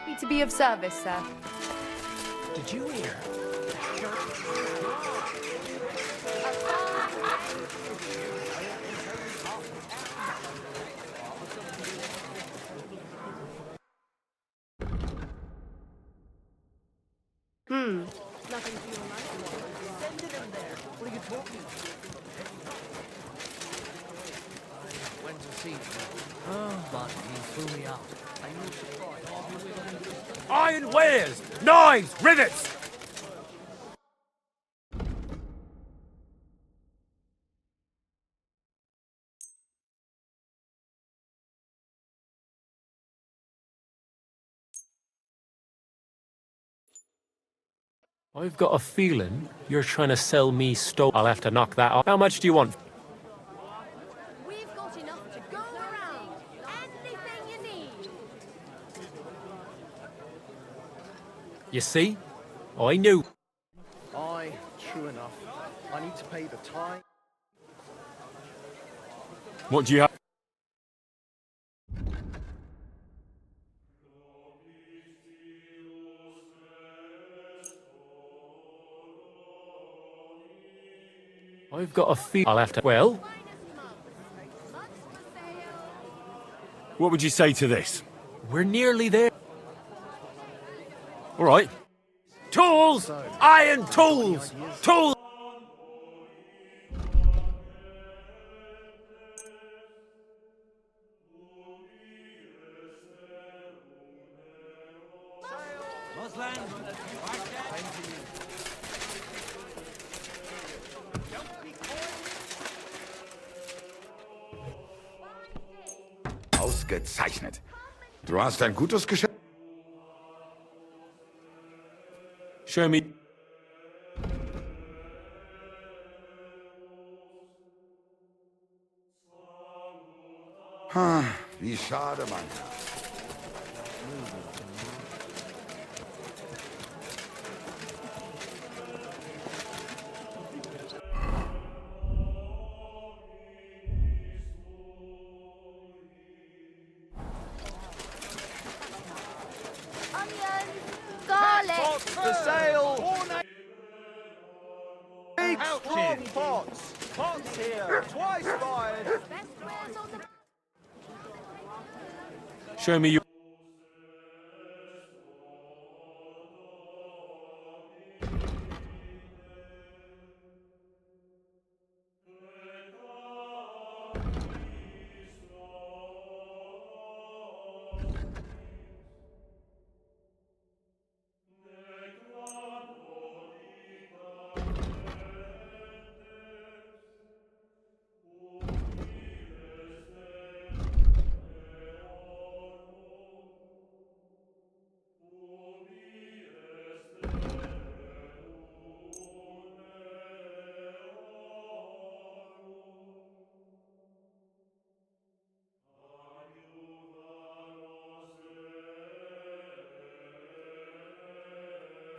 Happy to be of service, sir. Did you hear? Nothing to your life. Send it in there. What are you talking about? When to see? Oh, but he threw me out. Iron wares, knives, rivets! I've got a feeling you're trying to sell me stone. I'll have to knock that off. How much do you want? We've got enough to go around. Anything you need. You see? I knew. True enough. I need to pay the tithe. What do you have? I've got a feeling I'll have to... Well? What would you say to this? We're nearly there. All right. Tools! Iron tools! Tools! Ausgezeichnet. Du hast ein gutes Geschäft. Show me. Wie schade, Mann. Garlic! For sale! Big strong pots! Pots here! Twice fired! Show me your...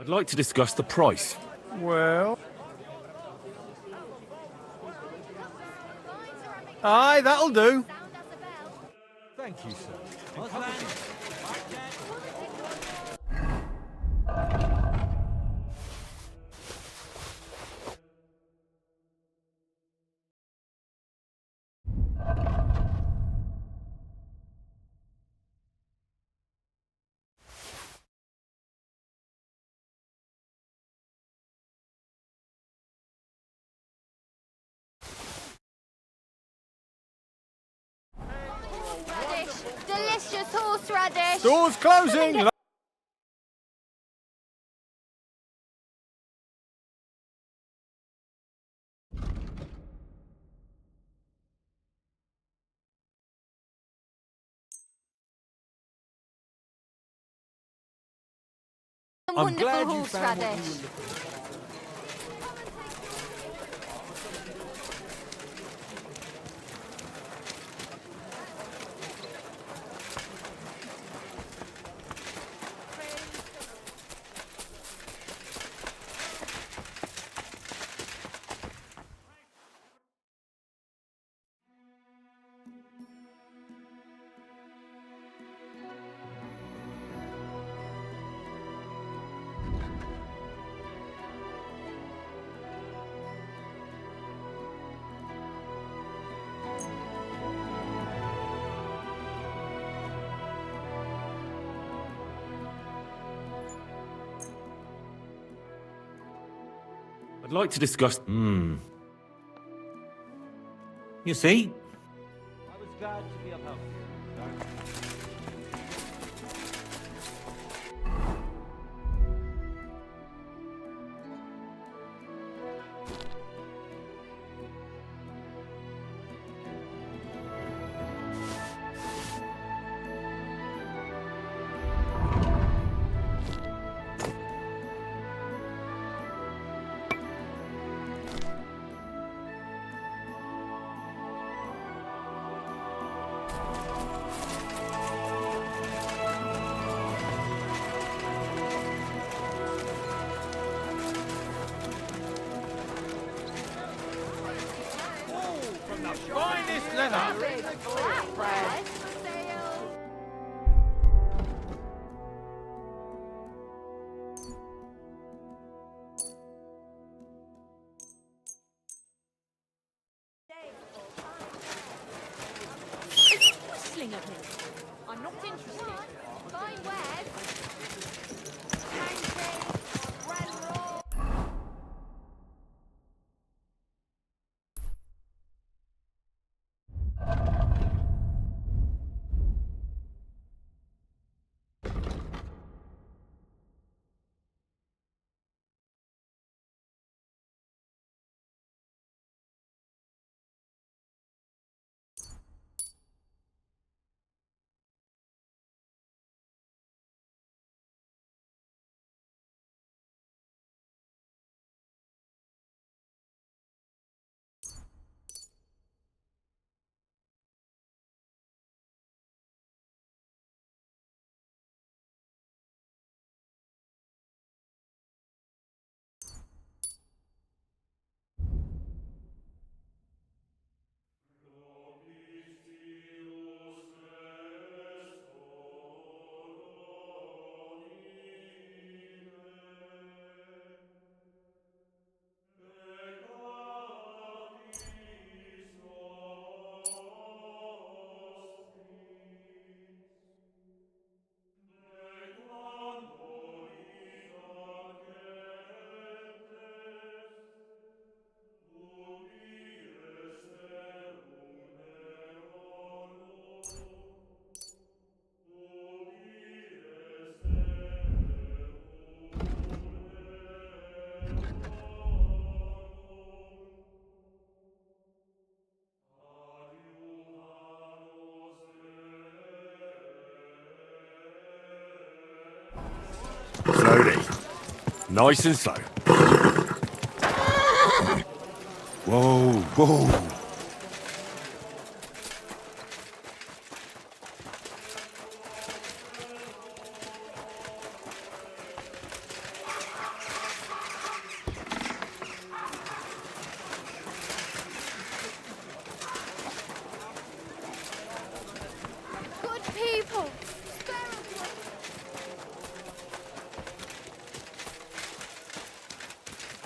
I'd like to discuss the price. Well... Aye, that'll do. Thank you, sir. Radish! Delicious horseradish! Doors closing! I'm glad you found what you were looking for. I'd like to discuss... You see? I was glad to be of help, sir. Finest leather! Flatbread! Whistling at me. I'm not interested. Fine wares! Pancakes! Bread roll! Slowly. Nice and slow. Whoa, whoa.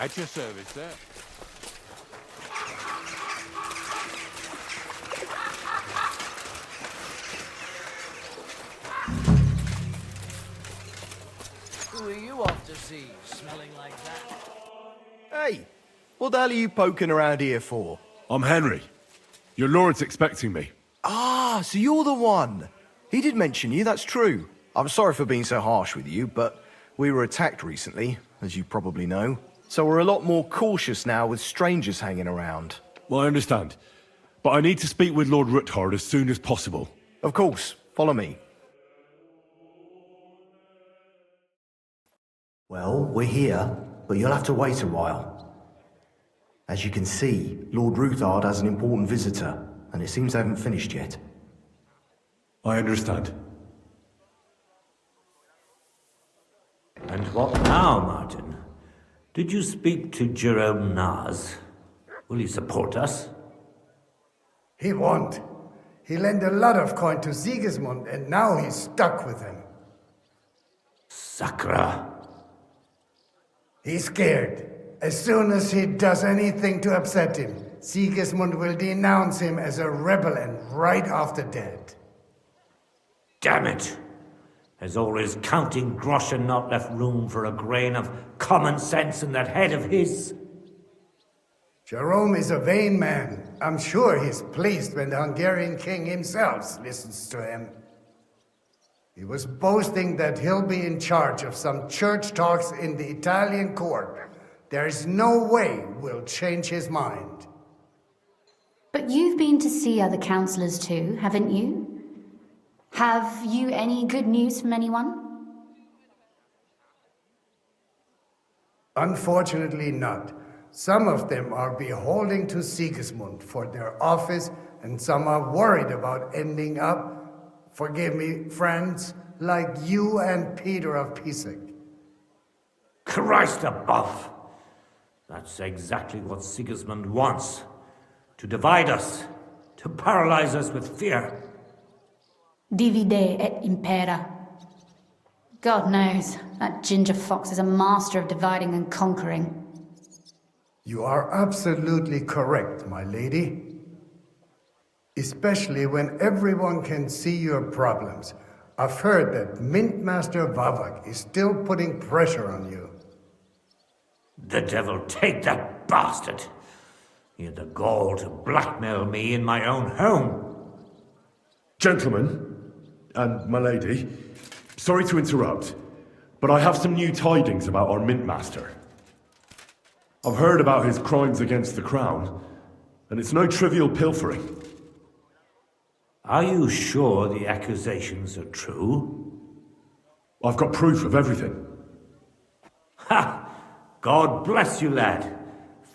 At your service, sir. Who are you off to see, smelling like that? Hey, what the hell are you poking around here for? I'm Henry. Your lord's expecting me. Ah, so you're the one. He did mention you, that's true. I'm sorry for being so harsh with you, but we were attacked recently, as you probably know. So we're a lot more cautious now with strangers hanging around. Well, I understand. But I need to speak with Lord Ruthard as soon as possible. Of course. Follow me. Well, we're here, but you'll have to wait a while. As you can see, Lord Ruthard has an important visitor, and it seems they haven't finished yet. I understand. And what now, Martin? Did you speak to Jerome Naz? Will he support us? He won't. He lent a lot of coin to Sigismund, and now he's stuck with him. Sakra. He's scared. As soon as he does anything to upset him, Sigismund will denounce him as a rebel and right after dead. Damn it! Has all his counting groschen not left room for a grain of common sense in that head of his? Jerome is a vain man. I'm sure he's pleased when the Hungarian king himself listens to him. He was boasting that he'll be in charge of some church talks in the Italian court. There's no way we'll change his mind. But you've been to see other councillors too, haven't you? Have you any good news from anyone? Unfortunately not. Some of them are beholden to Sigismund for their office, and some are worried about ending up, forgive me, friends, like you and Peter of Pisak. Christ above! That's exactly what Sigismund wants. To divide us, to paralyze us with fear. Divide et impera. God knows, that ginger fox is a master of dividing and conquering. You are absolutely correct, my lady. Especially when everyone can see your problems. I've heard that Mintmaster Vavak is still putting pressure on you. The devil take that bastard! He had the gall to blackmail me in my own home. Gentlemen, and my lady, sorry to interrupt, but I have some new tidings about our Mintmaster. I've heard about his crimes against the Crown, and it's no trivial pilfering. Are you sure the accusations are true? I've got proof of everything. Ha! God bless you, lad.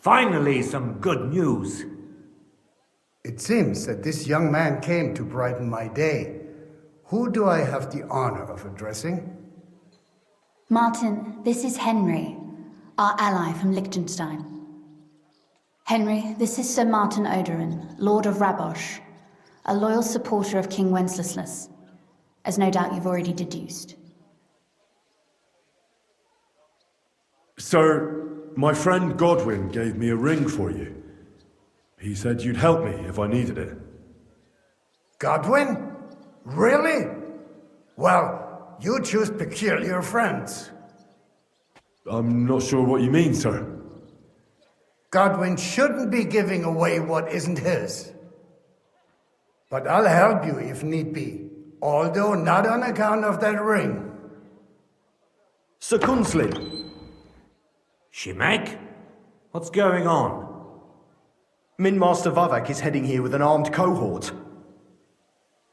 Finally, some good news. It seems that this young man came to brighten my day. Who do I have the honor of addressing? Martin, this is Henry, our ally from Liechtenstein. Henry, this is Sir Martin Oderin, Lord of Rabosh, a loyal supporter of King Wenceslaus, as no doubt you've already deduced. Sir, my friend Godwin gave me a ring for you. He said you'd help me if I needed it. Godwin? Really? Well, you choose peculiar friends. I'm not sure what you mean, sir. Godwin shouldn't be giving away what isn't his. But I'll help you if need be, although not on account of that ring. Sir Kunslin. Shimek? What's going on? Mintmaster Vavak is heading here with an armed cohort.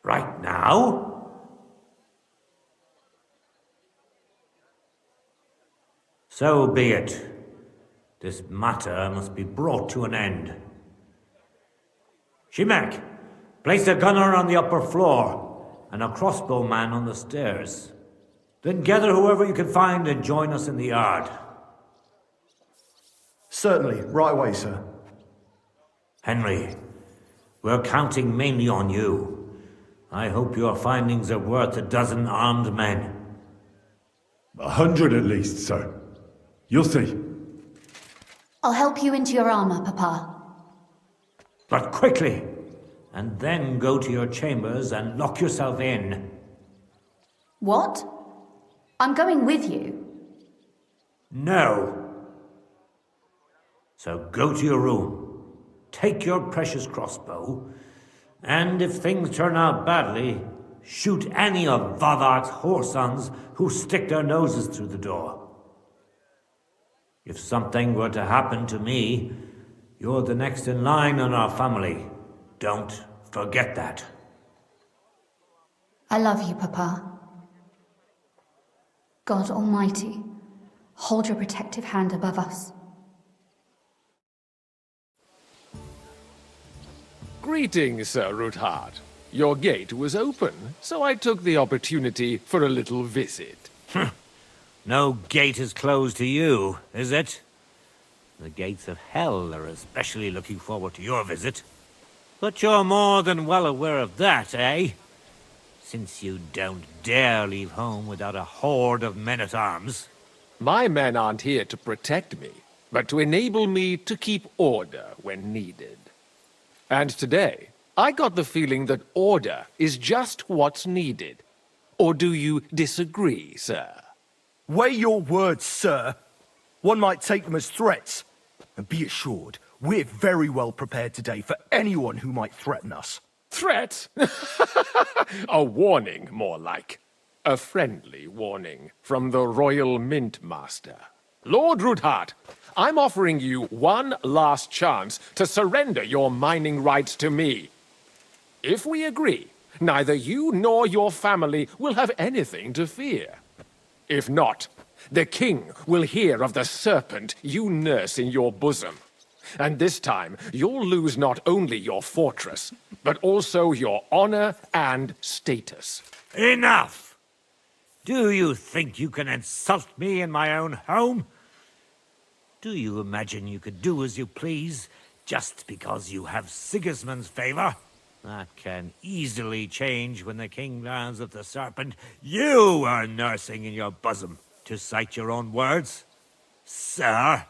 Right now? So be it. This matter must be brought to an end. Shimek, place a gunner on the upper floor and a crossbowman on the stairs. Then gather whoever you can find and join us in the yard. Certainly, right away, sir. Henry, we're counting mainly on you. I hope your findings are worth a dozen armed men. 100 at least, sir. You'll see. I'll help you into your armor, Papa. But quickly, and then go to your chambers and lock yourself in. What? I'm going with you. No. So go to your room, take your precious crossbow, and if things turn out badly, shoot any of Vadark's whoresons who stick their noses through the door. If something were to happen to me, you're the next in line in our family. Don't forget that. I love you, Papa. God Almighty, hold your protective hand above us. Greetings, Sir Ruthard. Your gate was open, so I took the opportunity for a little visit. No gate is closed to you, is it? The gates of hell are especially looking forward to your visit. But you're more than well aware of that, eh? Since you don't dare leave home without a horde of men-at-arms. My men aren't here to protect me, but to enable me to keep order when needed. And today, I got the feeling that order is just what's needed. Or do you disagree, sir? Weigh your words, sir. One might take them as threats. And be assured, we're very well prepared today for anyone who might threaten us. Threat? A warning, more like. A friendly warning from the Royal Mint Master. Lord Ruthard, I'm offering you one last chance to surrender your mining rights to me. If we agree, neither you nor your family will have anything to fear. If not, the king will hear of the serpent you nurse in your bosom. And this time, you'll lose not only your fortress, but also your honor and status. Enough! Do you think you can insult me in my own home? Do you imagine you could do as you please, just because you have Sigismund's favor? That can easily change when the king learns of the serpent you are nursing in your bosom, to cite your own words, sir.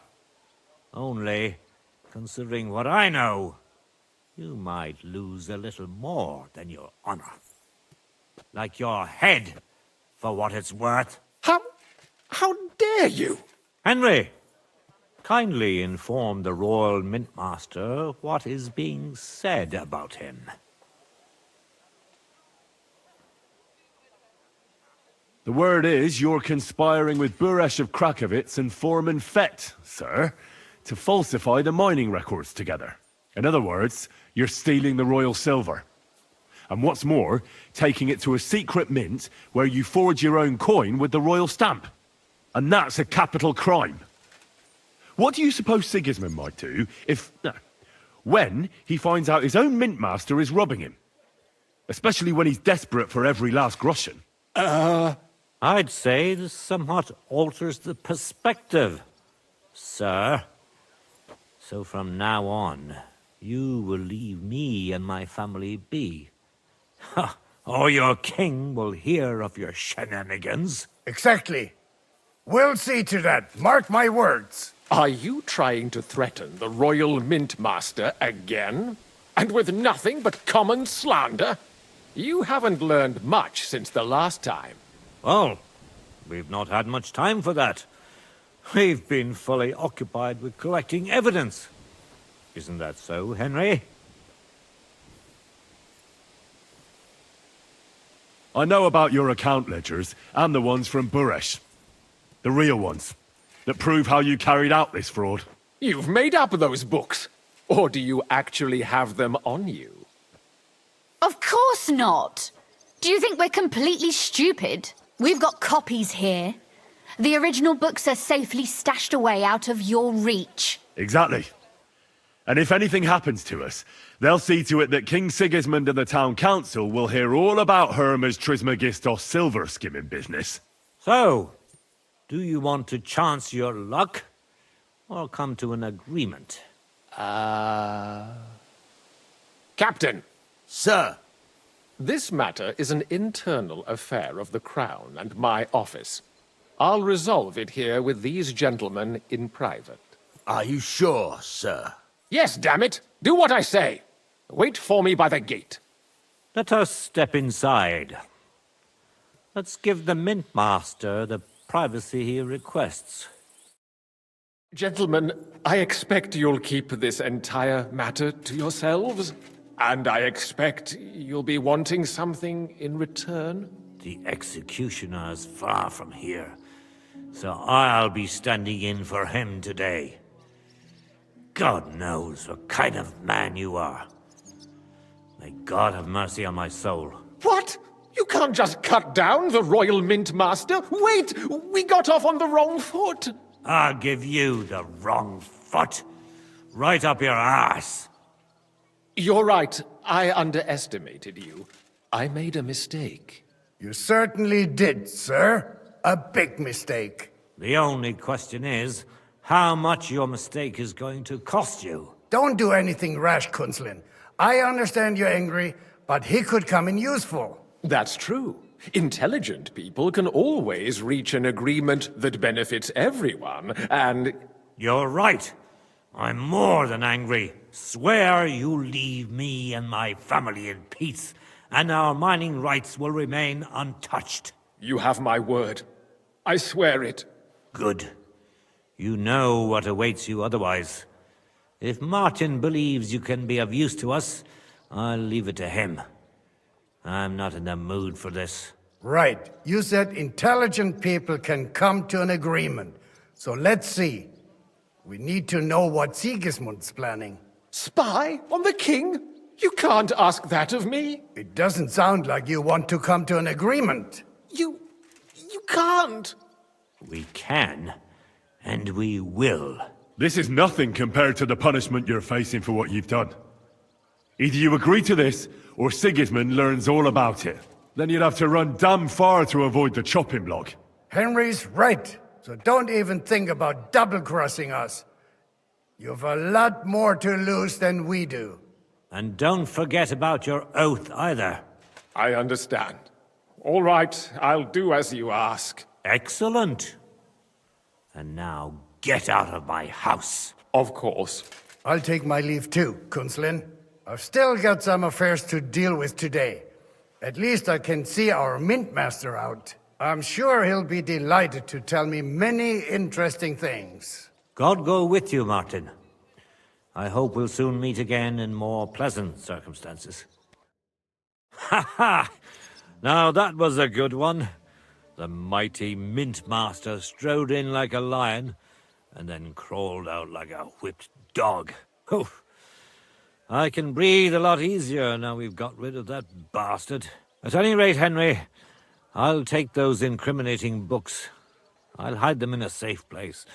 Only, considering what I know, you might lose a little more than your honor. Like your head, for what it's worth. How dare you? Henry, kindly inform the Royal Mint Master what is being said about him. The word is you're conspiring with Buresh of Krakowitz and Foreman Fett, sir, to falsify the mining records together. In other words, you're stealing the royal silver. And what's more, taking it to a secret mint where you forge your own coin with the royal stamp. And that's a capital crime. What do you suppose Sigismund might do when he finds out his own mint master is robbing him? Especially when he's desperate for every last groschen. I'd say this somewhat alters the perspective, sir. So from now on, you will leave me and my family be. Or your king will hear of your shenanigans. Exactly. We'll see to that. Mark my words. Are you trying to threaten the Royal Mint Master again? And with nothing but common slander? You haven't learned much since the last time. Well, we've not had much time for that. We've been fully occupied with collecting evidence. Isn't that so, Henry? I know about your account ledgers and the ones from Buresh. The real ones, that prove how you carried out this fraud. You've made up those books. Or do you actually have them on you? Of course not. Do you think we're completely stupid? We've got copies here. The original books are safely stashed away out of your reach. Exactly. And if anything happens to us, they'll see to it that King Sigismund and the town council will hear all about Herma's Trismegistos silver skimming business. So, do you want to chance your luck, or come to an agreement? Captain! Sir! This matter is an internal affair of the Crown and my office. I'll resolve it here with these gentlemen in private. Are you sure, sir? Yes, damn it! Do what I say! Wait for me by the gate. Let us step inside. Let's give the Mint Master the privacy he requests. Gentlemen, I expect you'll keep this entire matter to yourselves. And I expect you'll be wanting something in return. The executioner is far from here, so I'll be standing in for him today. God knows what kind of man you are. May God have mercy on my soul. What? You can't just cut down the Royal Mint Master? Wait! We got off on the wrong foot! I'll give you the wrong foot. Right up your ass. You're right. I underestimated you. I made a mistake. You certainly did, sir. A big mistake. The only question is, how much your mistake is going to cost you. Don't do anything rash, Kunslin. I understand you're angry, but he could come in useful. That's true. Intelligent people can always reach an agreement that benefits everyone, and... You're right. I'm more than angry. Swear you'll leave me and my family in peace, and our mining rights will remain untouched. You have my word. I swear it. Good. You know what awaits you otherwise. If Martin believes you can be of use to us, I'll leave it to him. I'm not in the mood for this. Right. You said intelligent people can come to an agreement. So let's see. We need to know what Sigismund's planning. Spy on the king? You can't ask that of me. It doesn't sound like you want to come to an agreement. You can't. We can, and we will. This is nothing compared to the punishment you're facing for what you've done. Either you agree to this, or Sigismund learns all about it. Then you'd have to run damn far to avoid the chopping block. Henry's right, so don't even think about double-crossing us. You've a lot more to lose than we do. And don't forget about your oath either. I understand. All right, I'll do as you ask. Excellent. And now get out of my house. Of course. I'll take my leave too, Kunslin. I've still got some affairs to deal with today. At least I can see our Mint Master out. I'm sure he'll be delighted to tell me many interesting things. God go with you, Martin. I hope we'll soon meet again in more pleasant circumstances. Ha ha! Now that was a good one. The mighty Mint Master strode in like a lion, and then crawled out like a whipped dog. Oof. I can breathe a lot easier now we've got rid of that bastard. At any rate, Henry, I'll take those incriminating books. I'll hide them in a safe place,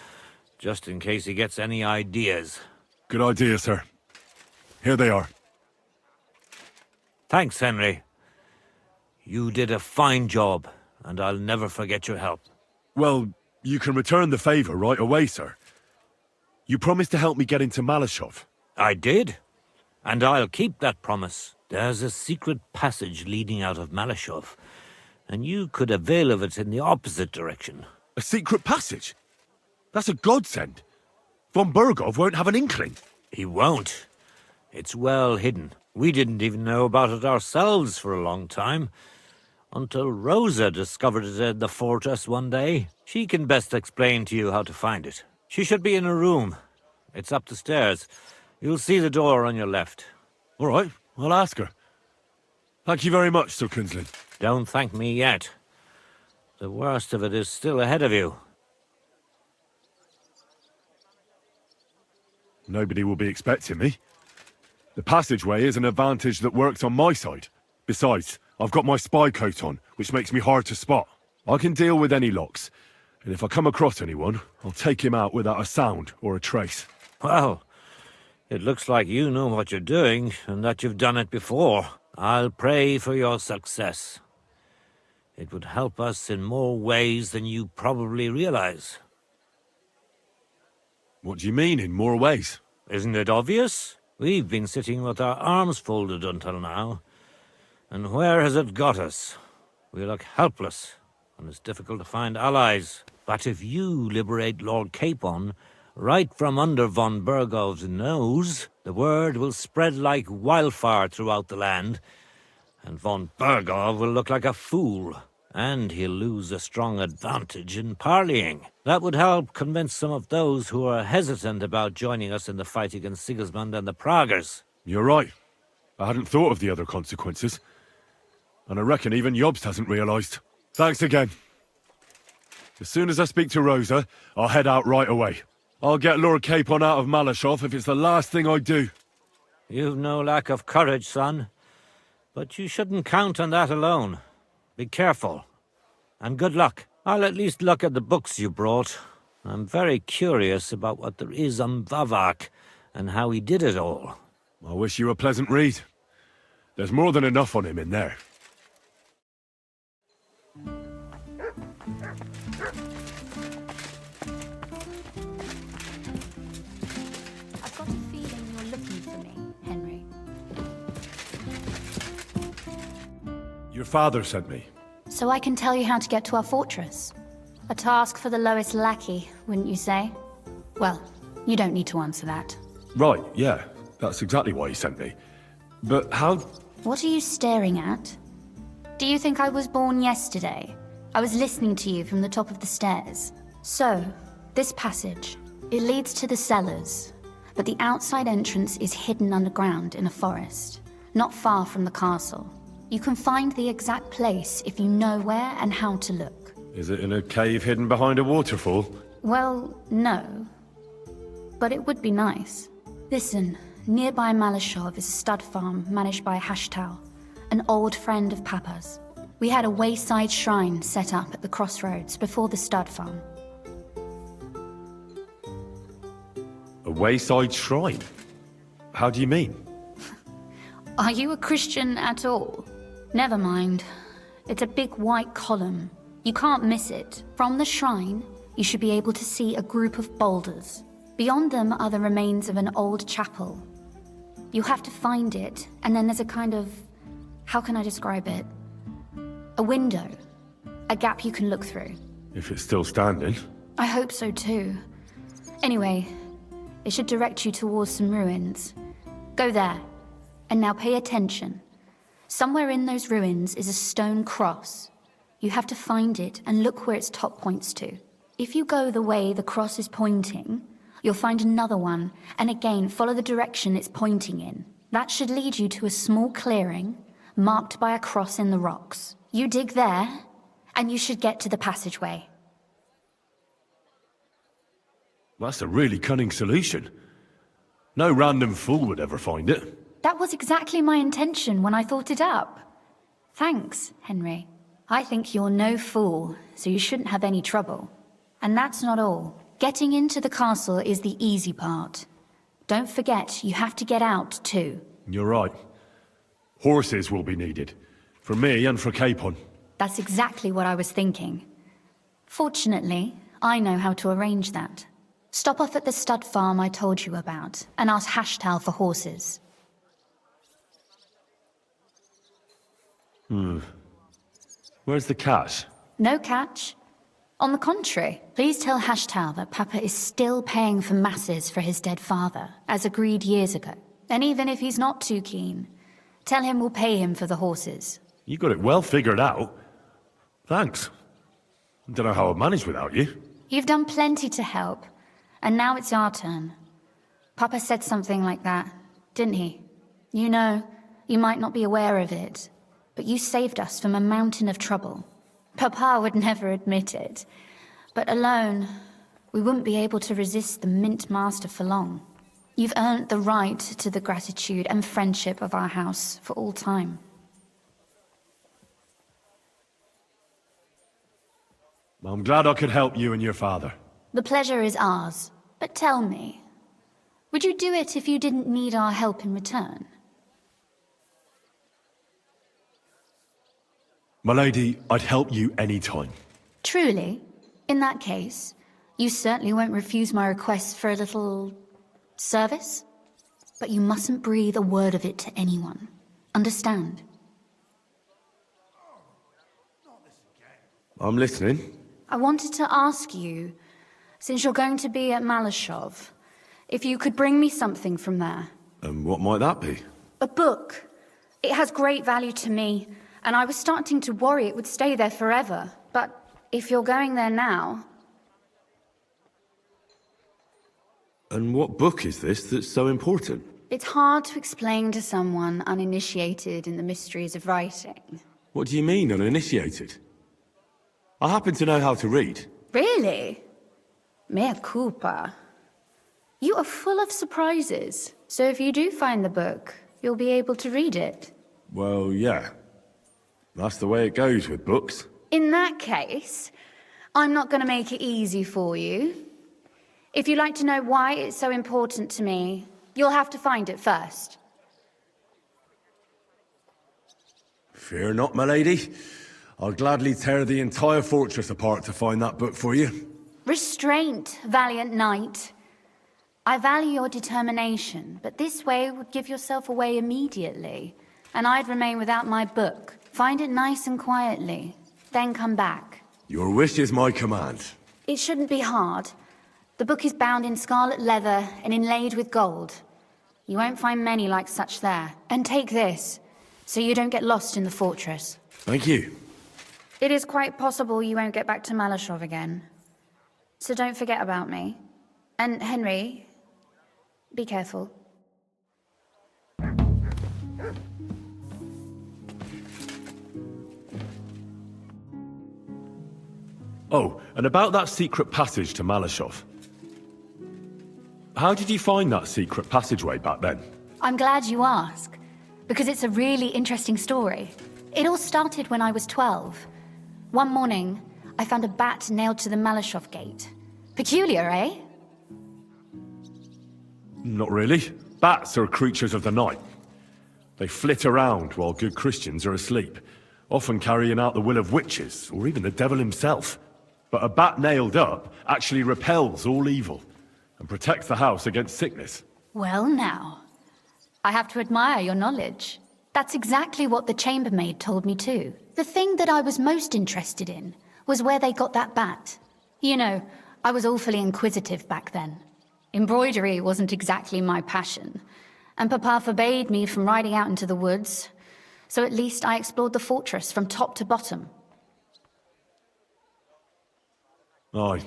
just in case he gets any ideas. Good idea, sir. Here they are. Thanks, Henry. You did a fine job, and I'll never forget your help. Well, you can return the favor right away, sir. You promised to help me get into Malashov. I did, and I'll keep that promise. There's a secret passage leading out of Malashov, and you could avail of it in the opposite direction. A secret passage? That's a godsend. Von Burgov won't have an inkling. He won't. It's well hidden. We didn't even know about it ourselves for a long time, until Rosa discovered it in the fortress one day. She can best explain to you how to find it. She should be in her room. It's up the stairs. You'll see the door on your left. All right, I'll ask her. Thank you very much, Sir Kunslin. Don't thank me yet. The worst of it is still ahead of you. Nobody will be expecting me. The passageway is an advantage that works on my side. Besides, I've got my spy coat on, which makes me hard to spot. I can deal with any locks, and if I come across anyone, I'll take him out without a sound or a trace. Well, it looks like you know what you're doing, and that you've done it before. I'll pray for your success. It would help us in more ways than you probably realize. What do you mean, in more ways? Isn't it obvious? We've been sitting with our arms folded until now. And where has it got us? We look helpless, and it's difficult to find allies. But if you liberate Lord Capon, right from under von Bergov's nose, the word will spread like wildfire throughout the land, and von Bergov will look like a fool, and he'll lose a strong advantage in parleying. That would help convince some of those who are hesitant about joining us in the fight against Sigismund and the Praguers. You're right. I hadn't thought of the other consequences. And I reckon even Jobst hasn't realised. Thanks again. As soon as I speak to Rosa, I'll head out right away. I'll get Lord Capon out of Malashov if it's the last thing I do. You've no lack of courage, son. But you shouldn't count on that alone. Be careful. And good luck. I'll at least look at the books you brought. I'm very curious about what there is on Vavak and how he did it all. I wish you a pleasant read. There's more than enough on him in there. I've got a feeling you're looking for me, Henry. Your father sent me. So I can tell you how to get to our fortress. A task for the lowest lackey, wouldn't you say? Well, you don't need to answer that. Right, yeah. That's exactly why he sent me. But how... What are you staring at? Do you think I was born yesterday? I was listening to you from the top of the stairs. So, this passage, it leads to the cellars, but the outside entrance is hidden underground in a forest, not far from the castle. You can find the exact place if you know where and how to look. Is it in a cave hidden behind a waterfall? Well, no. But it would be nice. Listen, nearby Malashov is a stud farm managed by Hashtal, an old friend of Papa's. We had a wayside shrine set up at the crossroads before the stud farm. A wayside shrine? How do you mean? Are you a Christian at all? Never mind. It's a big white column. You can't miss it. From the shrine, you should be able to see a group of boulders. Beyond them are the remains of an old chapel. You have to find it, and then there's a kind of... how can I describe it? A window. A gap you can look through. If it's still standing. I hope so too. Anyway, it should direct you towards some ruins. Go there. And now pay attention. Somewhere in those ruins is a stone cross. You have to find it and look where its top points to. If you go the way the cross is pointing, you'll find another one, and again follow the direction it's pointing in. That should lead you to a small clearing, marked by a cross in the rocks. You dig there, and you should get to the passageway. That's a really cunning solution. No random fool would ever find it. That was exactly my intention when I thought it up. Thanks, Henry. I think you're no fool, so you shouldn't have any trouble. And that's not all. Getting into the castle is the easy part. Don't forget, you have to get out, too. You're right. Horses will be needed. For me and for Capon. That's exactly what I was thinking. Fortunately, I know how to arrange that. Stop off at the stud farm I told you about, and ask Hashtal for horses. Where's the catch? No catch. On the contrary, please tell Hashtal that Papa is still paying for masses for his dead father, as agreed years ago. And even if he's not too keen, tell him we'll pay him for the horses. You got it well figured out. Thanks. Don't know how I'd manage without you. You've done plenty to help, and now it's our turn. Papa said something like that, didn't he? You know, you might not be aware of it, but you saved us from a mountain of trouble. Papa would never admit it, but alone, we wouldn't be able to resist the Mint Master for long. You've earned the right to the gratitude and friendship of our house for all time. I'm glad I could help you and your father. The pleasure is ours, but tell me, would you do it if you didn't need our help in return? My lady, I'd help you any time. Truly? In that case, you certainly won't refuse my request for a little... service? But you mustn't breathe a word of it to anyone. Understand? I'm listening. I wanted to ask you, since you're going to be at Malashov, if you could bring me something from there. And what might that be? A book. It has great value to me, and I was starting to worry it would stay there forever. But if you're going there now... And what book is this that's so important? It's hard to explain to someone uninitiated in the mysteries of writing. What do you mean, uninitiated? I happen to know how to read. Really? Mea culpa. You are full of surprises, so if you do find the book, you'll be able to read it. Well, yeah. That's the way it goes with books. In that case, I'm not going to make it easy for you. If you'd like to know why it's so important to me, you'll have to find it first. Fear not, my lady. I'll gladly tear the entire fortress apart to find that book for you. Restraint, valiant knight. I value your determination, but this way would give yourself away immediately, and I'd remain without my book. Find it nice and quietly, then come back. Your wish is my command. It shouldn't be hard. The book is bound in scarlet leather and inlaid with gold. You won't find many like such there. And take this, so you don't get lost in the fortress. Thank you. It is quite possible you won't get back to Malashov again. So don't forget about me. And Henry, be careful. Oh, and about that secret passage to Malashov. How did you find that secret passageway back then? I'm glad you ask, because it's a really interesting story. It all started when I was 12. One morning, I found a bat nailed to the Malashov gate. Peculiar, eh? Not really. Bats are creatures of the night. They flit around while good Christians are asleep, often carrying out the will of witches, or even the devil himself. But a bat nailed up actually repels all evil, and protects the house against sickness. Well now, I have to admire your knowledge. That's exactly what the chambermaid told me too. The thing that I was most interested in was where they got that bat. You know, I was awfully inquisitive back then. Embroidery wasn't exactly my passion, and Papa forbade me from riding out into the woods, so at least I explored the fortress from top to bottom. I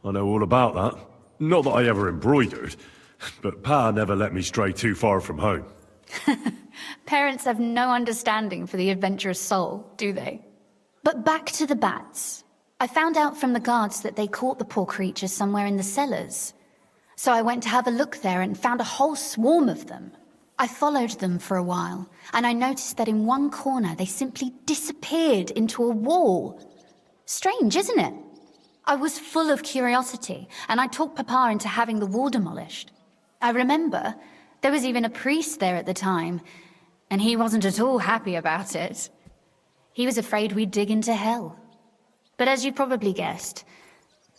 know all about that. Not that I ever embroidered, but Pa never let me stray too far from home. Parents have no understanding for the adventurous soul, do they? But back to the bats. I found out from the guards that they caught the poor creatures somewhere in the cellars. So I went to have a look there and found a whole swarm of them. I followed them for a while, and I noticed that in one corner they simply disappeared into a wall. Strange, isn't it? I was full of curiosity, and I talked Papa into having the wall demolished. I remember there was even a priest there at the time, and he wasn't at all happy about it. He was afraid we'd dig into hell. But as you probably guessed,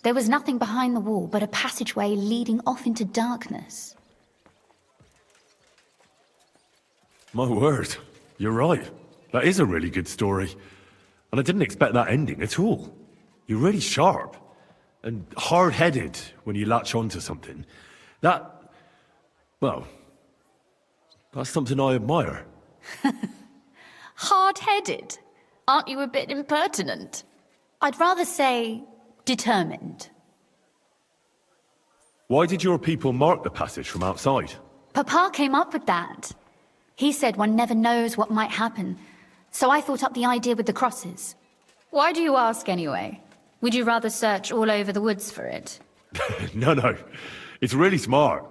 there was nothing behind the wall but a passageway leading off into darkness. My word, you're right. That is a really good story. And I didn't expect that ending at all. You're really sharp and hard-headed when you latch onto something. Well, that's something I admire. Hard-headed? Aren't you a bit impertinent? I'd rather say determined. Why did your people mark the passage from outside? Papa came up with that. He said one never knows what might happen, so I thought up the idea with the crosses. Why do you ask anyway? Would you rather search all over the woods for it? No. It's really smart.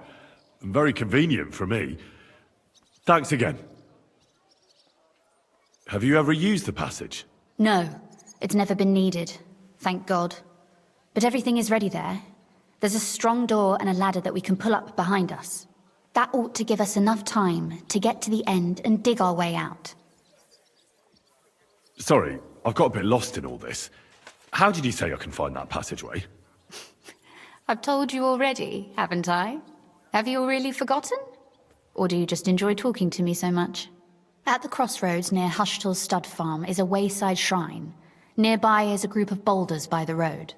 And very convenient for me. Thanks again. Have you ever used the passage? No, it's never been needed. Thank God. But everything is ready there. There's a strong door and a ladder that we can pull up behind us. That ought to give us enough time to get to the end and dig our way out. Sorry, I've got a bit lost in all this. How did you say I can find that passageway? I've told you already, haven't I? Have you really forgotten? Or do you just enjoy talking to me so much? At the crossroads near Hushtal's stud farm is a wayside shrine. Nearby is a group of boulders by the road.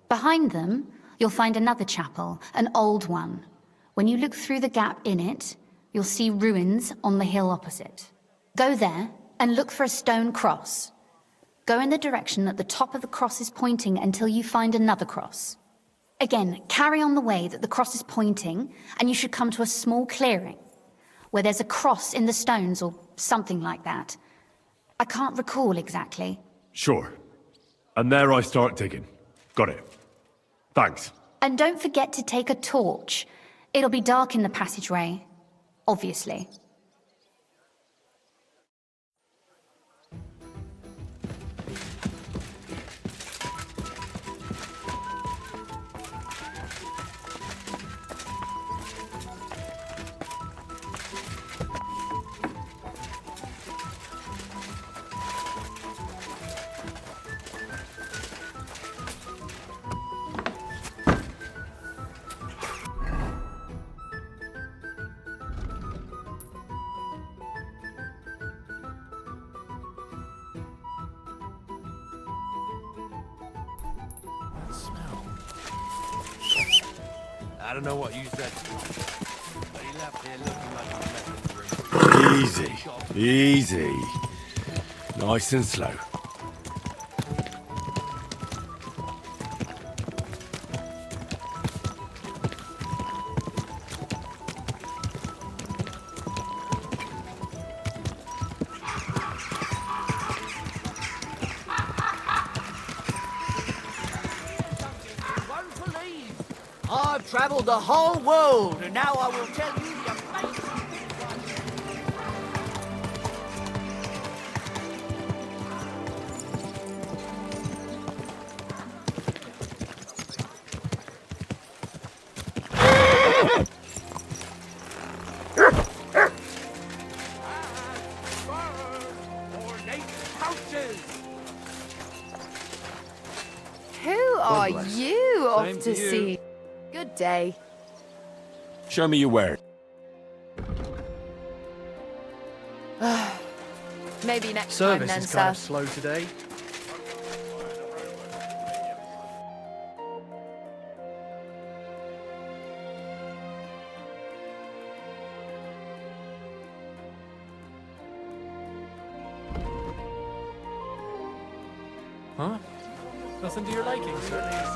Behind them, you'll find another chapel, an old one. When you look through the gap in it, you'll see ruins on the hill opposite. Go there and look for a stone cross. Go in the direction that the top of the cross is pointing until you find another cross. Again, carry on the way that the cross is pointing, and you should come to a small clearing, where there's a cross in the stones or something like that. I can't recall exactly. Sure. And there I start digging. Got it. Thanks. And don't forget to take a torch. It'll be dark in the passageway, obviously. I don't know what you said, but he left here looking like a Easy. Easy. Nice and slow. I've travelled the whole world, and now I will tell you the amazing Who are bless. you off Same to to you. see? Good day. Show me your word. Maybe next Service time then, is kind of sir. slow today. Huh? Nothing to your liking, sir?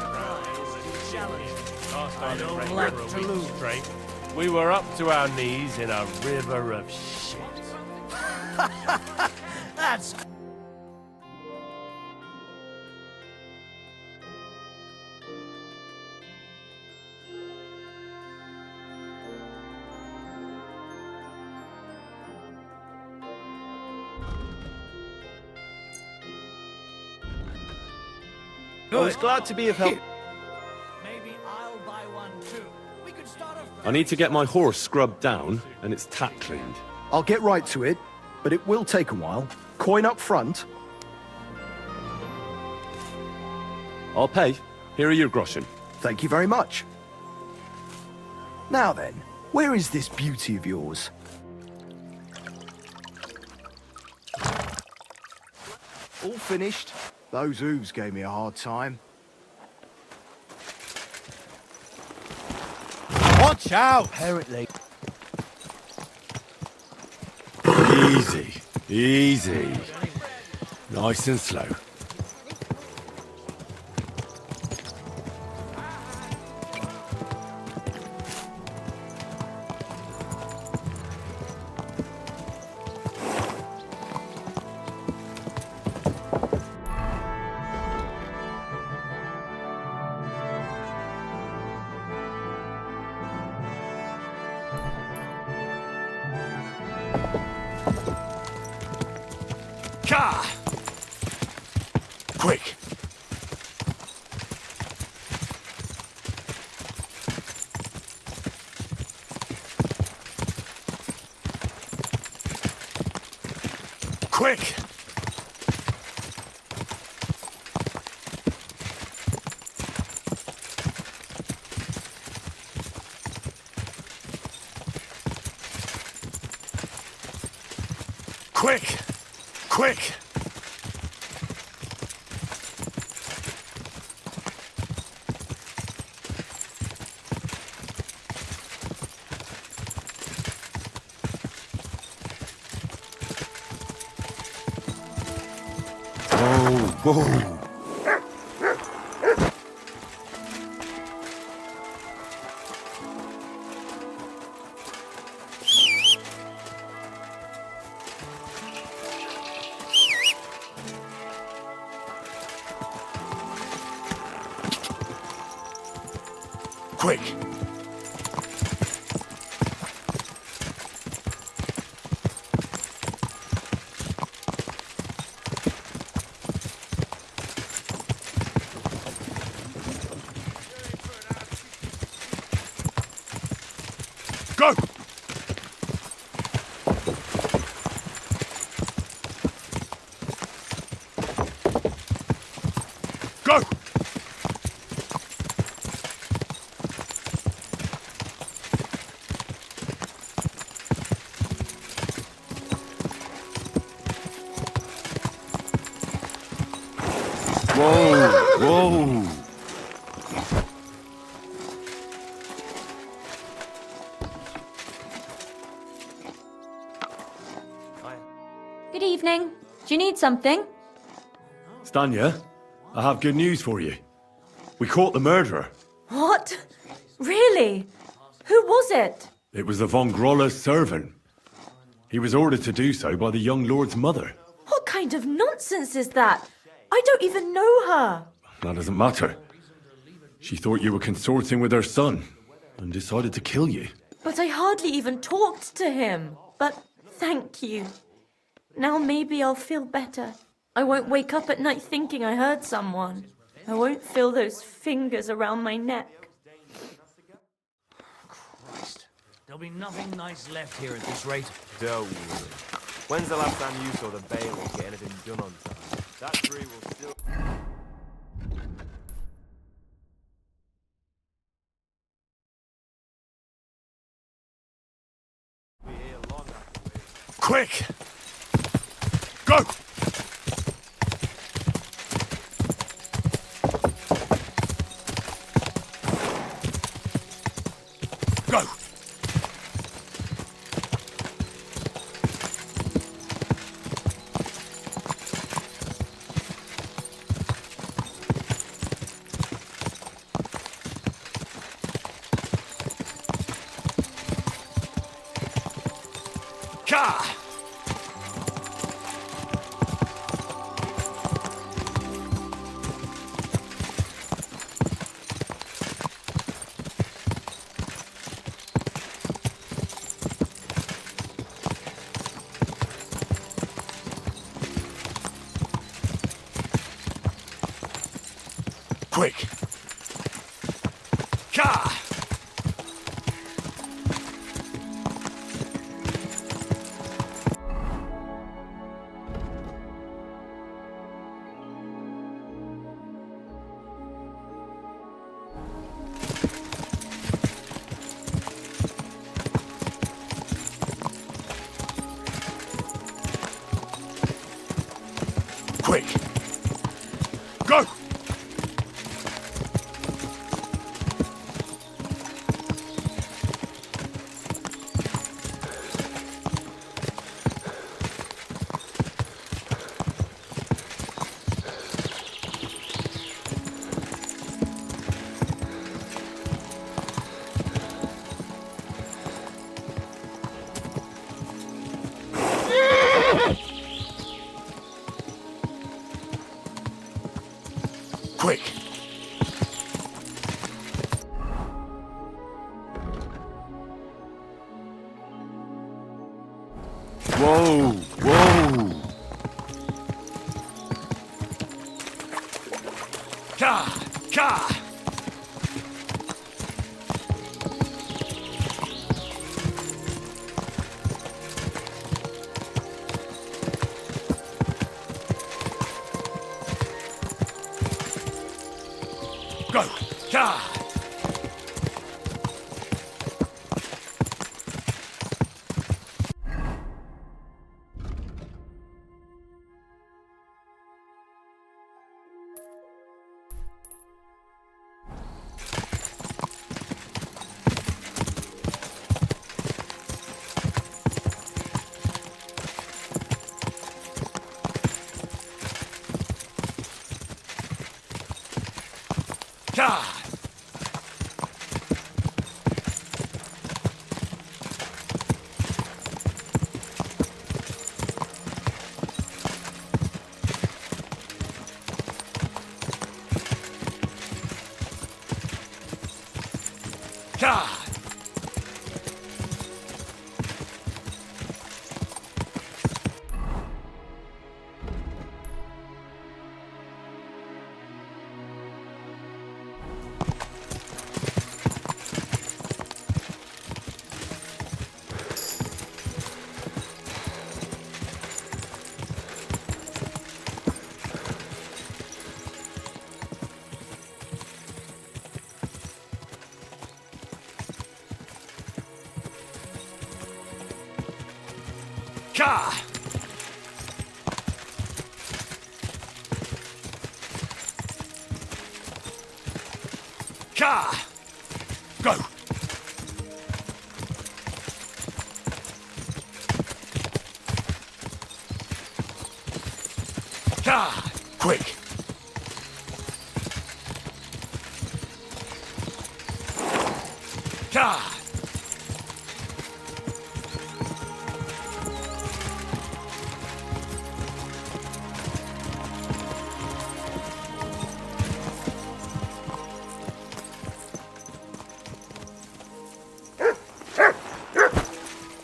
I don't like to lose. We were up to our knees in a river of shit. That's I was glad to be of help. maybe I'll buy one too. We could start a I need to get my horse scrubbed down and its tack cleaned. I'll get right to it, but it will take a while. Coin up front. I'll pay. Here are your groschen. Thank you very much. Now then, where is this beauty of yours? All finished. Those hooves gave me a hard time. Watch out! Apparently. Easy. Easy. Nice and slow. Ka! Quick! Quick! Quick! Quick! Whoa. Quick! Go! Go! Whoa, whoa. Good evening. Do you need something? Stanya, I have good news for you. We caught the murderer. What? Really? Who was it? It was the von Groller's servant. He was ordered to do so by the young lord's mother. What kind of nonsense is that? I don't even know her. That doesn't matter. She thought you were consorting with her son and decided to kill you. But I hardly even talked to him. But thank you. Now maybe I'll feel better. I won't wake up at night thinking I hurt someone. I won't feel those fingers around my neck. Christ. There'll be nothing nice left here at this rate. Don't worry. When's the last time you saw the bailiff get anything done on time? That tree will still... be here long after. Quick! Go! Go! Ka! Quick! Ka! Quick! Go! Quick! Whoa, whoa. Ka! Ka! Go! Ka! God! God! God! God! Go! God! Quick! God!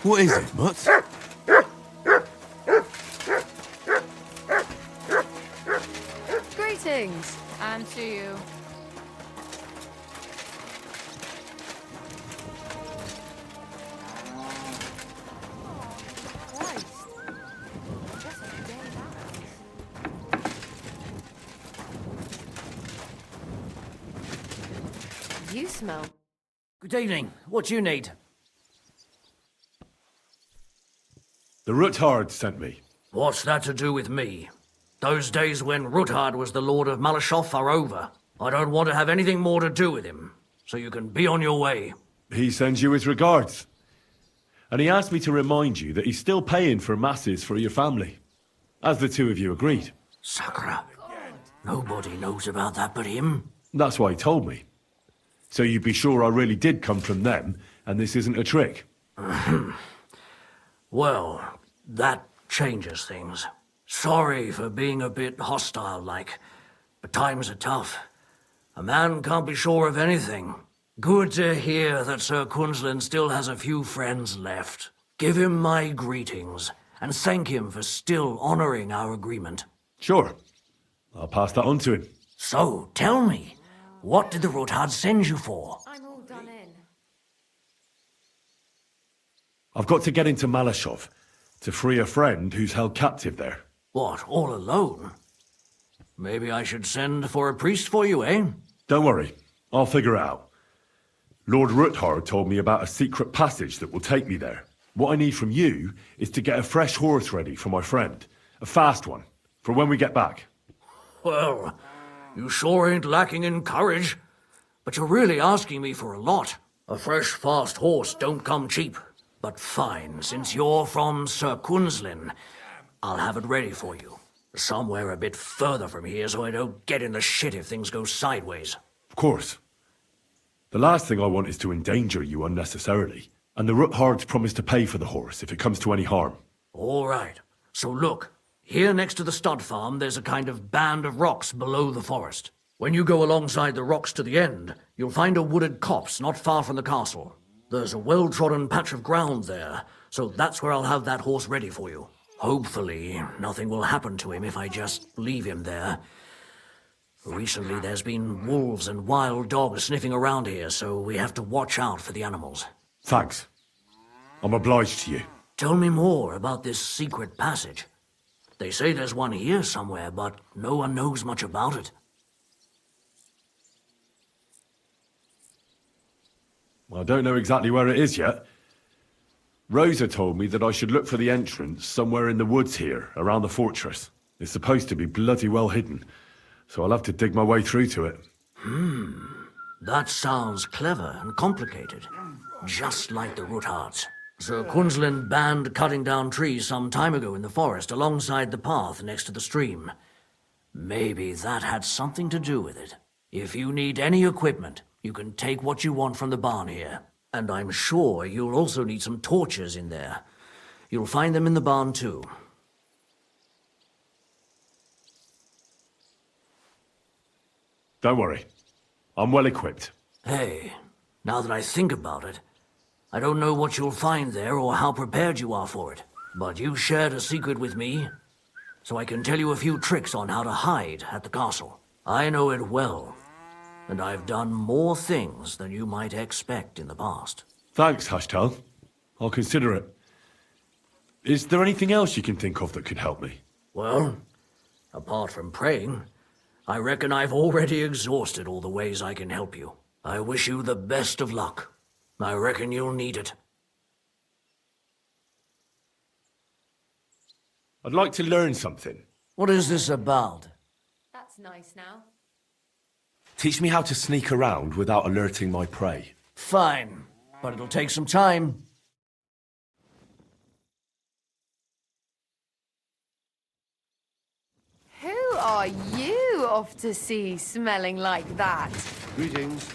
What is it, Mutz? Greetings, and to you. You smell. Good evening. What do you need? The Ruthard sent me. What's that to do with me? Those days when Ruthard was the Lord of Malashov are over. I don't want to have anything more to do with him, so you can be on your way. He sends you his regards. And he asked me to remind you that he's still paying for masses for your family, as the two of you agreed. Sakra. Nobody knows about that but him. That's why he told me. So you'd be sure I really did come from them, and this isn't a trick. Well, that changes things. Sorry for being a bit hostile-like, but times are tough. A man can't be sure of anything. Good to hear that Sir Kunzlin still has a few friends left. Give him my greetings, and thank him for still honoring our agreement. Sure. I'll pass that on to him. So, tell me, what did the Ruthard send you for? I'm all done in. I've got to get into Malashov to free a friend who's held captive there. What, all alone? Maybe I should send for a priest for you, eh? Don't worry, I'll figure it out. Lord Ruthard told me about a secret passage that will take me there. What I need from you is to get a fresh horse ready for my friend. A fast one, for when we get back. Well, you sure ain't lacking in courage. But you're really asking me for a lot. A fresh, fast horse don't come cheap. But fine, since you're from Sir Kunzlin, I'll have it ready for you. Somewhere a bit further from here so I don't get in the shit if things go sideways. Of course. The last thing I want is to endanger you unnecessarily. And the Ruthards promised to pay for the horse if it comes to any harm. All right. So look, here next to the stud farm there's a kind of band of rocks below the forest. When you go alongside the rocks to the end, you'll find a wooded copse not far from the castle. There's a well-trodden patch of ground there, so that's where I'll have that horse ready for you. Hopefully, nothing will happen to him if I just leave him there. Recently, there's been wolves and wild dogs sniffing around here, so we have to watch out for the animals. Thanks. I'm obliged to you. Tell me more about this secret passage. They say there's one here somewhere, but no one knows much about it. I don't know exactly where it is yet. Rosa told me that I should look for the entrance somewhere in the woods here, around the fortress. It's supposed to be bloody well hidden, so I'll have to dig my way through to it. That sounds clever and complicated. Just like the Ruthards. Sir Kunzlin banned cutting down trees some time ago in the forest alongside the path next to the stream. Maybe that had something to do with it. If you need any equipment, you can take what you want from the barn here. And I'm sure you'll also need some torches in there. You'll find them in the barn too. Don't worry. I'm well equipped. Hey, now that I think about it, I don't know what you'll find there or how prepared you are for it. But you shared a secret with me, so I can tell you a few tricks on how to hide at the castle. I know it well, and I've done more things than you might expect in the past. Thanks, Hashtal. I'll consider it. Is there anything else you can think of that could help me? Well, apart from praying, I reckon I've already exhausted all the ways I can help you. I wish you the best of luck. I reckon you'll need it. I'd like to learn something. What is this about? That's nice now. Teach me how to sneak around without alerting my prey. Fine, but it'll take some time. Who are you off to see smelling like that? Greetings.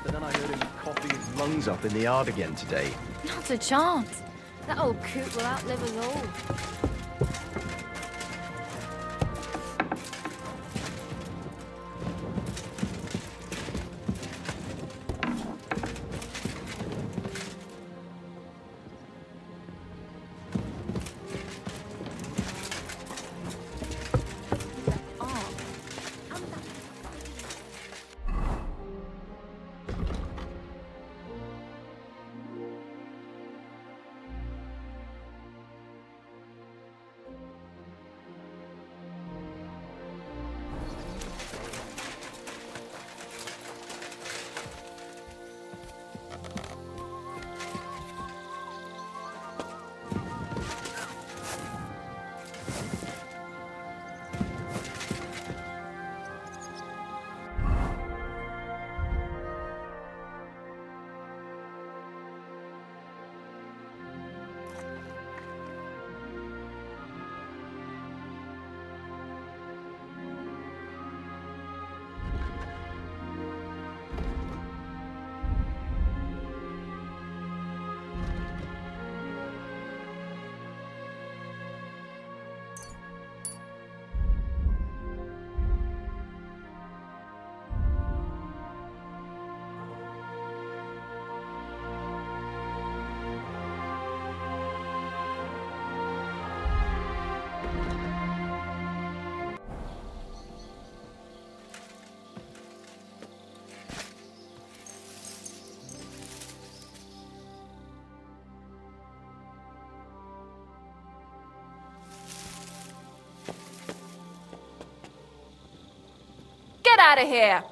But then I heard him coughing his lungs up in the yard again today. Not a chance. That old coot will outlive us all. Get out of here!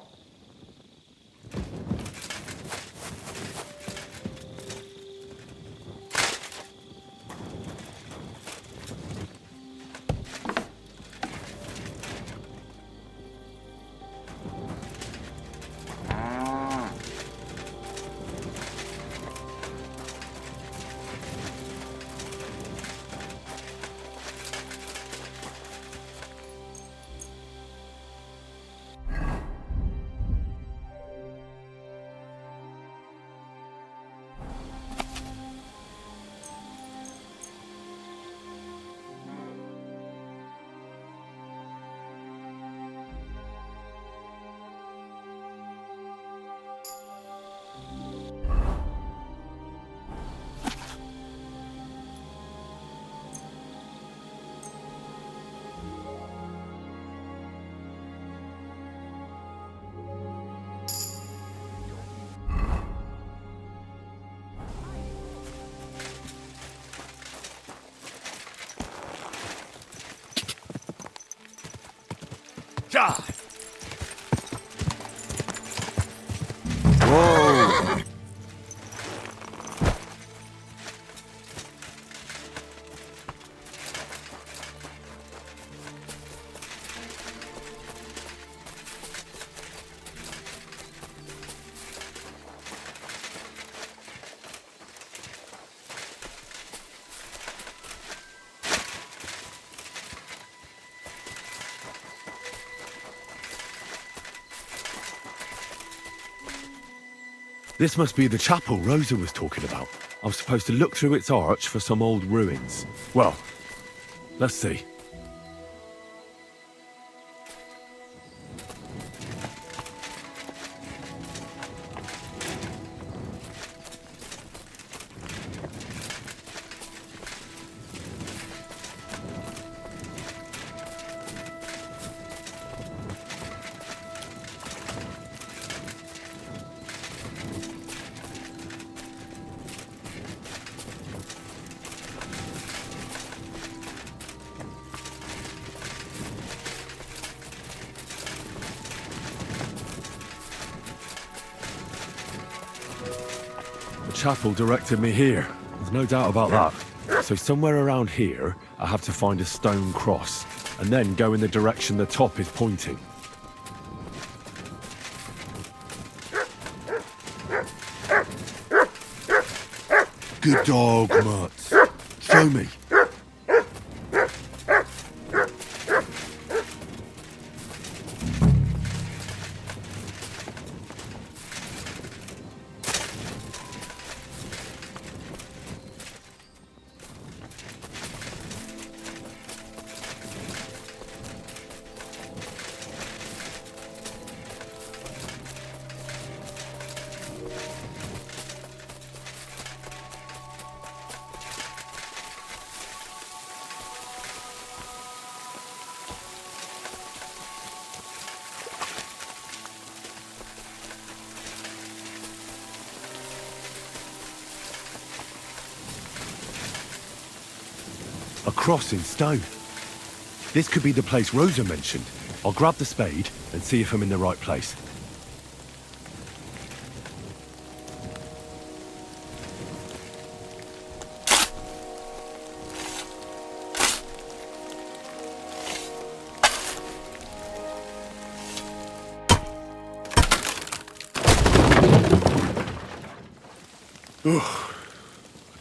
This must be the chapel Rosa was talking about. I was supposed to look through its arch for some old ruins. Well, let's see. The chapel directed me here. There's no doubt about that. So somewhere around here, I have to find a stone cross, and then go in the direction the top is pointing. Good dog, Mutz. Show me. A cross in stone. This could be the place Rosa mentioned. I'll grab the spade and see if I'm in the right place.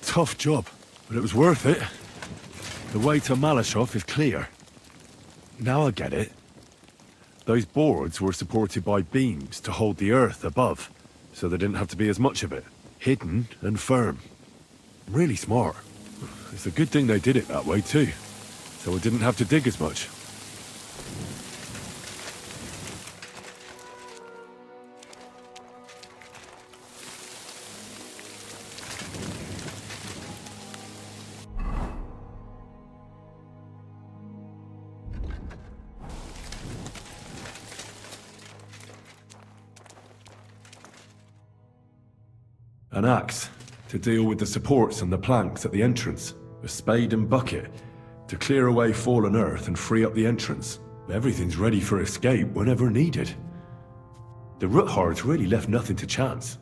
Tough job, but it was worth it. The way to Malashov is clear. Now I get it. Those boards were supported by beams to hold the earth above, so there didn't have to be as much of it. Hidden and firm. Really smart. It's a good thing they did it that way too, so I didn't have to dig as much. An axe, to deal with the supports and the planks at the entrance. A spade and bucket, to clear away fallen earth and free up the entrance. Everything's ready for escape whenever needed. The Ruthards really left nothing to chance.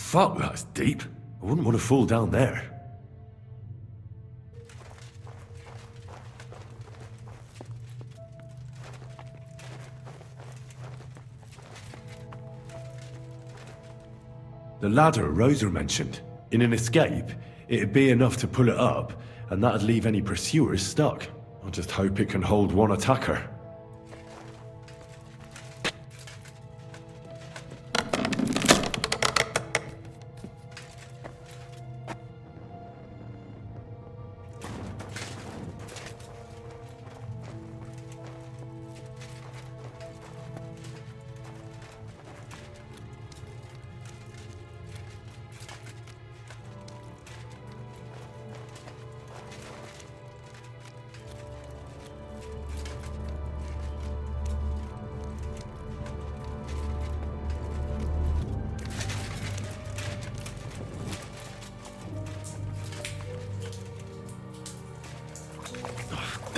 Fuck, that's deep. I wouldn't want to fall down there. The ladder Rosa mentioned. In an escape, it'd be enough to pull it up, and that'd leave any pursuers stuck. I just hope it can hold one attacker.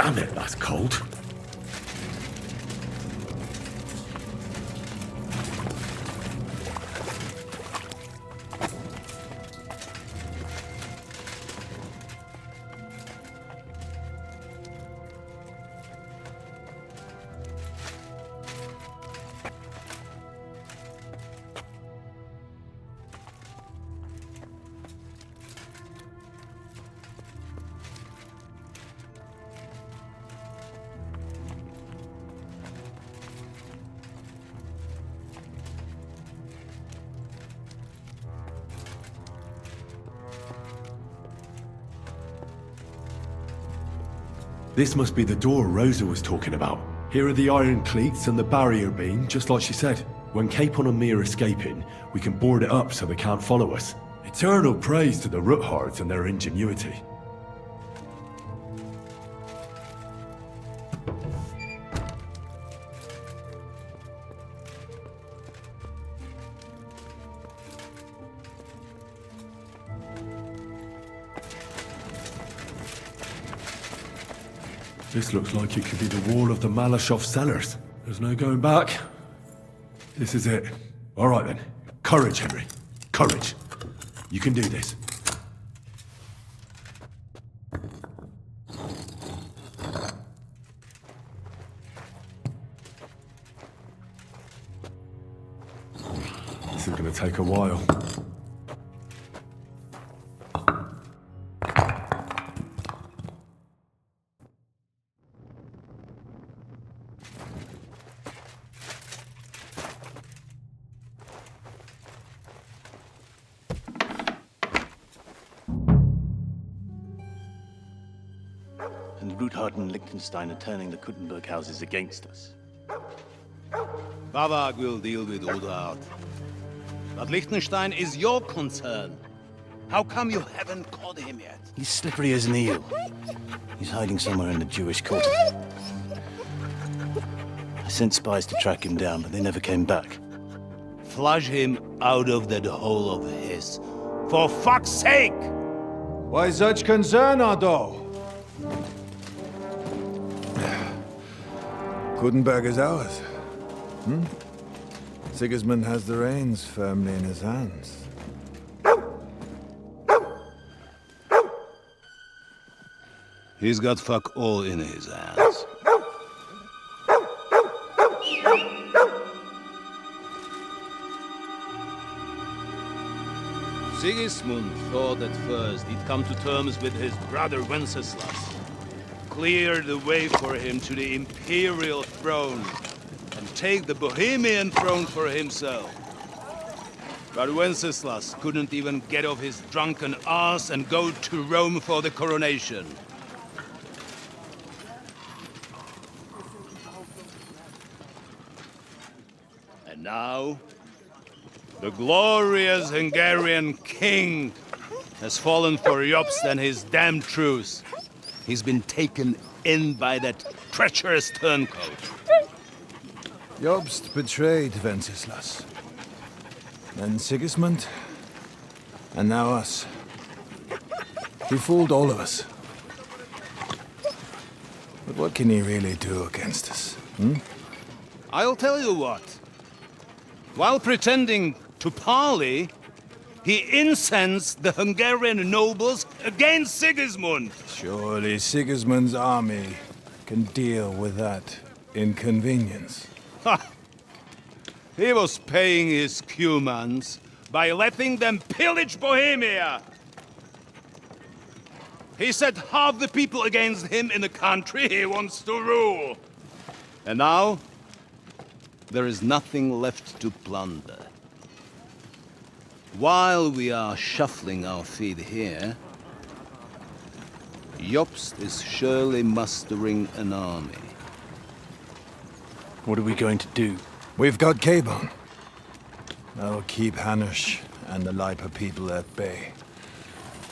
Damn it, that's cold. This must be the door Rosa was talking about. Here are the iron cleats and the barrier beam, just like she said. When Capon and me are escaping, we can board it up so they can't follow us. Eternal praise to the Roothards and their ingenuity. This looks like it could be the wall of the Malashov cellars. There's no going back. This is it. All right then. Courage, Henry. Courage. You can do this. This is going to take a while. And Ruthard and Liechtenstein are turning the Kuttenberg houses against us. Prague will deal with Ruthard. But Liechtenstein is your concern. How come you haven't caught him yet? He's slippery as an eel. He's hiding somewhere in the Jewish quarter. I sent spies to track him down, but they never came back. Flush him out of that hole of his. For fuck's sake! Why such concern, Otto? Kuttenberg is ours. Sigismund has the reins firmly in his hands. He's got fuck all in his hands. Sigismund thought at first he'd come to terms with his brother Wenceslaus, clear the way for him to the imperial throne, and take the Bohemian throne for himself. But Wenceslaus couldn't even get off his drunken ass and go to Rome for the coronation. And now, the glorious Hungarian king has fallen for Jobst and his damned truce. He's been taken in by that treacherous turncoat. Jobst betrayed Wenceslaus. Then Sigismund. And now us. He fooled all of us. But what can he really do against us? I'll tell you what. While pretending to parley, he incensed the Hungarian nobles against Sigismund. Surely Sigismund's army can deal with that inconvenience. Ha! He was paying his Cumans by letting them pillage Bohemia. He set half the people against him in the country he wants to rule. And now, there is nothing left to plunder. While we are shuffling our feet here, Jobst is surely mustering an army. What are we going to do? We've got Cabon. That'll keep Hanush and the Lipa people at bay.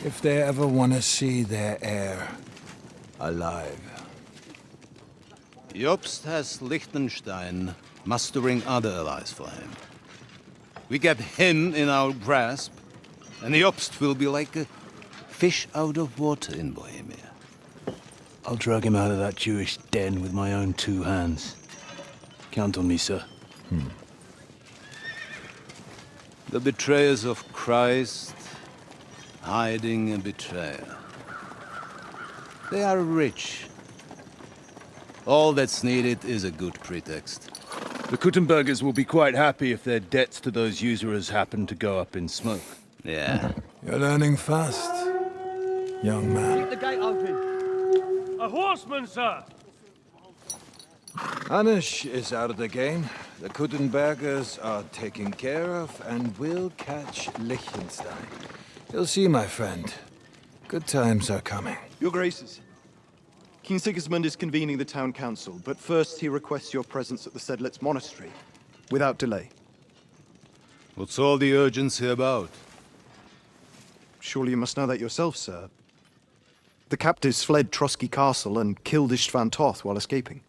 If they ever want to see their heir alive. Jobst has Liechtenstein mustering other allies for him. We get him in our grasp, and Jobst will be like a fish out of water in Bohemia. I'll drag him out of that Jewish den with my own 2 hands. Count on me, sir. The betrayers of Christ, hiding a betrayer. They are rich. All that's needed is a good pretext. The Kuttenbergers will be quite happy if their debts to those usurers happen to go up in smoke. Yeah. You're learning fast, young man. Keep the gate open. A horseman, sir! Anish is out of the game. The Kuttenbergers are taken care of, and we'll catch Liechtenstein. You'll see, my friend. Good times are coming. Your Graces, King Sigismund is convening the town council, but first he requests your presence at the Sedlitz monastery, without delay. What's all the urgency about? Surely you must know that yourself, sir. The captives fled Trotsky Castle and killed Istvan Toth while escaping.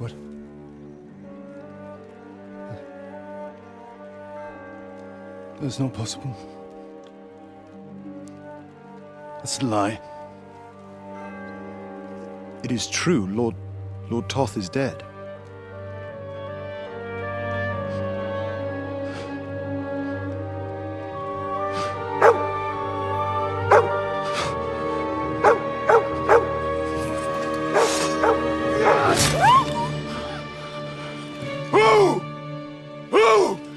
What? That's not possible. That's a lie. It is true, Lord Toth is dead.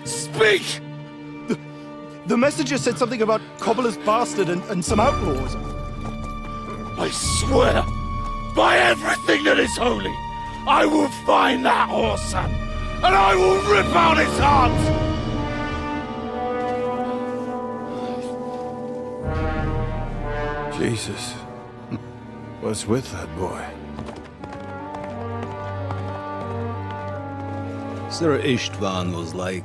Speak! The messenger said something about Cobbler's bastard and some outlaws. I swear, by everything that is holy, I will find that whoreson, and I will rip out his heart! Jesus. What's with that boy? Sir Istvan was like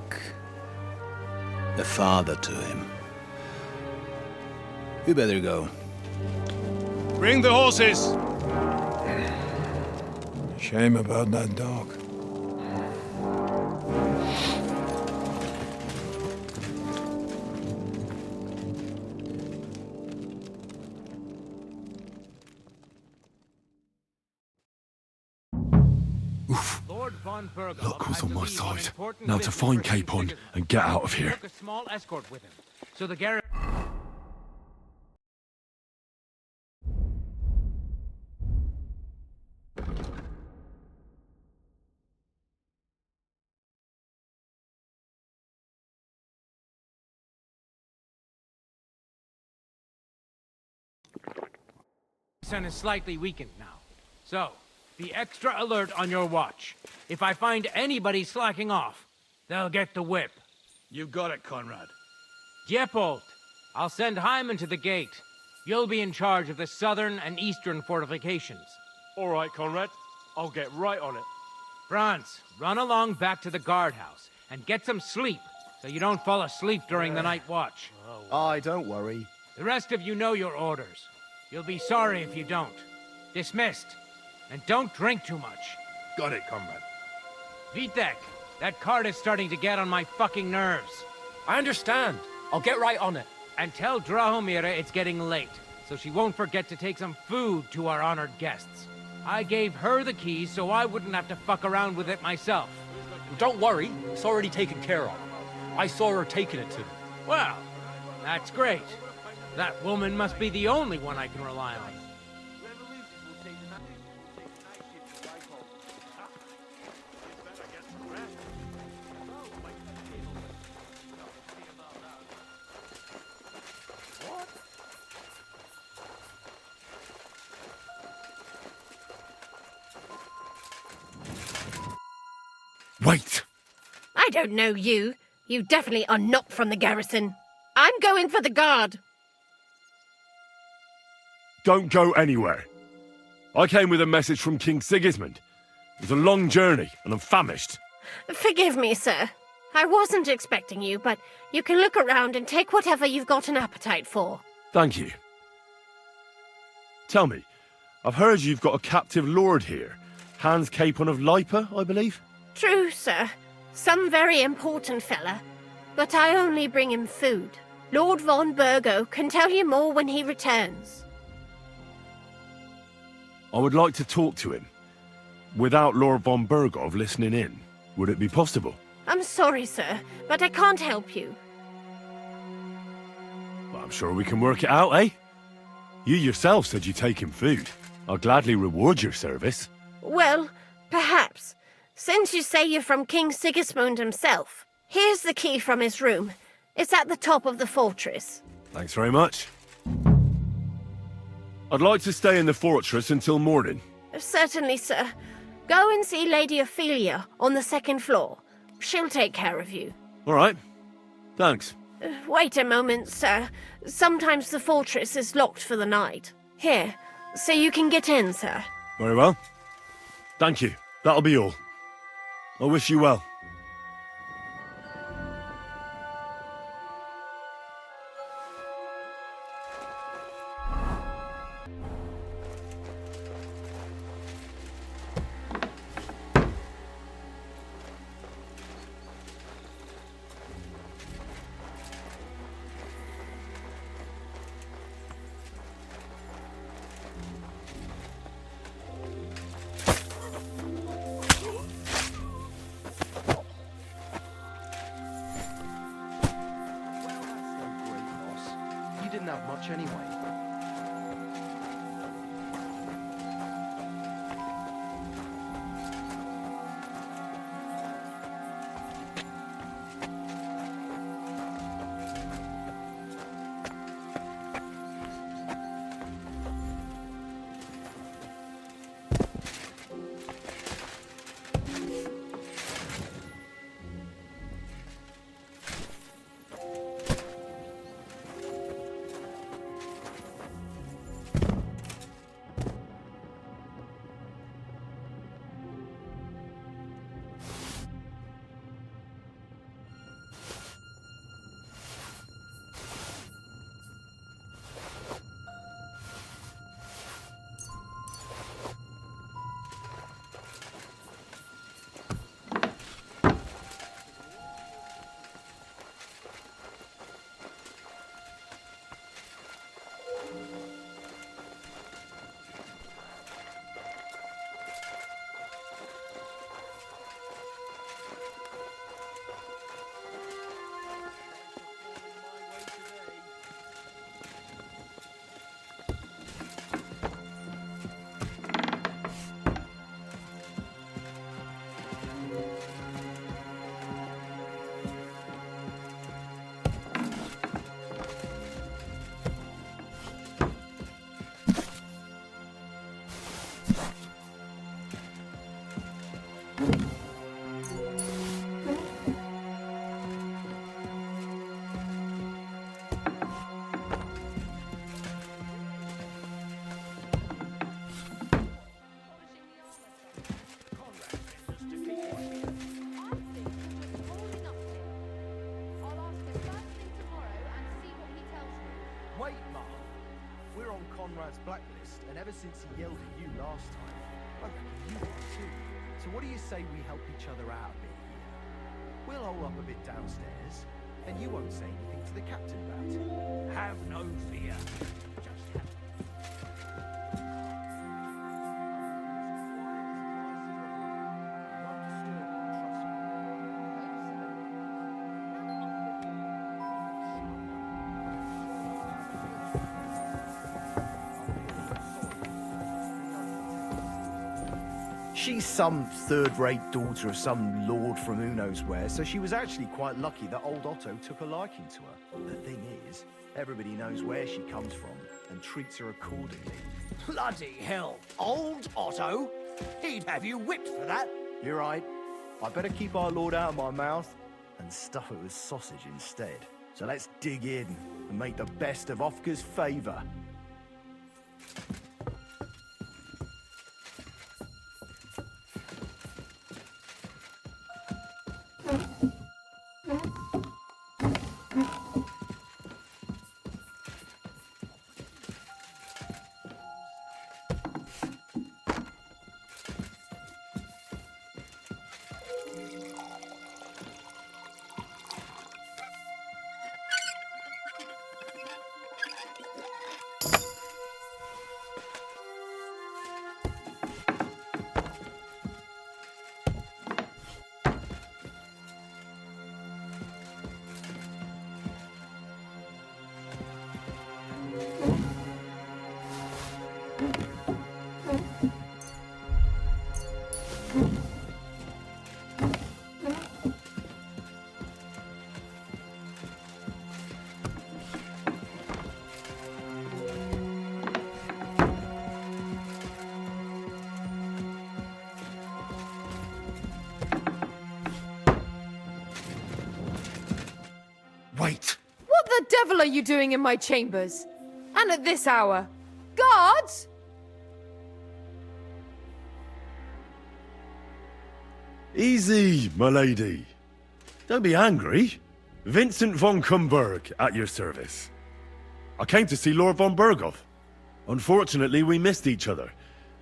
a father to him. You better go. Bring the horses! Shame about that dog. Luck was on my side. Now to find Capon and get out of here. A small escort with him. So the garrison. Sun is slightly weakened now. So, be extra alert on your watch. If I find anybody slacking off, they'll get the whip. You got it, Conrad. Diepold, I'll send Hyman to the gate. You'll be in charge of the southern and eastern fortifications. All right, Conrad. I'll get right on it. Franz, run along back to the guardhouse and get some sleep so you don't fall asleep during the night watch. Aye, don't worry. The rest of you know your orders. You'll be sorry if you don't. Dismissed. And don't drink too much. Got it, comrade. Vitek, that cart is starting to get on my fucking nerves. I understand. I'll get right on it. And tell Drahomira it's getting late, so she won't forget to take some food to our honored guests. I gave her the keys so I wouldn't have to fuck around with it myself. Don't worry, it's already taken care of. I saw her taking it to me. Well, that's great. That woman must be the only one I can rely on. Wait! I don't know you. You definitely are not from the garrison. I'm going for the guard. Don't go anywhere. I came with a message from King Sigismund. It was a long journey, and I'm famished. Forgive me, sir. I wasn't expecting you, but you can look around and take whatever you've got an appetite for. Thank you. Tell me, I've heard you've got a captive lord here. Hans Capon of Lipa, I believe? True, sir. Some very important fella. But I only bring him food. Lord von Burgo can tell you more when he returns. I would like to talk to him. Without Lord von Bergov listening in. Would it be possible? I'm sorry, sir, but I can't help you. Well, I'm sure we can work it out, eh? You yourself said you'd take him food. I'll gladly reward your service. Well, perhaps. Since you say you're from King Sigismund himself, here's the key from his room. It's at the top of the fortress. Thanks very much. I'd like to stay in the fortress until morning. Certainly, sir. Go and see Lady Ophelia on the second floor. She'll take care of you. All right. Thanks. Wait a moment, sir. Sometimes the fortress is locked for the night. Here, so you can get in, sir. Very well. Thank you. That'll be all. I wish you well. You didn't have much anyway. Wait, Mark. We're on Conrad's blacklist, and ever since he yelled at you last time, I reckon you are too. So what do you say we help each other out a bit here? We'll hole up a bit downstairs, and you won't say anything to the captain about it. Have no fear. Just have... She's some third-rate daughter of some lord from who knows where, so she was actually quite lucky that old Otto took a liking to her. The thing is, everybody knows where she comes from and treats her accordingly. Bloody hell. Old Otto? He'd have you whipped for that. You're right. I better keep our lord out of my mouth and stuff it with sausage instead. So let's dig in and make the best of Ofka's favour. Wait! What the devil are you doing in my chambers? And at this hour? Guards! Easy, my lady. Don't be angry. Vincent von Kumberg at your service. I came to see Lord von Berghoff. Unfortunately, we missed each other,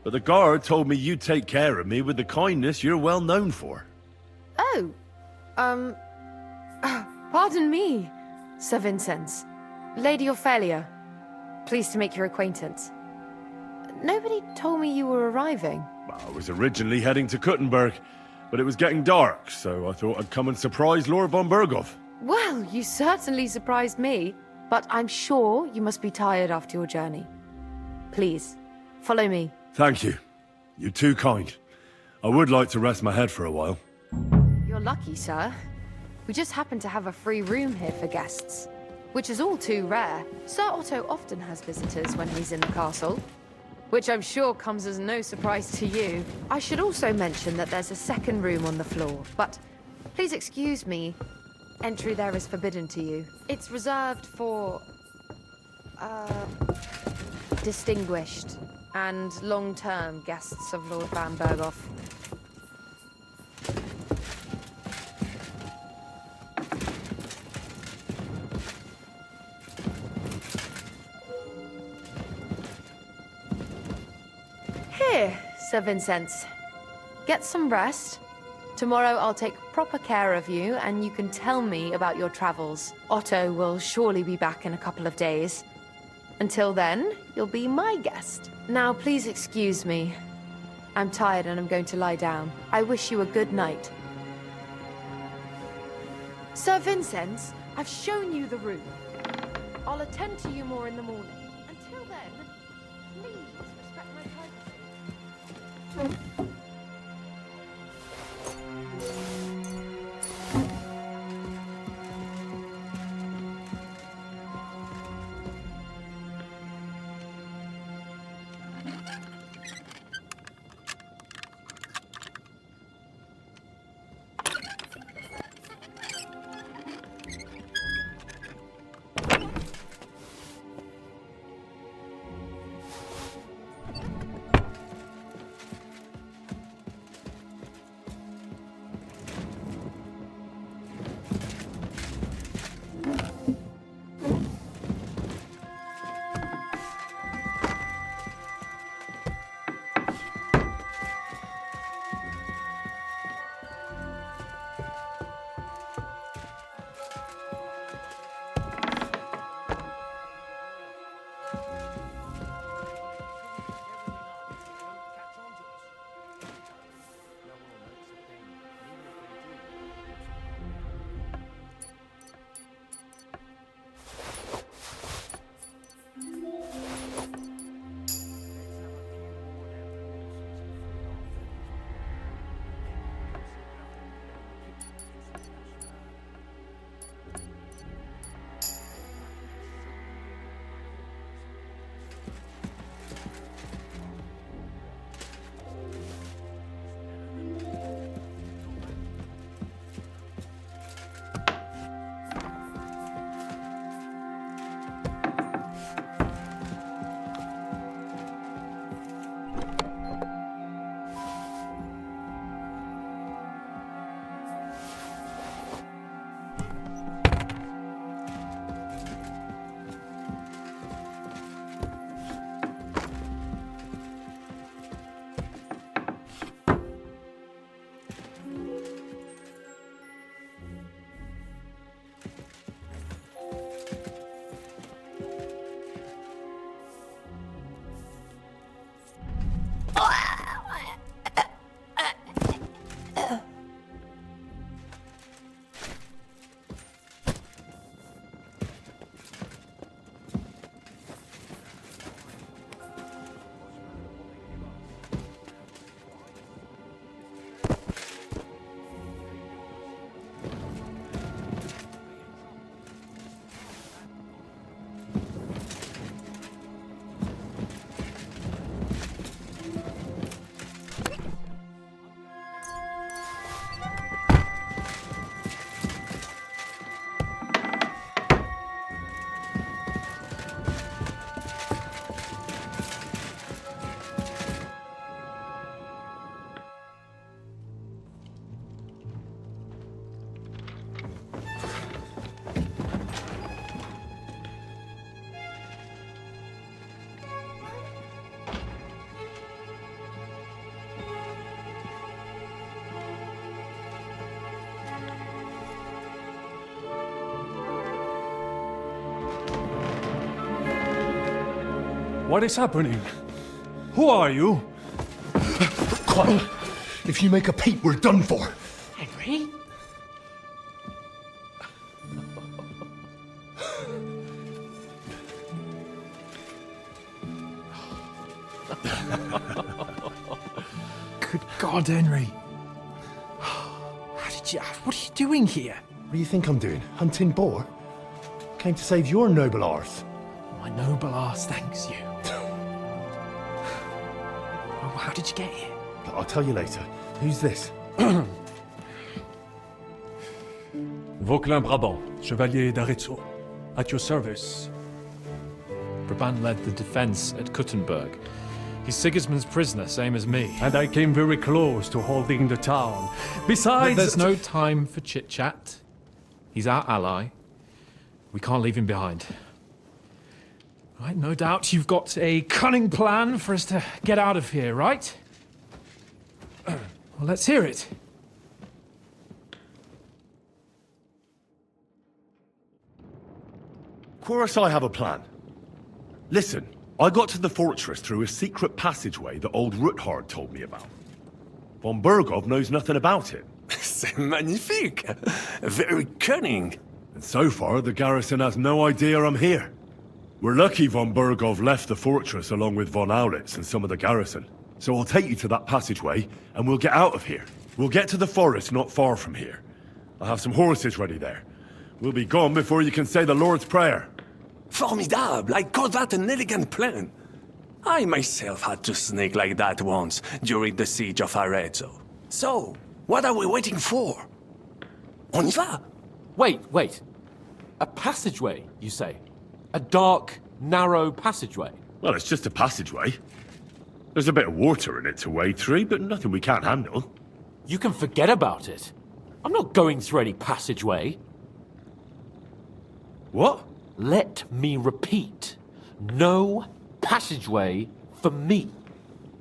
but the guard told me you'd take care of me with the kindness you're well known for. Oh, pardon me, Sir Vincenz. Lady Ophelia, pleased to make your acquaintance. Nobody told me you were arriving. I was originally heading to Kuttenberg, but it was getting dark, so I thought I'd come and surprise Lord von Berghoff. Well, you certainly surprised me, but I'm sure you must be tired after your journey. Please, follow me. Thank you. You're too kind. I would like to rest my head for a while. You're lucky, sir. We just happen to have a free room here for guests, which is all too rare. Sir Otto often has visitors when he's in the castle, which I'm sure comes as no surprise to you. I should also mention that there's a second room on the floor, but please excuse me. Entry there is forbidden to you. It's reserved for, distinguished and long-term guests of Lord van Berghoff. Here, Sir Vincenz. Get some rest. Tomorrow I'll take proper care of you, and you can tell me about your travels. Otto will surely be back in a couple of days. Until then, you'll be my guest. Now, please excuse me. I'm tired and I'm going to lie down. I wish you a good night. Sir Vincenz, I've shown you the room. I'll attend to you more in the morning. Until then, please respect my privacy. What is happening? Who are you? Quiet. If you make a peep, we're done for. Henry? Good God, Henry. How did you... What are you doing here? What do you think I'm doing? Hunting boar? Came to save your noble arse. My noble arse thanks you. Oh, how did you get here? I'll tell you later. Who's this? Vauquelin-Brabant, Chevalier d'Arezzo. At your service. Brabant led the defense at Kuttenberg. He's Sigismund's prisoner, same as me. And I came very close to holding the town. Besides... There's no time for chit-chat. He's our ally. We can't leave him behind. Right, no doubt you've got a cunning plan for us to get out of here, right? Well, let's hear it. Of course I have a plan. Listen, I got to the fortress through a secret passageway that old Ruthard told me about. Von Bergov knows nothing about it. C'est magnifique! Very cunning. And so far, the garrison has no idea I'm here. We're lucky von Bergov left the fortress along with von Aulitz and some of the garrison. So I'll take you to that passageway, and we'll get out of here. We'll get to the forest not far from here. I'll have some horses ready there. We'll be gone before you can say the Lord's Prayer. Formidable! I call that an elegant plan. I myself had to sneak like that once during the siege of Arezzo. So, what are we waiting for? On y va? Wait. A passageway, you say? A dark, narrow passageway? Well, it's just a passageway. There's a bit of water in it to wade through, but nothing we can't handle. You can forget about it. I'm not going through any passageway. What? Let me repeat. No passageway for me.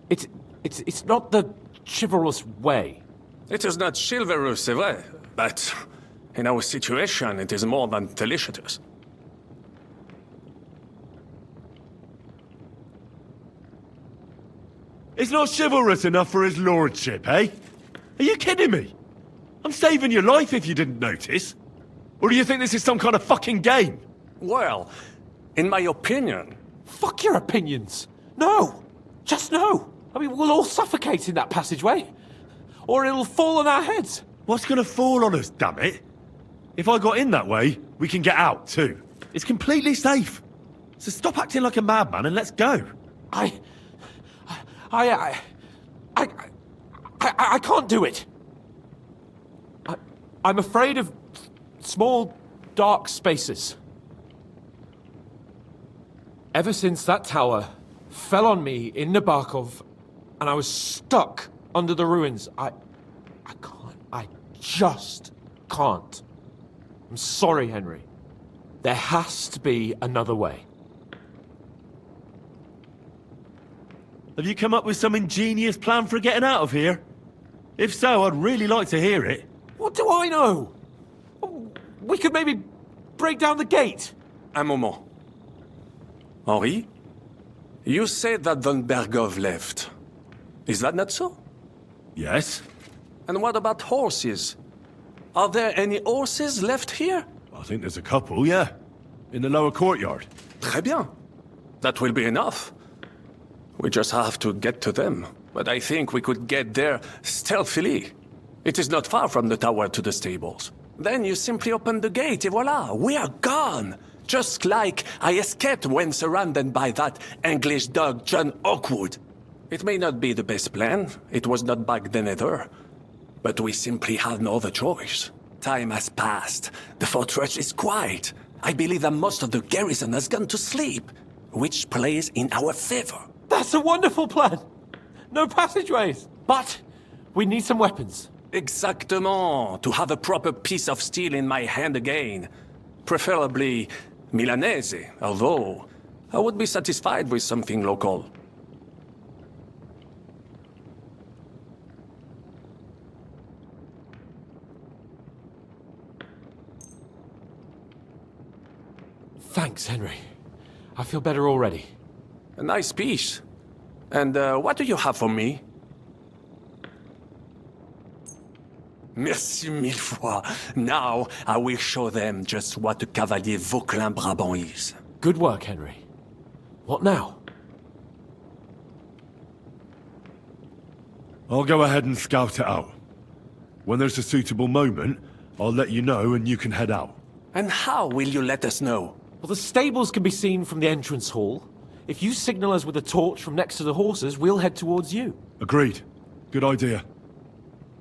It's not the chivalrous way. It is not chivalrous, c'est vrai, but in our situation, it is more than delicious. It's not chivalrous enough for his lordship, eh? Are you kidding me? I'm saving your life if you didn't notice. Or do you think this is some kind of fucking game? Well, in my opinion... Fuck your opinions! No! Just no! I mean, we'll all suffocate in that passageway. Or it'll fall on our heads. What's gonna fall on us, damn it? If I got in that way, we can get out, too. It's completely safe. So stop acting like a madman and let's go. I can't do it. I'm afraid of small, dark spaces. Ever since that tower fell on me in Nabokov, and I was stuck under the ruins, I just can't. I'm sorry, Henry. There has to be another way. Have you come up with some ingenious plan for getting out of here? If so, I'd really like to hear it. What do I know? We could maybe break down the gate. Un moment. Henri, you said that von Bergov left. Is that not so? Yes. And what about horses? Are there any horses left here? I think there's a couple, yeah. In the lower courtyard. Très bien. That will be enough. We just have to get to them. But I think we could get there stealthily. It is not far from the tower to the stables. Then you simply open the gate, et voila, we are gone! Just like I escaped when surrounded by that English dog John Oakwood. It may not be the best plan, it was not back then either. But we simply have no other choice. Time has passed. The fortress is quiet. I believe that most of the garrison has gone to sleep, which plays in our favor. That's a wonderful plan! No passageways! But we need some weapons. Exactement. To have a proper piece of steel in my hand again. Preferably Milanese, although I would be satisfied with something local. Thanks, Henry. I feel better already. A nice piece. And what do you have for me? Merci mille fois. Now I will show them just what a Cavalier Vauquelin-Brabant is. Good work, Henry. What now? I'll go ahead and scout it out. When there's a suitable moment, I'll let you know and you can head out. And how will you let us know? Well, the stables can be seen from the entrance hall. If you signal us with a torch from next to the horses, we'll head towards you. Agreed. Good idea.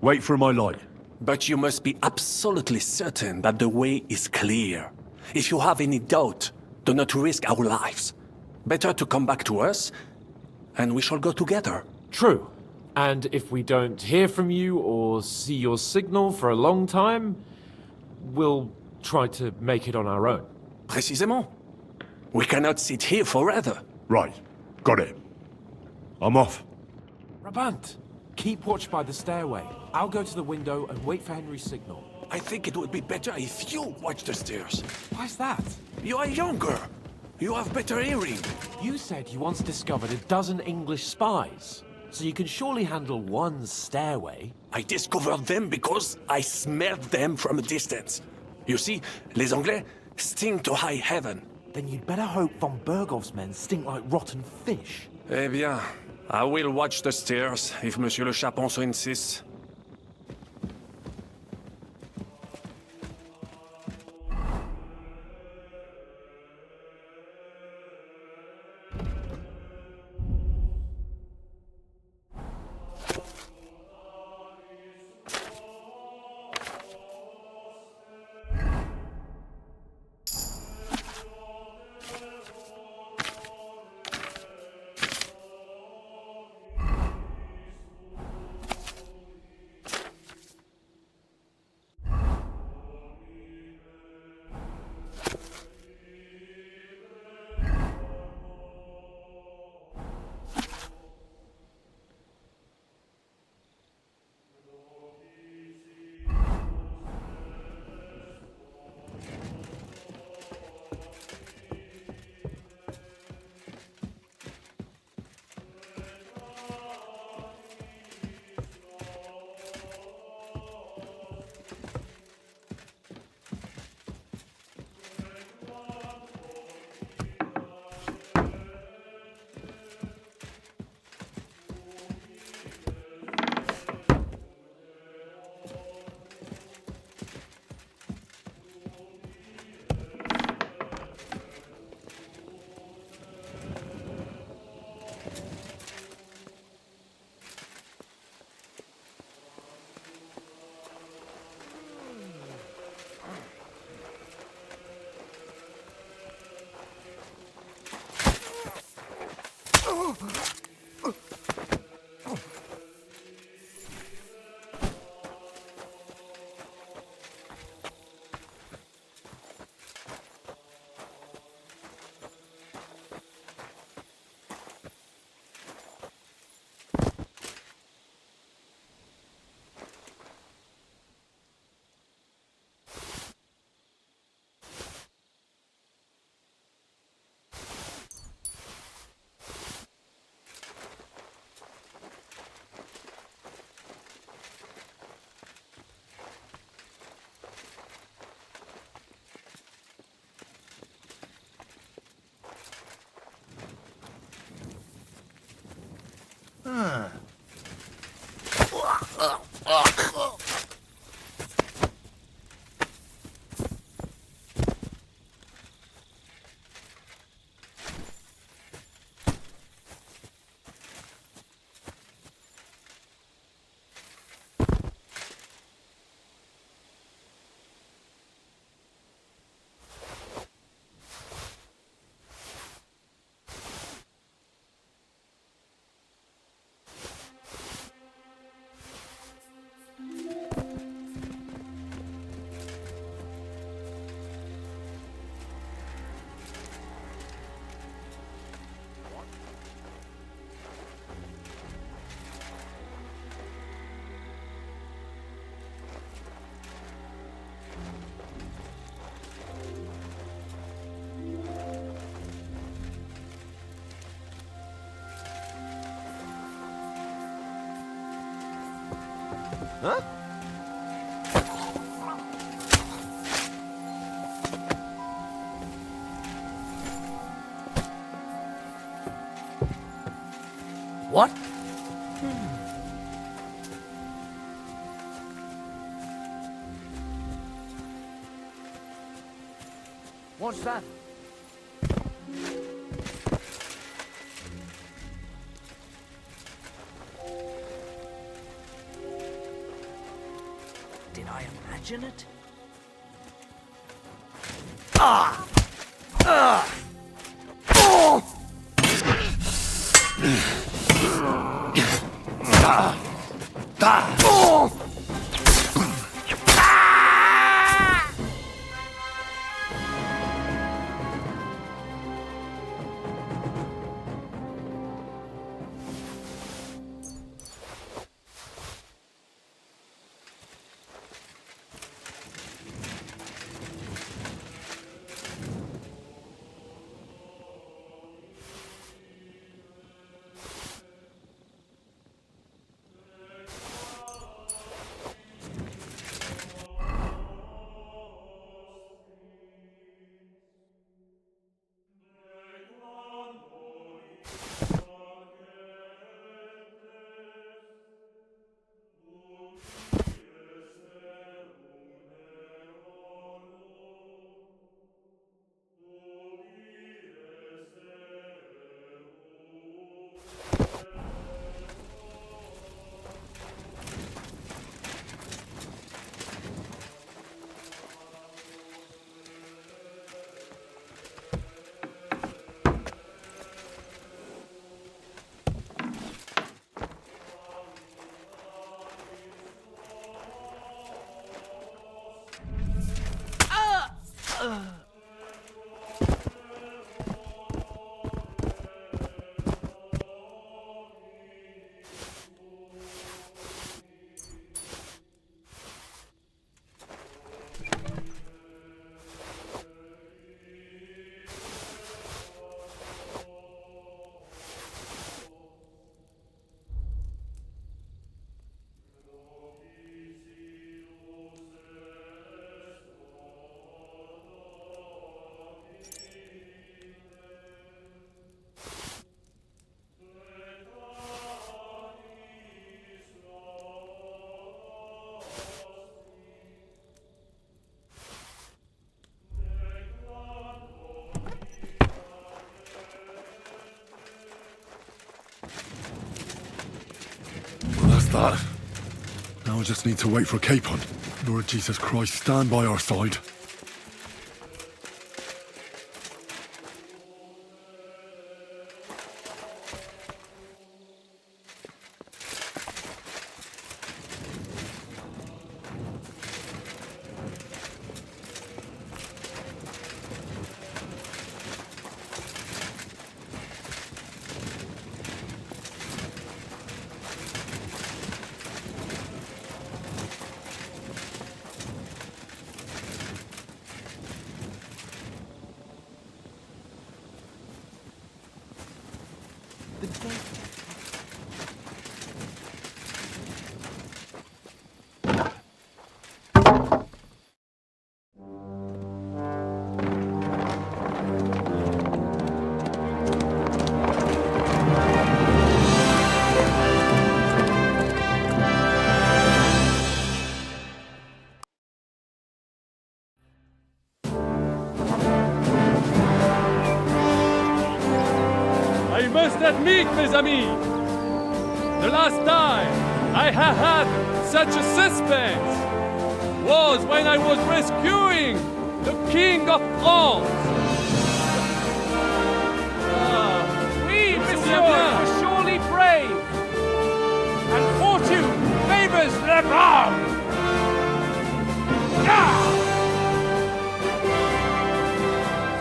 Wait for my light. But you must be absolutely certain that the way is clear. If you have any doubt, do not risk our lives. Better to come back to us, and we shall go together. True. And if we don't hear from you or see your signal for a long time, we'll try to make it on our own. Précisément. We cannot sit here forever. Right. Got it. I'm off. Brabant, keep watch by the stairway. I'll go to the window and wait for Henry's signal. I think it would be better if you watch the stairs. Why's that? You are younger. You have better hearing. You said you once discovered a dozen English spies. So you can surely handle one stairway. I discovered them because I smelled them from a distance. You see, les Anglais stink to high heaven. Then you'd better hope von Bergov's men stink like rotten fish. Eh bien, I will watch the stairs if Monsieur le Chapon so insists. Huh? What? What's that? Did I imagine it? That. Now I just need to wait for Capon. Lord Jesus Christ, stand by our side. Admit, mes amis, the last time I have had such a suspense was when I was rescuing the King of France. Oui, monsieur, you're surely brave, and fortune favors the brave.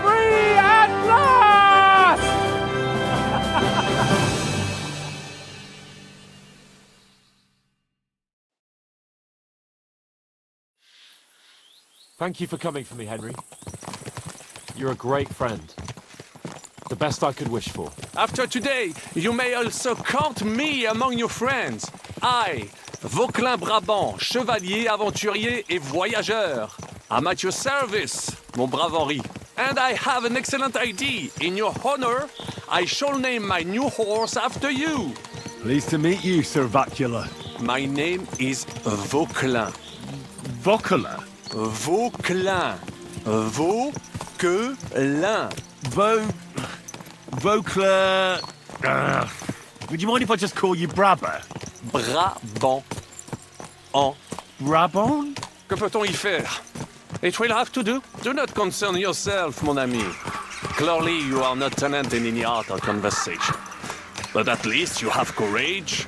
Free at last! Thank you for coming for me, Henry. You're a great friend. The best I could wish for. After today, you may also count me among your friends. I, Vauquelin-Brabant, chevalier, aventurier et voyageur. I'm at your service, mon brave Henri. And I have an excellent idea. In your honor, I shall name my new horse after you. Pleased to meet you, Sir Vacula. My name is Vauquelin. Vauquelin? Vauquelin. Vauquelin. Vauquelin... would you mind if I just call you Brabber? Brabant. En. Brabant? Que peut-on y faire? It will have to do. Do not concern yourself, mon ami. Clearly, you are not talented in the art of conversation. But at least you have courage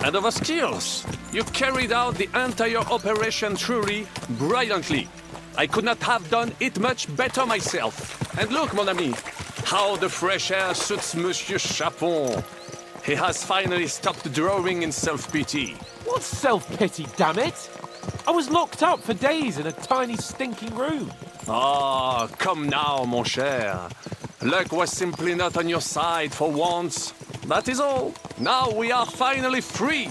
and other skills. You carried out the entire operation truly brilliantly. I could not have done it much better myself. And look, mon ami, how the fresh air suits Monsieur Chapon. He has finally stopped drawing in self-pity. What self-pity, damn it? I was locked up for days in a tiny stinking room. Ah, come now, mon cher. Luck was simply not on your side for once. That is all. Now we are finally free.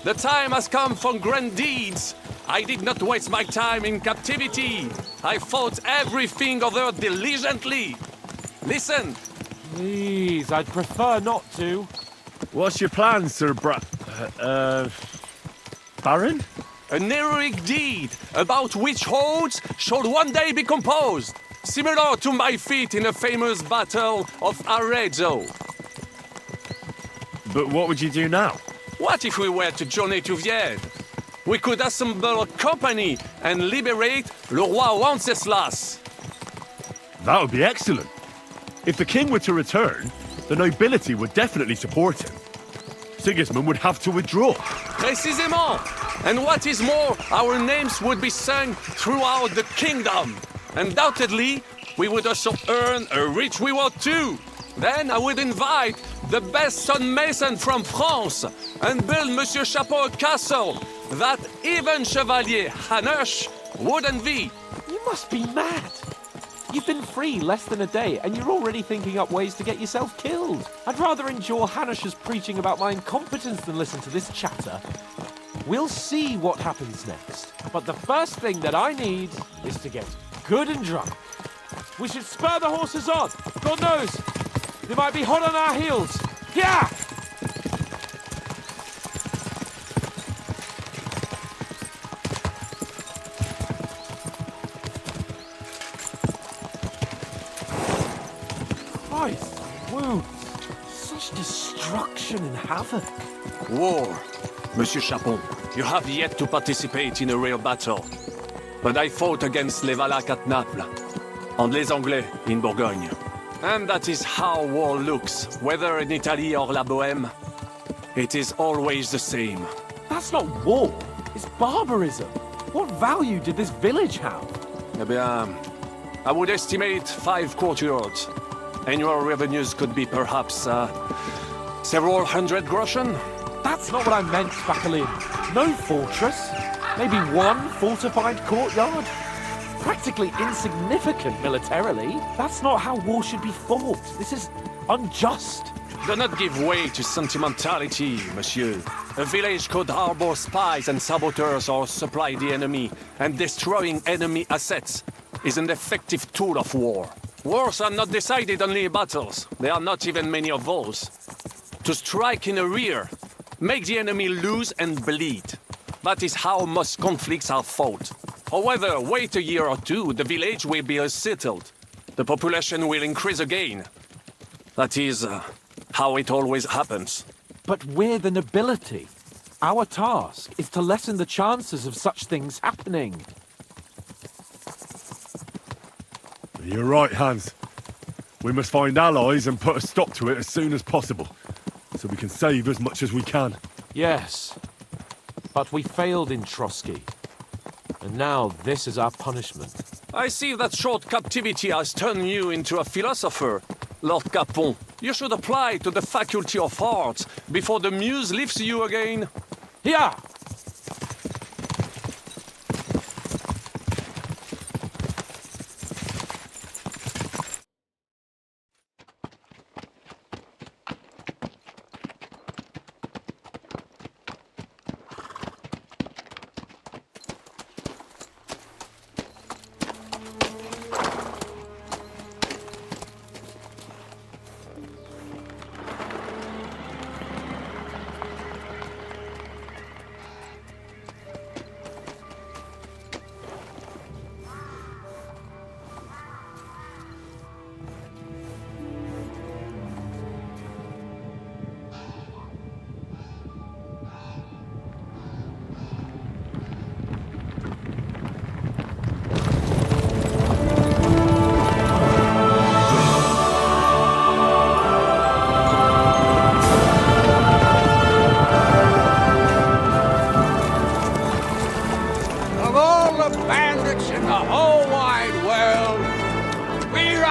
The time has come for grand deeds. I did not waste my time in captivity. I fought everything over diligently. Listen. Please, I'd prefer not to. What's your plan, Sir Baron? An heroic deed about which odes shall one day be composed, similar to my feat in the famous Battle of Arezzo. But what would you do now? What if we were to journey to Vienne? We could assemble a company and liberate le roi Wenceslaus. That would be excellent. If the king were to return, the nobility would definitely support him. Sigismund would have to withdraw. Précisément! And what is more, our names would be sung throughout the kingdom. Undoubtedly, we would also earn a rich reward too. Then I would invite the best stonemason from France and build Monsieur Chapeau a castle that even Chevalier Hanush would envy. You must be mad. You've been free less than a day, and you're already thinking up ways to get yourself killed. I'd rather endure Hanush's preaching about my incompetence than listen to this chatter. We'll see what happens next. But the first thing that I need is to get good and drunk. We should spur the horses on. God knows, they might be hot on our heels. Yeah! Christ, wounds. Such destruction and havoc. War. Monsieur Chapon, you have yet to participate in a real battle. But I fought against les Valaques at Naples, and les Anglais in Bourgogne. And that is how war looks, whether in Italy or La Bohème. It is always the same. That's not war, it's barbarism. What value did this village have? Eh bien, I would estimate 5 courtyards. Annual revenues could be perhaps, several hundred groschen. That's not what I meant, Bacalin. No fortress. Maybe one fortified courtyard. Practically insignificant militarily. That's not how war should be fought. This is unjust. Do not give way to sentimentality, monsieur. A village could harbor spies and saboteurs or supply the enemy, and destroying enemy assets is an effective tool of war. Wars are not decided only in battles. There are not even many of those. To strike in the rear, make the enemy lose and bleed. That is how most conflicts are fought. However, wait a year or two, the village will be settled. The population will increase again. That is how it always happens. But we're the nobility. Our task is to lessen the chances of such things happening. You're right, Hans. We must find allies and put a stop to it as soon as possible, so we can save as much as we can. Yes, but we failed in Trotsky. And now this is our punishment. I see that short captivity has turned you into a philosopher, Lord Capon. You should apply to the Faculty of Arts before the muse lifts you again. Here!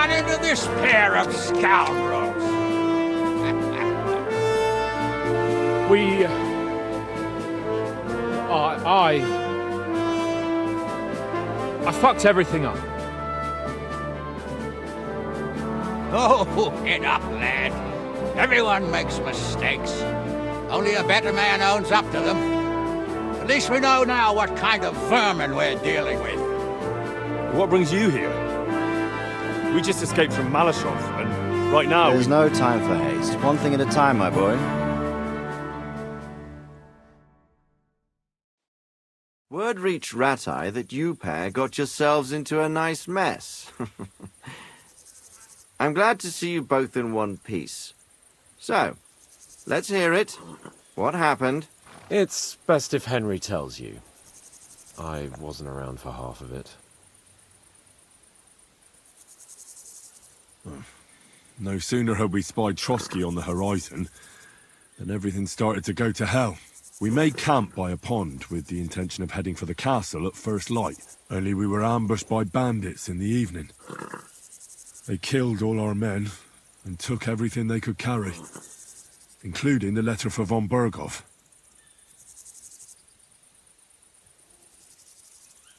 run into this pair of scoundrels? I fucked everything up. Oh, get up, lad. Everyone makes mistakes. Only a better man owns up to them. At least we know now what kind of vermin we're dealing with. What brings you here? We just escaped from Malashov, and right now There's no time for haste. One thing at a time, my boy. Word reached Ratai that you pair got yourselves into a nice mess. I'm glad to see you both in one piece. So, let's hear it. What happened? It's best if Henry tells you. I wasn't around for half of it. no sooner had we spied Trotsky on the horizon than everything started to go to hell. We made camp by a pond with the intention of heading for the castle at first light, only we were ambushed by bandits in the evening. They killed all our men and took everything they could carry, including the letter for von Berghoff.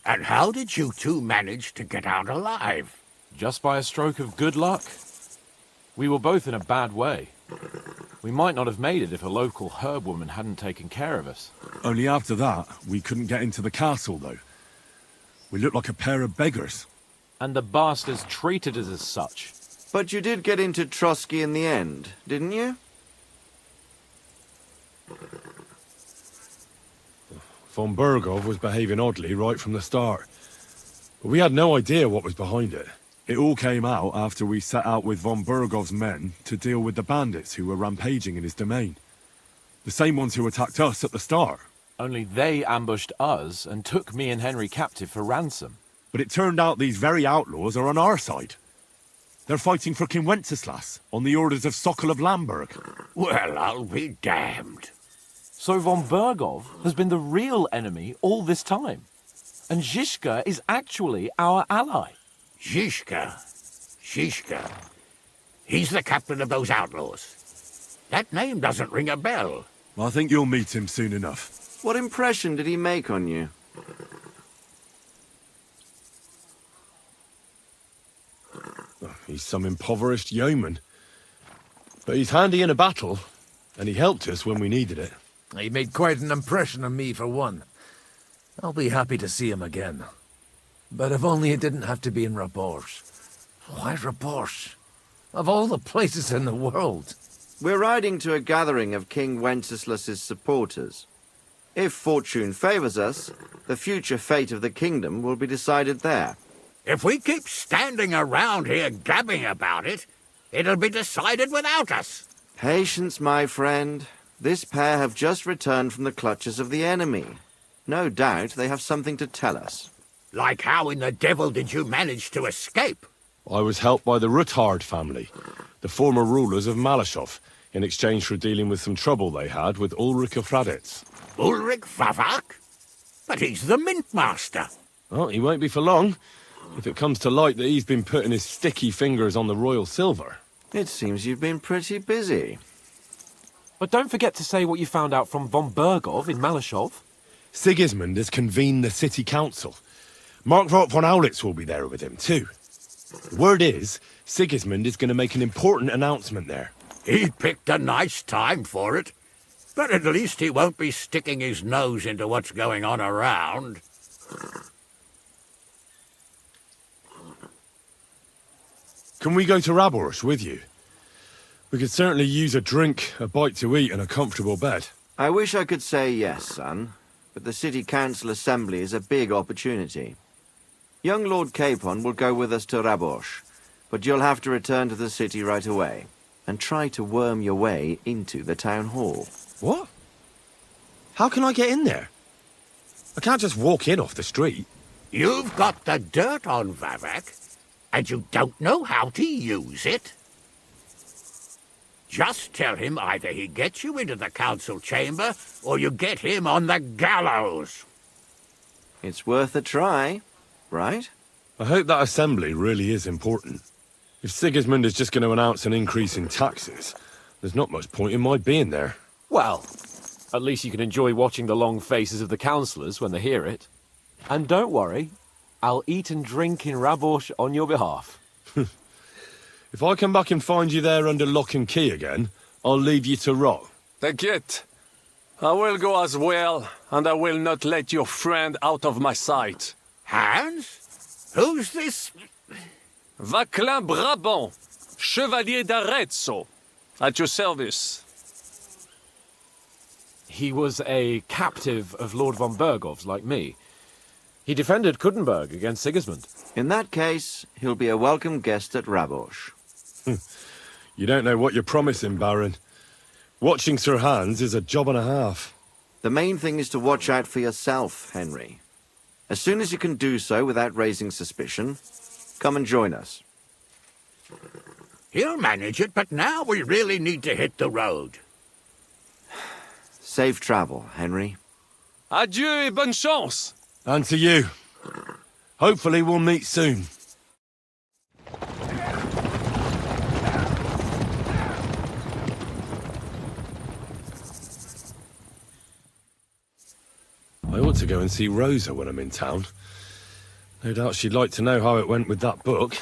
And how did you two manage to get out alive? Just by a stroke of good luck. We were both in a bad way. We might not have made it if a local herb woman hadn't taken care of us. Only after that, we couldn't get into the castle, though. We looked like a pair of beggars. And the bastards treated us as such. But you did get into Trotsky in the end, didn't you? Von Berghoff was behaving oddly right from the start. But we had no idea what was behind it. It all came out after we set out with von Berghoff's men to deal with the bandits who were rampaging in his domain. The same ones who attacked us at the start. Only they ambushed us and took me and Henry captive for ransom. But it turned out these very outlaws are on our side. They're fighting for King Wenceslaus on the orders of Sokol of Lamberg. Well, I'll be damned. So von Berghoff has been the real enemy all this time. And Zizka is actually our ally. Zizka. He's the captain of those outlaws. That name doesn't ring a bell. I think you'll meet him soon enough. What impression did he make on you? He's some impoverished yeoman. But he's handy in a battle, and he helped us when we needed it. He made quite an impression on me, for one. I'll be happy to see him again. But if only it didn't have to be in Rabors. Why Rabors? Of all the places in the world. We're riding to a gathering of King Wenceslas's supporters. If fortune favors us, the future fate of the kingdom will be decided there. If we keep standing around here gabbing about it, it'll be decided without us. Patience, my friend. This pair have just returned from the clutches of the enemy. No doubt they have something to tell us. Like how in the devil did you manage to escape? I was helped by the Ruthard family, the former rulers of Malashov, in exchange for dealing with some trouble they had with Ulrich of Raditz. Ulrich Vavak? But he's the mint master. Well, he won't be for long, if it comes to light that he's been putting his sticky fingers on the royal silver. It seems you've been pretty busy. But don't forget to say what you found out from von Berghoff in Malashov. Sigismund has convened the city council. Markvart von Aulitz will be there with him, too. The word is, Sigismund is going to make an important announcement there. He picked a nice time for it. But at least he won't be sticking his nose into what's going on around. Can we go to Rabors with you? We could certainly use a drink, a bite to eat, and a comfortable bed. I wish I could say yes, son, but the city council assembly is a big opportunity. Young Lord Capon will go with us to Rabors, but you'll have to return to the city right away, and try to worm your way into the town hall. What? How can I get in there? I can't just walk in off the street. You've got the dirt on Vavak, and you don't know how to use it? Just tell him either he gets you into the council chamber, or you get him on the gallows. It's worth a try, right? I hope that assembly really is important. If Sigismund is just going to announce an increase in taxes, there's not much point in my being there. Well, at least you can enjoy watching the long faces of the councillors when they hear it. And don't worry, I'll eat and drink in Rabosh on your behalf. If I come back and find you there under lock and key again, I'll leave you to rot. T'inquiète. I will go as well, and I will not let your friend out of my sight. Hans? Who's this? Vaclin Brabant, Chevalier d'Arezzo, at your service. He was a captive of Lord von Bergov's, like me. He defended Kuttenberg against Sigismund. In that case, he'll be a welcome guest at Rabosh. You don't know what you're promising, Baron. Watching Sir Hans is a job and a half. The main thing is to watch out for yourself, Henry. As soon as you can do so without raising suspicion, come and join us. He'll manage it, but now we really need to hit the road. Safe travel, Henry. Adieu et bonne chance! And to you. Hopefully we'll meet soon. I ought to go and see Rosa when I'm in town. No doubt she'd like to know how it went with that book.